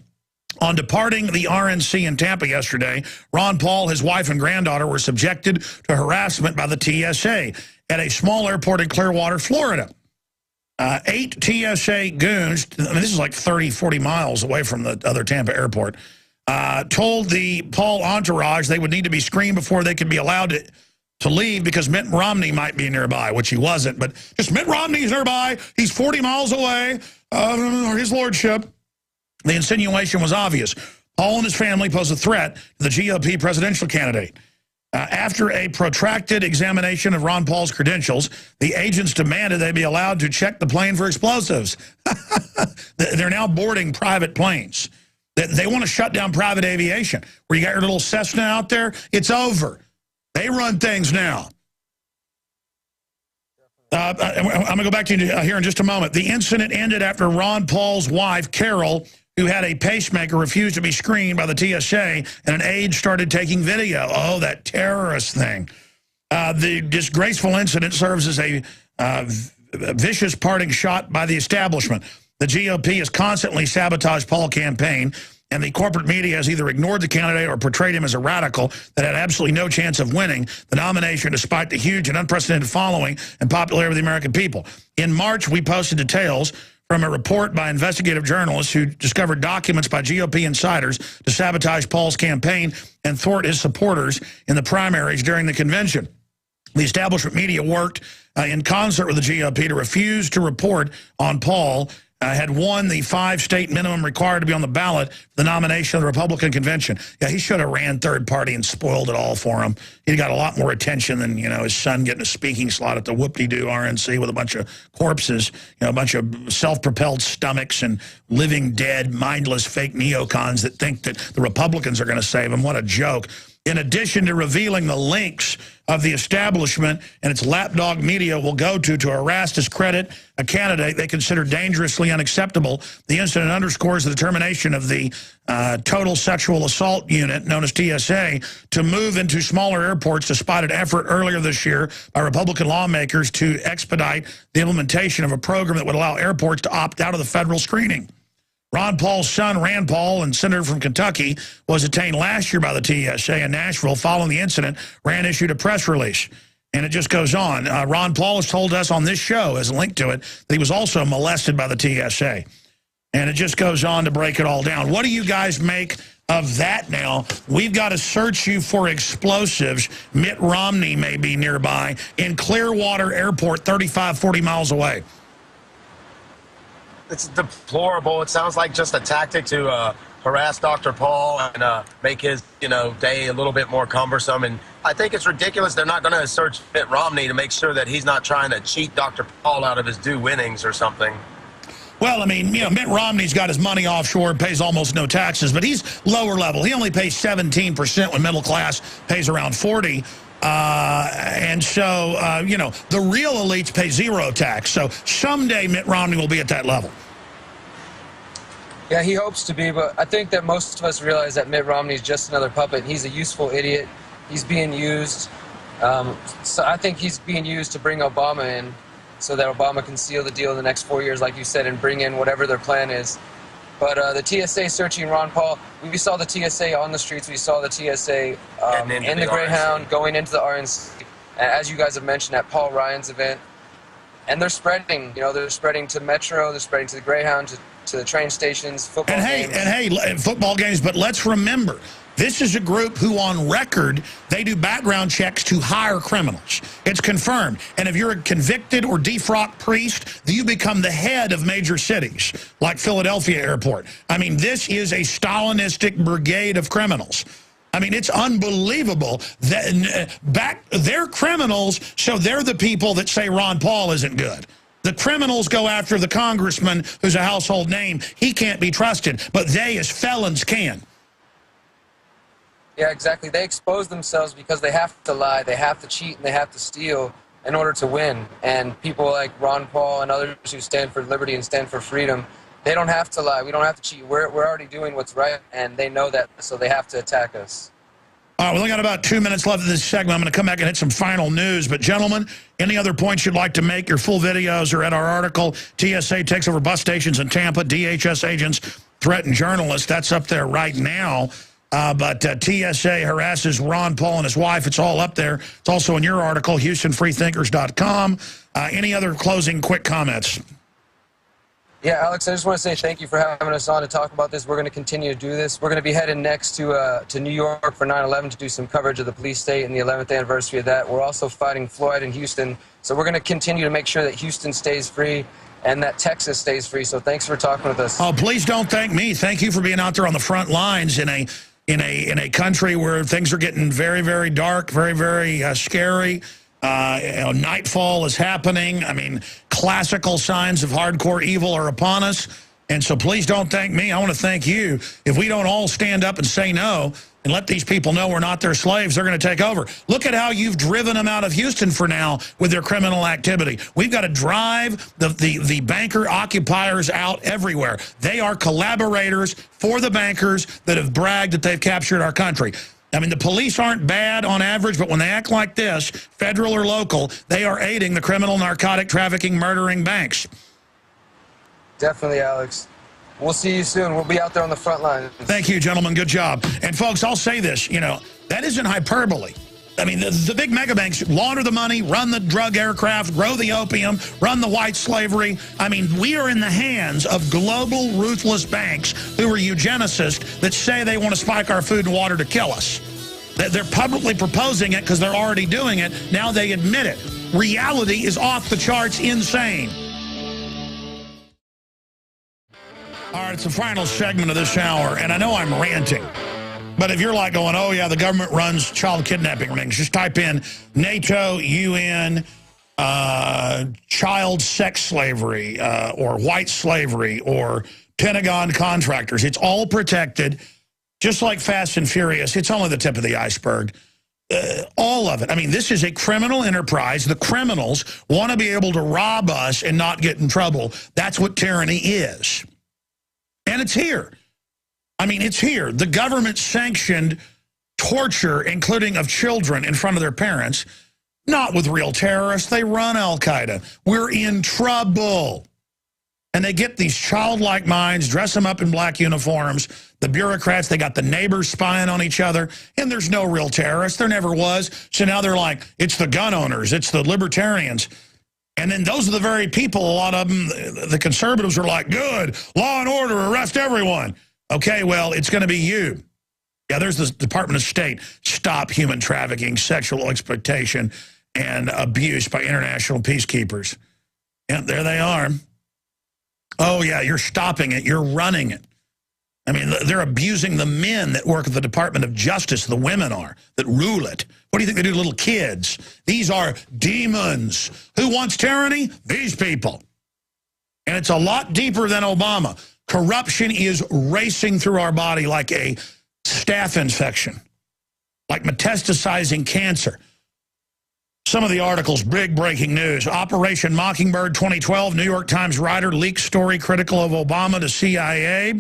On departing the RNC in Tampa yesterday, Ron Paul, his wife, and granddaughter were subjected to harassment by the TSA at a small airport in Clearwater, Florida. 8 TSA goons, I mean, this is like 30, 40 miles away from the other Tampa airport, told the Paul entourage they would need to be screened before they could be allowed to leave because Mitt Romney might be nearby, which he wasn't. But just Mitt Romney's nearby. He's 40 miles away, his lordship. The insinuation was obvious. Paul and his family pose a threat to the GOP presidential candidate. After a protracted examination of Ron Paul's credentials, the agents demanded they be allowed to check the plane for explosives. They're now boarding private planes. They want to shut down private aviation. Where you got your little Cessna out there, it's over. They run things now. I'm going to go back to you here in just a moment. The incident ended after Ron Paul's wife, Carol, who had a pacemaker, refused to be screened by the TSA, and an aide started taking video. Oh, that terrorist thing. The disgraceful incident serves as a vicious parting shot by the establishment. The GOP has constantly sabotaged Paul's campaign, and the corporate media has either ignored the candidate or portrayed him as a radical that had absolutely no chance of winning the nomination despite the huge and unprecedented following and popularity of the American people. In March, we posted details from a report by investigative journalists who discovered documents by GOP insiders to sabotage Paul's campaign and thwart his supporters in the primaries during the convention. The establishment media worked in concert with the GOP to refuse to report on Paul had won the 5-state minimum required to be on the ballot for the nomination of the Republican convention. Yeah, he should have ran third party and spoiled it all for him. He got a lot more attention than, you know, his son getting a speaking slot at the whoop-de-doo RNC with a bunch of corpses, you know, a bunch of self-propelled stomachs and living dead, mindless fake neocons that think that the Republicans are going to save him. What a joke. In addition to revealing the links of the establishment and its lapdog media will go to harass, discredit a candidate they consider dangerously unacceptable, the incident underscores the determination of the Total Sexual Assault Unit, known as TSA, to move into smaller airports despite an effort earlier this year by Republican lawmakers to expedite the implementation of a program that would allow airports to opt out of the federal screening. Ron Paul's son, Rand Paul, and senator from Kentucky, was detained last year by the TSA in Nashville. Following the incident, Rand issued a press release. And it just goes on. Ron Paul has told us on this show, as a link to it, that he was also molested by the TSA. And it just goes on to break it all down. What do you guys make of that now? We've got to search you for explosives. Mitt Romney may be nearby in Clearwater Airport, 35, 40 miles away. It's deplorable. It sounds like just a tactic to harass Dr. Paul and make his, day a little bit more cumbersome. And I think it's ridiculous. They're not going to search Mitt Romney to make sure that he's not trying to cheat Dr. Paul out of his due winnings or something. Well, I mean, Mitt Romney's got his money offshore, pays almost no taxes, but he's lower level. He only pays 17% when middle class pays around 40%. And so, the real elites pay zero tax. So someday Mitt Romney will be at that level. Yeah, he hopes to be, but I think that most of us realize that Mitt Romney is just another puppet. He's a useful idiot. He's being used. So I think he's being used to bring Obama in so that Obama can seal the deal in the next 4 years, like you said, and bring in whatever their plan is. But the TSA searching Ron Paul, we saw the TSA on the streets. We saw the TSA in the Greyhound going into the RNC, as you guys have mentioned, at Paul Ryan's event. And they're spreading, they're spreading to Metro, they're spreading to the Greyhound, to the train stations, football games. And football games, but let's remember, this is a group who, on record, they do background checks to hire criminals. It's confirmed. And if you're a convicted or defrocked priest, you become the head of major cities, like Philadelphia Airport. I mean, this is a Stalinistic brigade of criminals. I mean, it's unbelievable that they're criminals, so they're the people that say Ron Paul isn't good. The criminals go after the congressman who's a household name. He can't be trusted, but they as felons can. Yeah, exactly. They expose themselves because they have to lie, they have to cheat, and they have to steal in order to win. And people like Ron Paul and others who stand for liberty and stand for freedom, they don't have to lie. We don't have to cheat. We're already doing what's right, and they know that, so they have to attack us. All right, we only got about 2 minutes left of this segment. I'm going to come back and hit some final news. But, gentlemen, any other points you'd like to make? Your full videos are at our article. TSA takes over bus stations in Tampa. DHS agents threaten journalists. That's up there right now. But TSA harasses Ron Paul and his wife. It's all up there. It's also in your article, HoustonFreethinkers.com. Any other closing quick comments? Yeah, Alex, I just want to say thank you for having us on to talk about this. We're going to continue to do this. We're going to be heading next to New York for 9/11 to do some coverage of the police state and the 11th anniversary of that. We're also fighting Floyd in Houston. So we're going to continue to make sure that Houston stays free and that Texas stays free. So thanks for talking with us. Oh, please don't thank me. Thank you for being out there on the front lines in a country where things are getting very, very dark, very, very scary. Nightfall is happening. I mean, classical signs of hardcore evil are upon us. And so please don't thank me. I want to thank you. If we don't all stand up and say no and let these people know we're not their slaves, they're going to take over. Look at how you've driven them out of Houston for now with their criminal activity. We've got to drive the banker occupiers out everywhere. They are collaborators for the bankers that have bragged that they've captured our country. I mean, the police aren't bad on average, but when they act like this, federal or local, they are aiding the criminal, narcotic trafficking, murdering banks. Definitely, Alex. We'll see you soon. We'll be out there on the front line. Thank you, gentlemen. Good job. And, folks, I'll say this, that isn't hyperbole. I mean, the big mega banks launder the money, run the drug aircraft, grow the opium, run the white slavery. I mean, we are in the hands of global ruthless banks who are eugenicists that say they want to spike our food and water to kill us. They're publicly proposing it because they're already doing it. Now they admit it. Reality is off the charts insane. All right, it's the final segment of this hour, and I know I'm ranting. But if you're like going, oh, yeah, the government runs child kidnapping rings, just type in NATO, UN, child sex slavery, or white slavery, or Pentagon contractors. It's all protected, just like Fast and Furious. It's only the tip of the iceberg. All of it. I mean, this is a criminal enterprise. The criminals want to be able to rob us and not get in trouble. That's what tyranny is. And it's here. I mean, it's here. The government sanctioned torture, including of children in front of their parents, not with real terrorists. They run Al-Qaeda. We're in trouble. And they get these childlike minds, dress them up in black uniforms. The bureaucrats, they got the neighbors spying on each other. And there's no real terrorists. There never was. So now they're like, it's the gun owners. It's the libertarians. And then those are the very people, a lot of them, the conservatives are like, good, law and order, arrest everyone. Okay, well, it's going to be you. Yeah, there's the Department of State. Stop human trafficking, sexual exploitation, and abuse by international peacekeepers. And there they are. Oh, yeah, you're stopping it. You're running it. I mean, they're abusing the men that work at the Department of Justice. The women are, that rule it. What do you think they do to little kids? These are demons. Who wants tyranny? These people. And it's a lot deeper than Obama. Corruption is racing through our body like a staph infection, like metastasizing cancer. Some of the articles, big breaking news. Operation Mockingbird 2012, New York Times writer leaks story critical of Obama to CIA.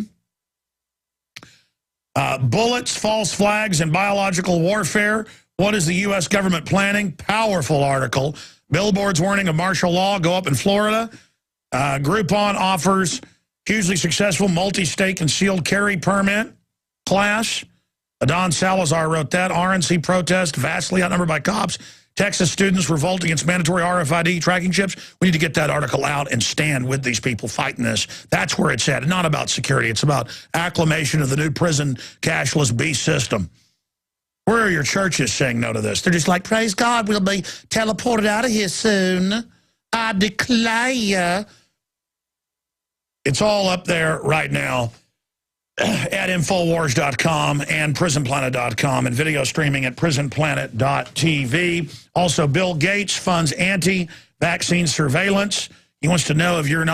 Bullets, false flags, and biological warfare. What is the U.S. government planning? Powerful article. Billboards warning of martial law go up in Florida. Groupon offers hugely successful multi-state concealed carry permit class. Adon Salazar wrote that. RNC protest vastly outnumbered by cops. Texas students revolt against mandatory RFID tracking chips. We need to get that article out and stand with these people fighting this. That's where it's at. It's not about security. It's about acclamation of the new prison cashless beast system. Where are your churches saying no to this? They're just like, praise God, we'll be teleported out of here soon. I declare. It's all up there right now at Infowars.com and PrisonPlanet.com and video streaming at PrisonPlanet.tv. Also, Bill Gates funds anti-vaccine surveillance He wants to know if you're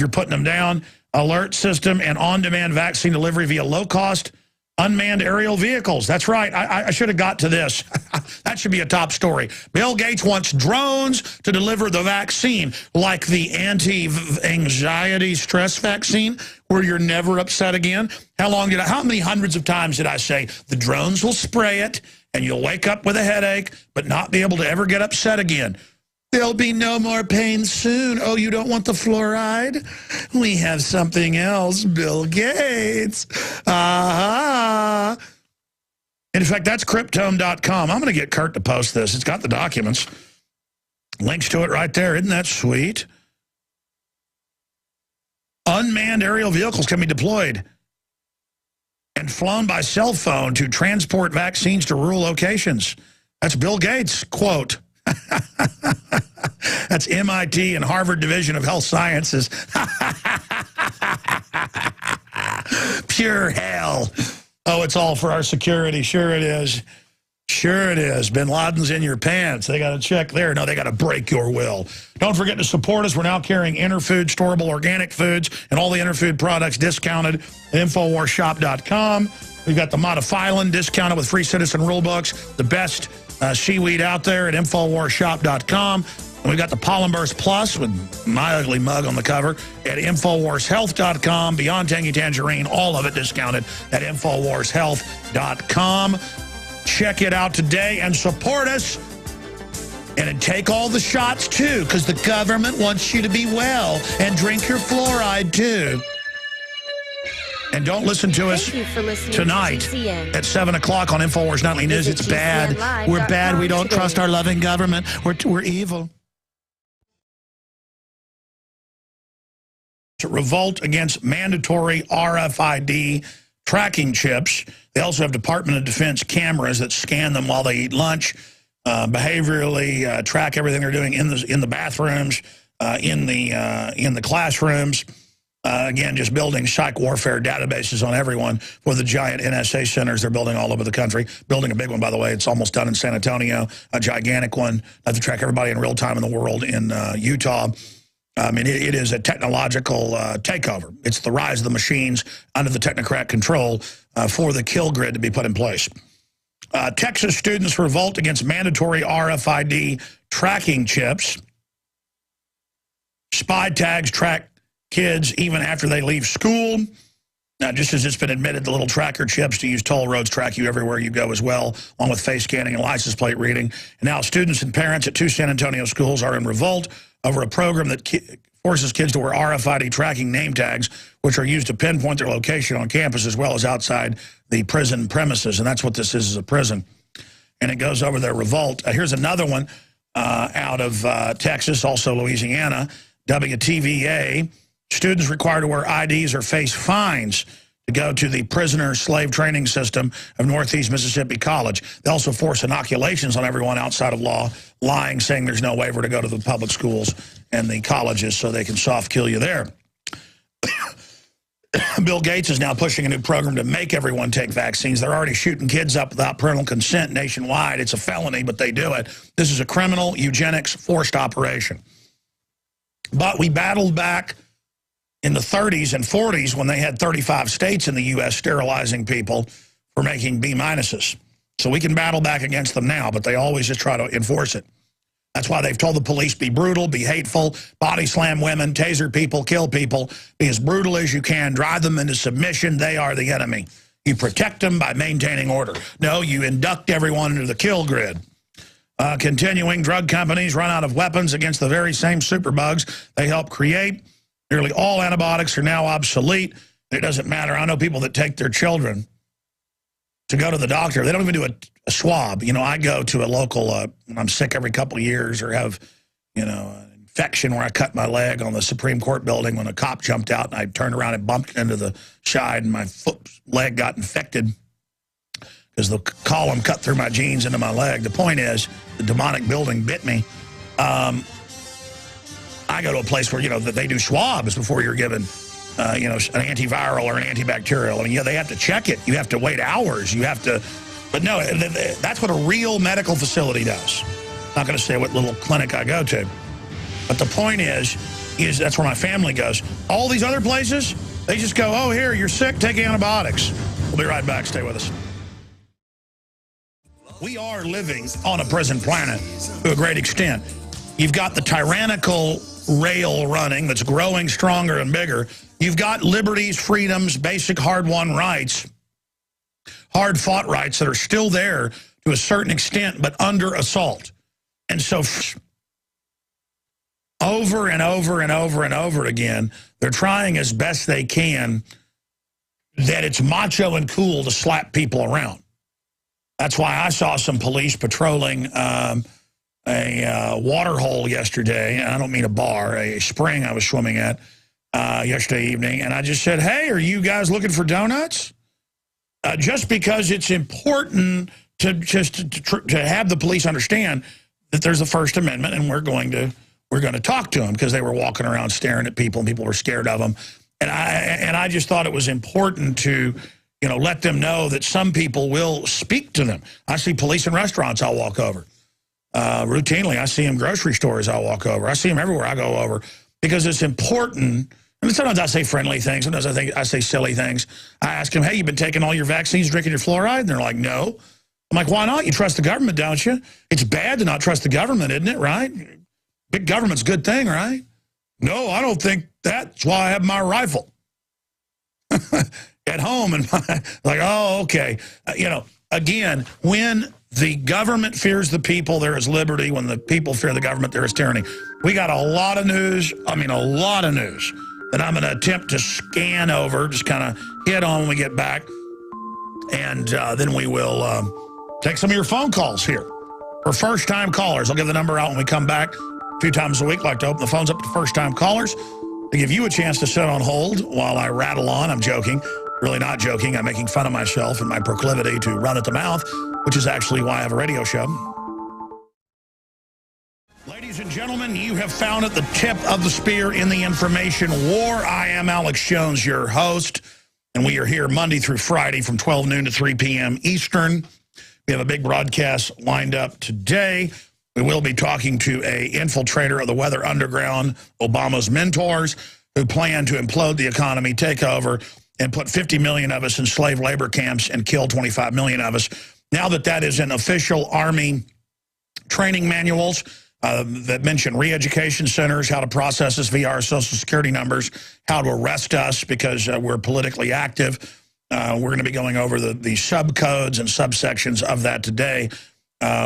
putting them down. Alert system and on-demand vaccine delivery via low-cost unmanned aerial vehicles. That's right. I should have got to this. That should be a top story. Bill Gates wants drones to deliver the vaccine, like the anti-anxiety stress vaccine, where you're never upset again. How many hundreds of times did I say, the drones will spray it, and you'll wake up with a headache, but not be able to ever get upset again? There'll be no more pain soon. Oh, you don't want the fluoride? We have something else, Bill Gates. In fact, that's Cryptome.com. I'm going to get Kurt to post this. It's got the documents. Links to it right there. Isn't that sweet? Unmanned aerial vehicles can be deployed and flown by cell phone to transport vaccines to rural locations. That's Bill Gates, quote. That's MIT and Harvard Division of Health Sciences. Pure hell. Oh, it's all for our security. Sure it is. Sure it is. Bin Laden's in your pants. They got to check there. No, they got to break your will. Don't forget to support us. We're now carrying Interfood, storable organic foods, and all the Interfood products discounted at InfoWarsShop.com. We've got the Modifilin discounted with free citizen rule books, the best seaweed out there at InfoWarsShop.com. And we've got the Polymers Plus with my ugly mug on the cover at InfoWarsHealth.com. Beyond Tangy Tangerine, all of it discounted at InfoWarsHealth.com. Check it out today and support us. And take all the shots, too, because the government wants you to be well. And drink your fluoride, too. And don't listen to us tonight at 7 o'clock on InfoWars Nightly News. It's bad. We're bad. We don't trust our loving government. We're evil. To revolt against mandatory RFID tracking chips. They also have Department of Defense cameras that scan them while they eat lunch, behaviorally track everything they're doing in the bathrooms, in the classrooms. Again, just building psych warfare databases on everyone for the giant NSA centers they're building all over the country. Building a big one, by the way. It's almost done in San Antonio, a gigantic one. To track everybody in real time in the world in Utah. I mean, it is a technological takeover. It's the rise of the machines under the technocrat control for the kill grid to be put in place. Texas students revolt against mandatory RFID tracking chips. Spy tags track kids even after they leave school. Now, just as it's been admitted, the little tracker chips to use toll roads track you everywhere you go as well, along with face scanning and license plate reading. And now students and parents at 2 San Antonio schools are in revolt over a program that forces kids to wear RFID tracking name tags, which are used to pinpoint their location on campus as well as outside the prison premises. And that's what this is a prison. And it goes over their revolt. Here's another one out of Texas, also Louisiana, WTVA. Students required to wear IDs or face fines to go to the prisoner slave training system of Northeast Mississippi College. They also force inoculations on everyone outside of law, lying, saying there's no waiver to go to the public schools and the colleges so they can soft kill you there. Bill Gates is now pushing a new program to make everyone take vaccines. They're already shooting kids up without parental consent nationwide. It's a felony, but they do it. This is a criminal eugenics forced operation. But we battled back in the 30s and 40s when they had 35 states in the U.S. sterilizing people for making B-minuses. So we can battle back against them now, but they always just try to enforce it. That's why they've told the police, be brutal, be hateful, body slam women, taser people, kill people, be as brutal as you can, drive them into submission. They are the enemy. You protect them by maintaining order. No, you induct everyone into the kill grid. Continuing, drug companies run out of weapons against the very same superbugs they help create. Nearly all antibiotics are now obsolete. It doesn't matter. I know people that take their children to go to the doctor. They don't even do a swab. You know, I go to a local, when I'm sick every couple of years or have, you know, an infection where I cut my leg on the Supreme Court building when a cop jumped out and I turned around and bumped into the side and my leg got infected because the column cut through my jeans into my leg. The point is, the demonic building bit me. I go to a place where, you know, that they do swabs before you're given, you know, an antiviral or an antibacterial. I mean, yeah, they have to check it. You have to wait hours. You have to, but no, that's what a real medical facility does. I'm not going to say what little clinic I go to. But the point is, that's where my family goes. All these other places, they just go, oh, here, you're sick, take antibiotics. We'll be right back. Stay with us. We are living on a prison planet to a great extent. You've got the tyrannical rail running that's growing stronger and bigger. You've got liberties, freedoms, basic hard-won rights, hard-fought rights that are still there to a certain extent, but under assault. And so over and over and over and over again, they're trying as best they can that it's macho and cool to slap people around. That's why I saw some police patrolling a water hole yesterday. And I don't mean a bar, a spring I was swimming at yesterday evening. And I just said, hey, are you guys looking for donuts? Just because it's important to have the police understand that there's a First Amendment, and we're going to talk to them because they were walking around staring at people and people were scared of them. And I just thought it was important to, let them know that some people will speak to them. I see police in restaurants I'll walk over. Routinely, I see them in grocery stores I'll walk over. I see them everywhere I go over because it's important. I mean, sometimes I say friendly things. Sometimes I say silly things. I ask them, hey, you been taking all your vaccines, drinking your fluoride? And they're like, no. I'm like, why not? You trust the government, don't you? It's bad to not trust the government, isn't it, right? Big government's a good thing, right? No, I don't think that's why I have my rifle at home. And like, oh, okay. Again, when the government fears the people, there is liberty. When the people fear the government, there is tyranny. We got a lot of news. I mean, a lot of news that I'm going to attempt to scan over, just kind of hit on when we get back. And then we will take some of your phone calls here. For first-time callers, I'll give the number out when we come back. 2 times a week, like to open the phones up to first-time callers to give you a chance to sit on hold while I rattle on. I'm joking. Really not joking. I'm making fun of myself and my proclivity to run at the mouth, which is actually why I have a radio show. Ladies and gentlemen, you have found at the tip of the spear in the information war. I am Alex Jones, your host, and we are here Monday through Friday from 12 noon to 3 p.m. Eastern. We have a big broadcast lined up today. We will be talking to an infiltrator of the Weather Underground, Obama's mentors, who plan to implode the economy, take over, and put 50 million of us in slave labor camps and kill 25 million of us. Now that is in official Army training manuals that mention re-education centers, how to process us via our Social Security numbers, how to arrest us because we're politically active. We're going to be going over the subcodes and subsections of that today.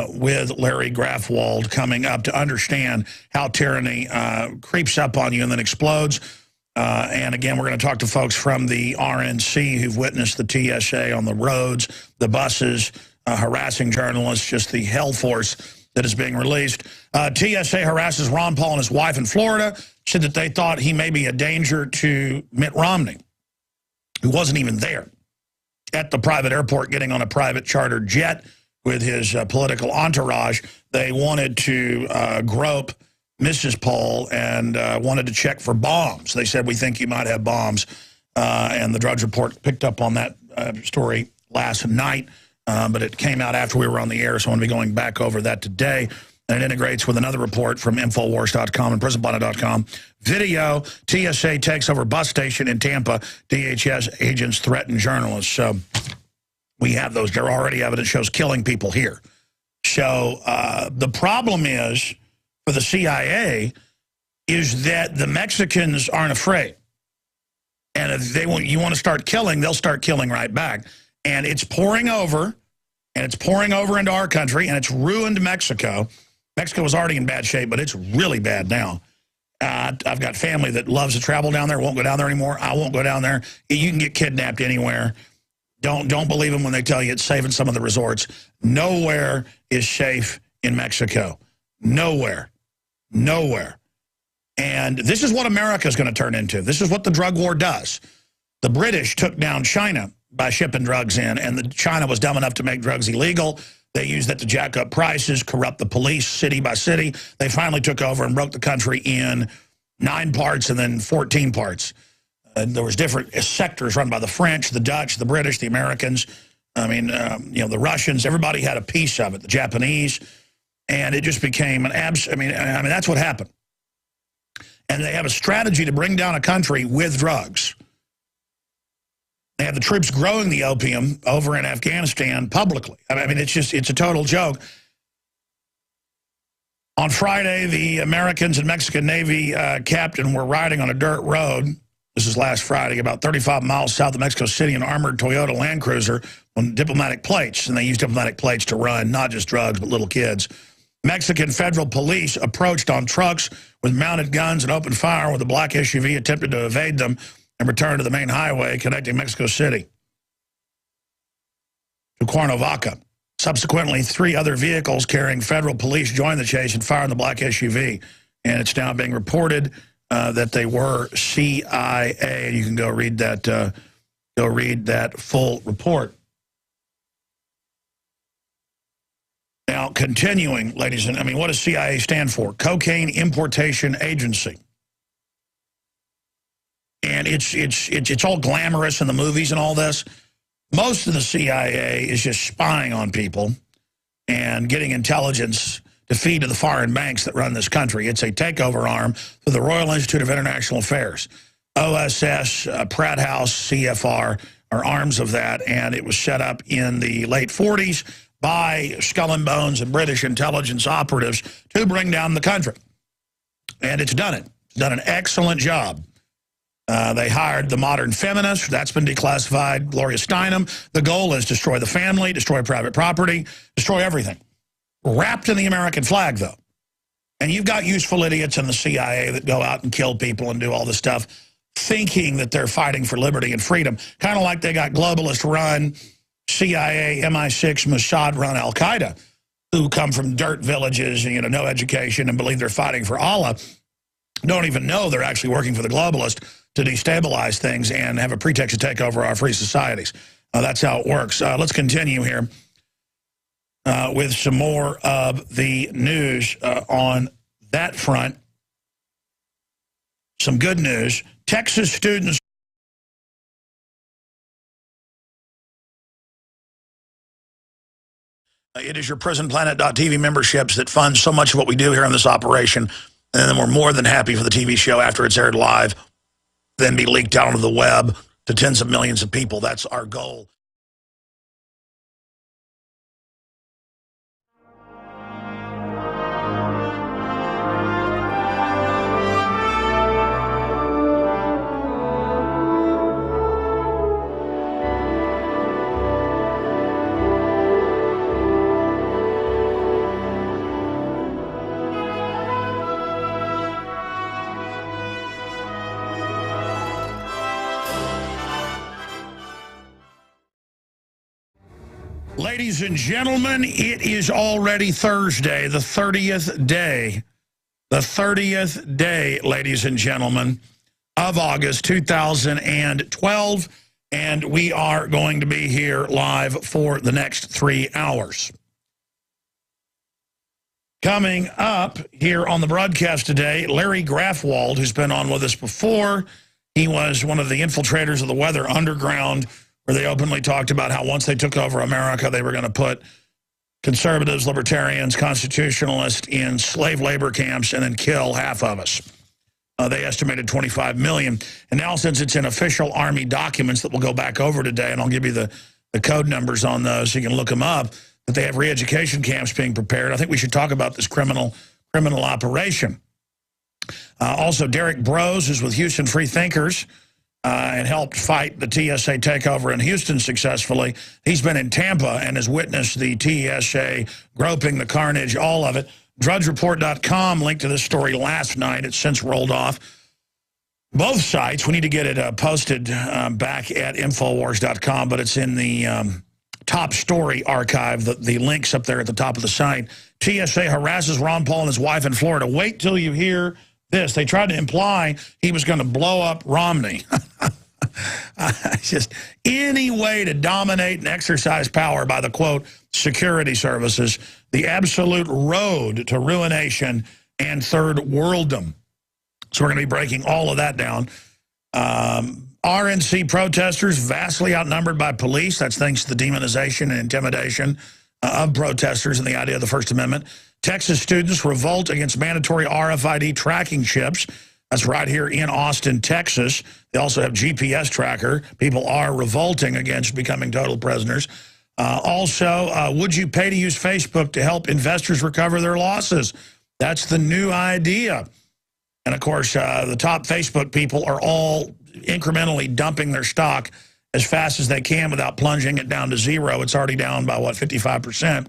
With Larry Grathwohl coming up to understand how tyranny creeps up on you and then explodes. And again, we're going to talk to folks from the RNC who've witnessed the TSA on the roads, the buses, harassing journalists, just the hell force that is being released. TSA harasses Ron Paul and his wife in Florida, said that they thought he may be a danger to Mitt Romney, who wasn't even there at the private airport getting on a private chartered jet with his political entourage. They wanted to grope Mrs. Paul and wanted to check for bombs. They said, we think you might have bombs. And the Drudge Report picked up on that story last night, but it came out after we were on the air, so I'm going to be going back over that today. And it integrates with another report from Infowars.com and PrisonPlanet.com. Video, TSA takes over bus station in Tampa. DHS agents threaten journalists. So we have those. There already evidence shows killing people here. So the problem is, for the CIA, is that the Mexicans aren't afraid. And if you want to start killing, they'll start killing right back. And it's pouring over, and it's pouring over into our country, and it's ruined Mexico. Mexico was already in bad shape, but it's really bad now. I've got family that loves to travel down there, won't go down there anymore. I won't go down there. You can get kidnapped anywhere. Don't believe them when they tell you it's safe in some of the resorts. Nowhere is safe in Mexico. Nowhere. Nowhere. And this is what America is going to turn into. This is what the drug war does. The British took down China by shipping drugs in, and China was dumb enough to make drugs illegal. They used that to jack up prices, corrupt the police city by city. They finally took over and broke the country in 9 parts and then 14 parts. There was different sectors run by the French, the Dutch, the British, the Americans. I mean, the Russians. Everybody had a piece of it. The Japanese, and it just became an I mean, that's what happened. And they have a strategy to bring down a country with drugs. They have the troops growing the opium over in Afghanistan publicly. I mean, it's a total joke. On Friday, the Americans and Mexican Navy captain were riding on a dirt road. This is last Friday, about 35 miles south of Mexico City, an armored Toyota Land Cruiser on diplomatic plates. And they use diplomatic plates to run not just drugs, but little kids. Mexican federal police approached on trucks with mounted guns and opened fire when the black SUV attempted to evade them and return to the main highway connecting Mexico City to Cuernavaca. Subsequently, 3 other vehicles carrying federal police joined the chase and fired on the black SUV. And it's now being reported that they were CIA. You can go read that full report. Now, continuing, ladies and I mean, what does CIA stand for? Cocaine Importation Agency. And it's all glamorous in the movies and all this. Most of the CIA is just spying on people and getting intelligence to feed to the foreign banks that run this country. It's a takeover arm for the Royal Institute of International Affairs. OSS, Pratt House, CFR are arms of that, and it was set up in the late 40s by Skull and Bones and British intelligence operatives to bring down the country. And it's done it. It's done an excellent job. They hired the modern feminist. That's been declassified. Gloria Steinem. The goal is destroy the family, destroy private property, destroy everything. Wrapped in the American flag, though. And you've got useful idiots in the CIA that go out and kill people and do all this stuff, thinking that they're fighting for liberty and freedom. Kind of like they got globalist-run CIA, MI6, Mossad-run Al-Qaeda, who come from dirt villages and, no education and believe they're fighting for Allah, don't even know they're actually working for the globalist to destabilize things and have a pretext to take over our free societies. That's how it works. Let's continue here with some more of the news on that front. Some good news. Texas students it is your PrisonPlanet.tv memberships that fund so much of what we do here on this operation. And then we're more than happy for the TV show after it's aired live, then be leaked out onto the web to tens of millions of people. That's our goal. Ladies and gentlemen, it is already Thursday, the 30th day. The 30th day, ladies and gentlemen, of August 2012. And we are going to be here live for the next 3 hours. Coming up here on the broadcast today, Larry Grathwohl, who's been on with us before. He was one of the infiltrators of the Weather Underground, where they openly talked about how once they took over America, they were going to put conservatives, libertarians, constitutionalists in slave labor camps and then kill half of us. They estimated 25 million. And now since it's in official Army documents that we'll go back over today, and I'll give you the code numbers on those so you can look them up, that they have re-education camps being prepared. I think we should talk about this criminal operation. Also, Derrick Broze, who's with Houston Free Thinkers, and helped fight the TSA takeover in Houston successfully. He's been in Tampa and has witnessed the TSA groping, the carnage, all of it. DrudgeReport.com linked to this story last night. It's since rolled off. Both sites, we need to get it posted back at Infowars.com, but it's in the top story archive, the link's up there at the top of the site. TSA harasses Ron Paul and his wife in Florida. Wait till you hear this. They tried to imply he was going to blow up Romney. Just any way to dominate and exercise power by the, quote, security services, the absolute road to ruination and third worlddom. So we're going to be breaking all of that down. RNC protesters vastly outnumbered by police. That's thanks to the demonization and intimidation of protesters and the idea of the First Amendment. Texas students revolt against mandatory RFID tracking chips. That's right here in Austin, Texas. They also have GPS tracker. People are revolting against becoming total prisoners. Also, would you pay to use Facebook to help investors recover their losses? That's the new idea. And, of course, the top Facebook people are all incrementally dumping their stock as fast as they can without plunging it down to zero. It's already down by, what, 55%.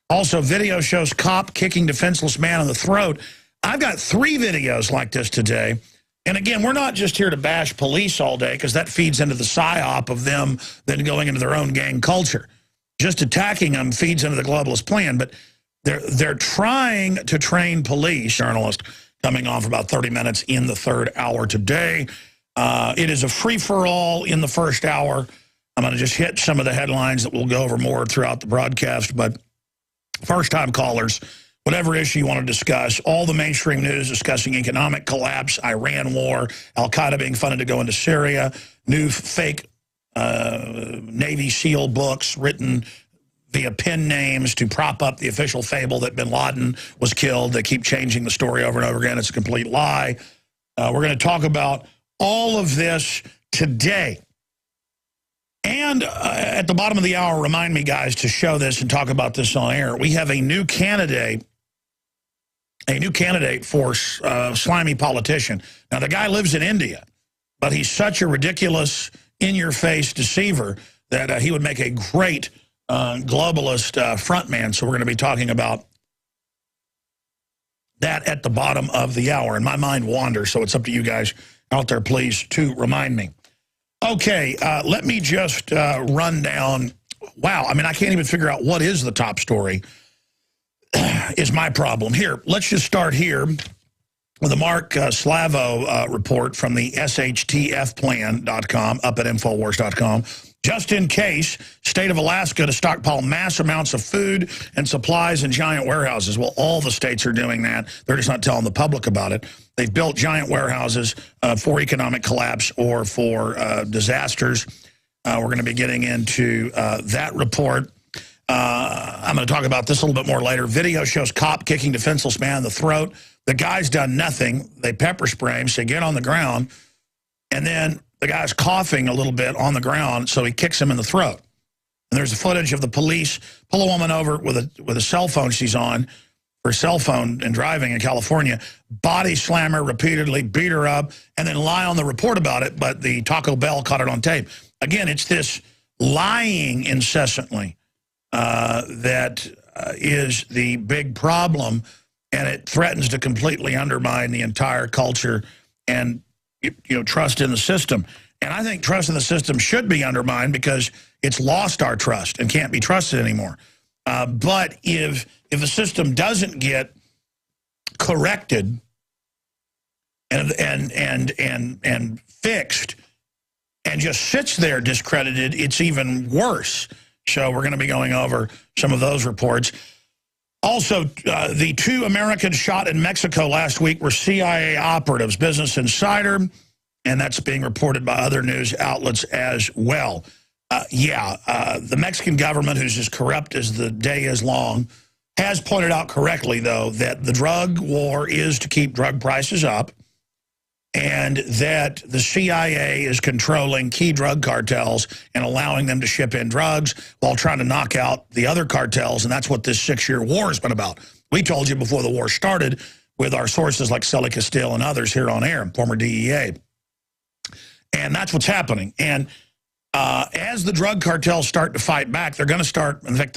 Also, video shows cop kicking defenseless man in the throat. I've got 3 videos like this today. And again, we're not just here to bash police all day because that feeds into the psyop of them then going into their own gang culture. Just attacking them feeds into the globalist plan. But they're trying to train police journalists coming on for about 30 minutes in the 3rd hour today. It is a free-for-all in the 1st hour. I'm going to just hit some of the headlines that we'll go over more throughout the broadcast. But first-time callers, whatever issue you want to discuss, all the mainstream news discussing economic collapse, Iran war, Al-Qaeda being funded to go into Syria, new fake Navy SEAL books written via pen names to prop up the official fable that bin Laden was killed. They keep changing the story over and over again. It's a complete lie. We're going to talk about all of this today. And at the bottom of the hour, remind me, guys, to show this and talk about this on air. We have a new candidate for slimy politician. Now, the guy lives in India, but he's such a ridiculous, in-your-face deceiver that he would make a great globalist frontman. So we're going to be talking about that at the bottom of the hour. And my mind wanders, so it's up to you guys out there, please, to remind me. Okay, let me just run down. Wow, I mean, I can't even figure out what is the top story is my problem. Here, let's just start here with the Mark Slavo report from the shtfplan.com, up at Infowars.com. Just in case, state of Alaska to stockpile mass amounts of food and supplies in giant warehouses. Well, all the states are doing that. They're just not telling the public about it. They've built giant warehouses for economic collapse or for disasters. We're going to be getting into that report. I'm going to talk about this a little bit more later. Video shows cop kicking defenseless man in the throat. The guy's done nothing. They pepper spray him, say, get on the ground. And then the guy's coughing a little bit on the ground, so he kicks him in the throat. And there's a footage of the police pull a woman over with a cell phone she's on, her cell phone, and driving in California, body slam her repeatedly, beat her up, and then lie on the report about it, but the Taco Bell caught it on tape. Again, it's this lying incessantly that is the big problem, and it threatens to completely undermine the entire culture and trust in the system. And I think trust in the system should be undermined because it's lost our trust and can't be trusted anymore. But if the system doesn't get corrected and fixed and just sits there discredited, it's even worse. So we're going to be going over some of those reports. Also, the 2 Americans shot in Mexico last week were CIA operatives, Business Insider, and that's being reported by other news outlets as well. The Mexican government, who's as corrupt as the day is long, has pointed out correctly, though, that the drug war is to keep drug prices up and that the CIA is controlling key drug cartels and allowing them to ship in drugs while trying to knock out the other cartels, and that's what this 6-year war has been about. We told you before the war started with our sources like Sully Castile and others here on air, former DEA. And that's what's happening. And as the drug cartels start to fight back, they're going to start, in fact,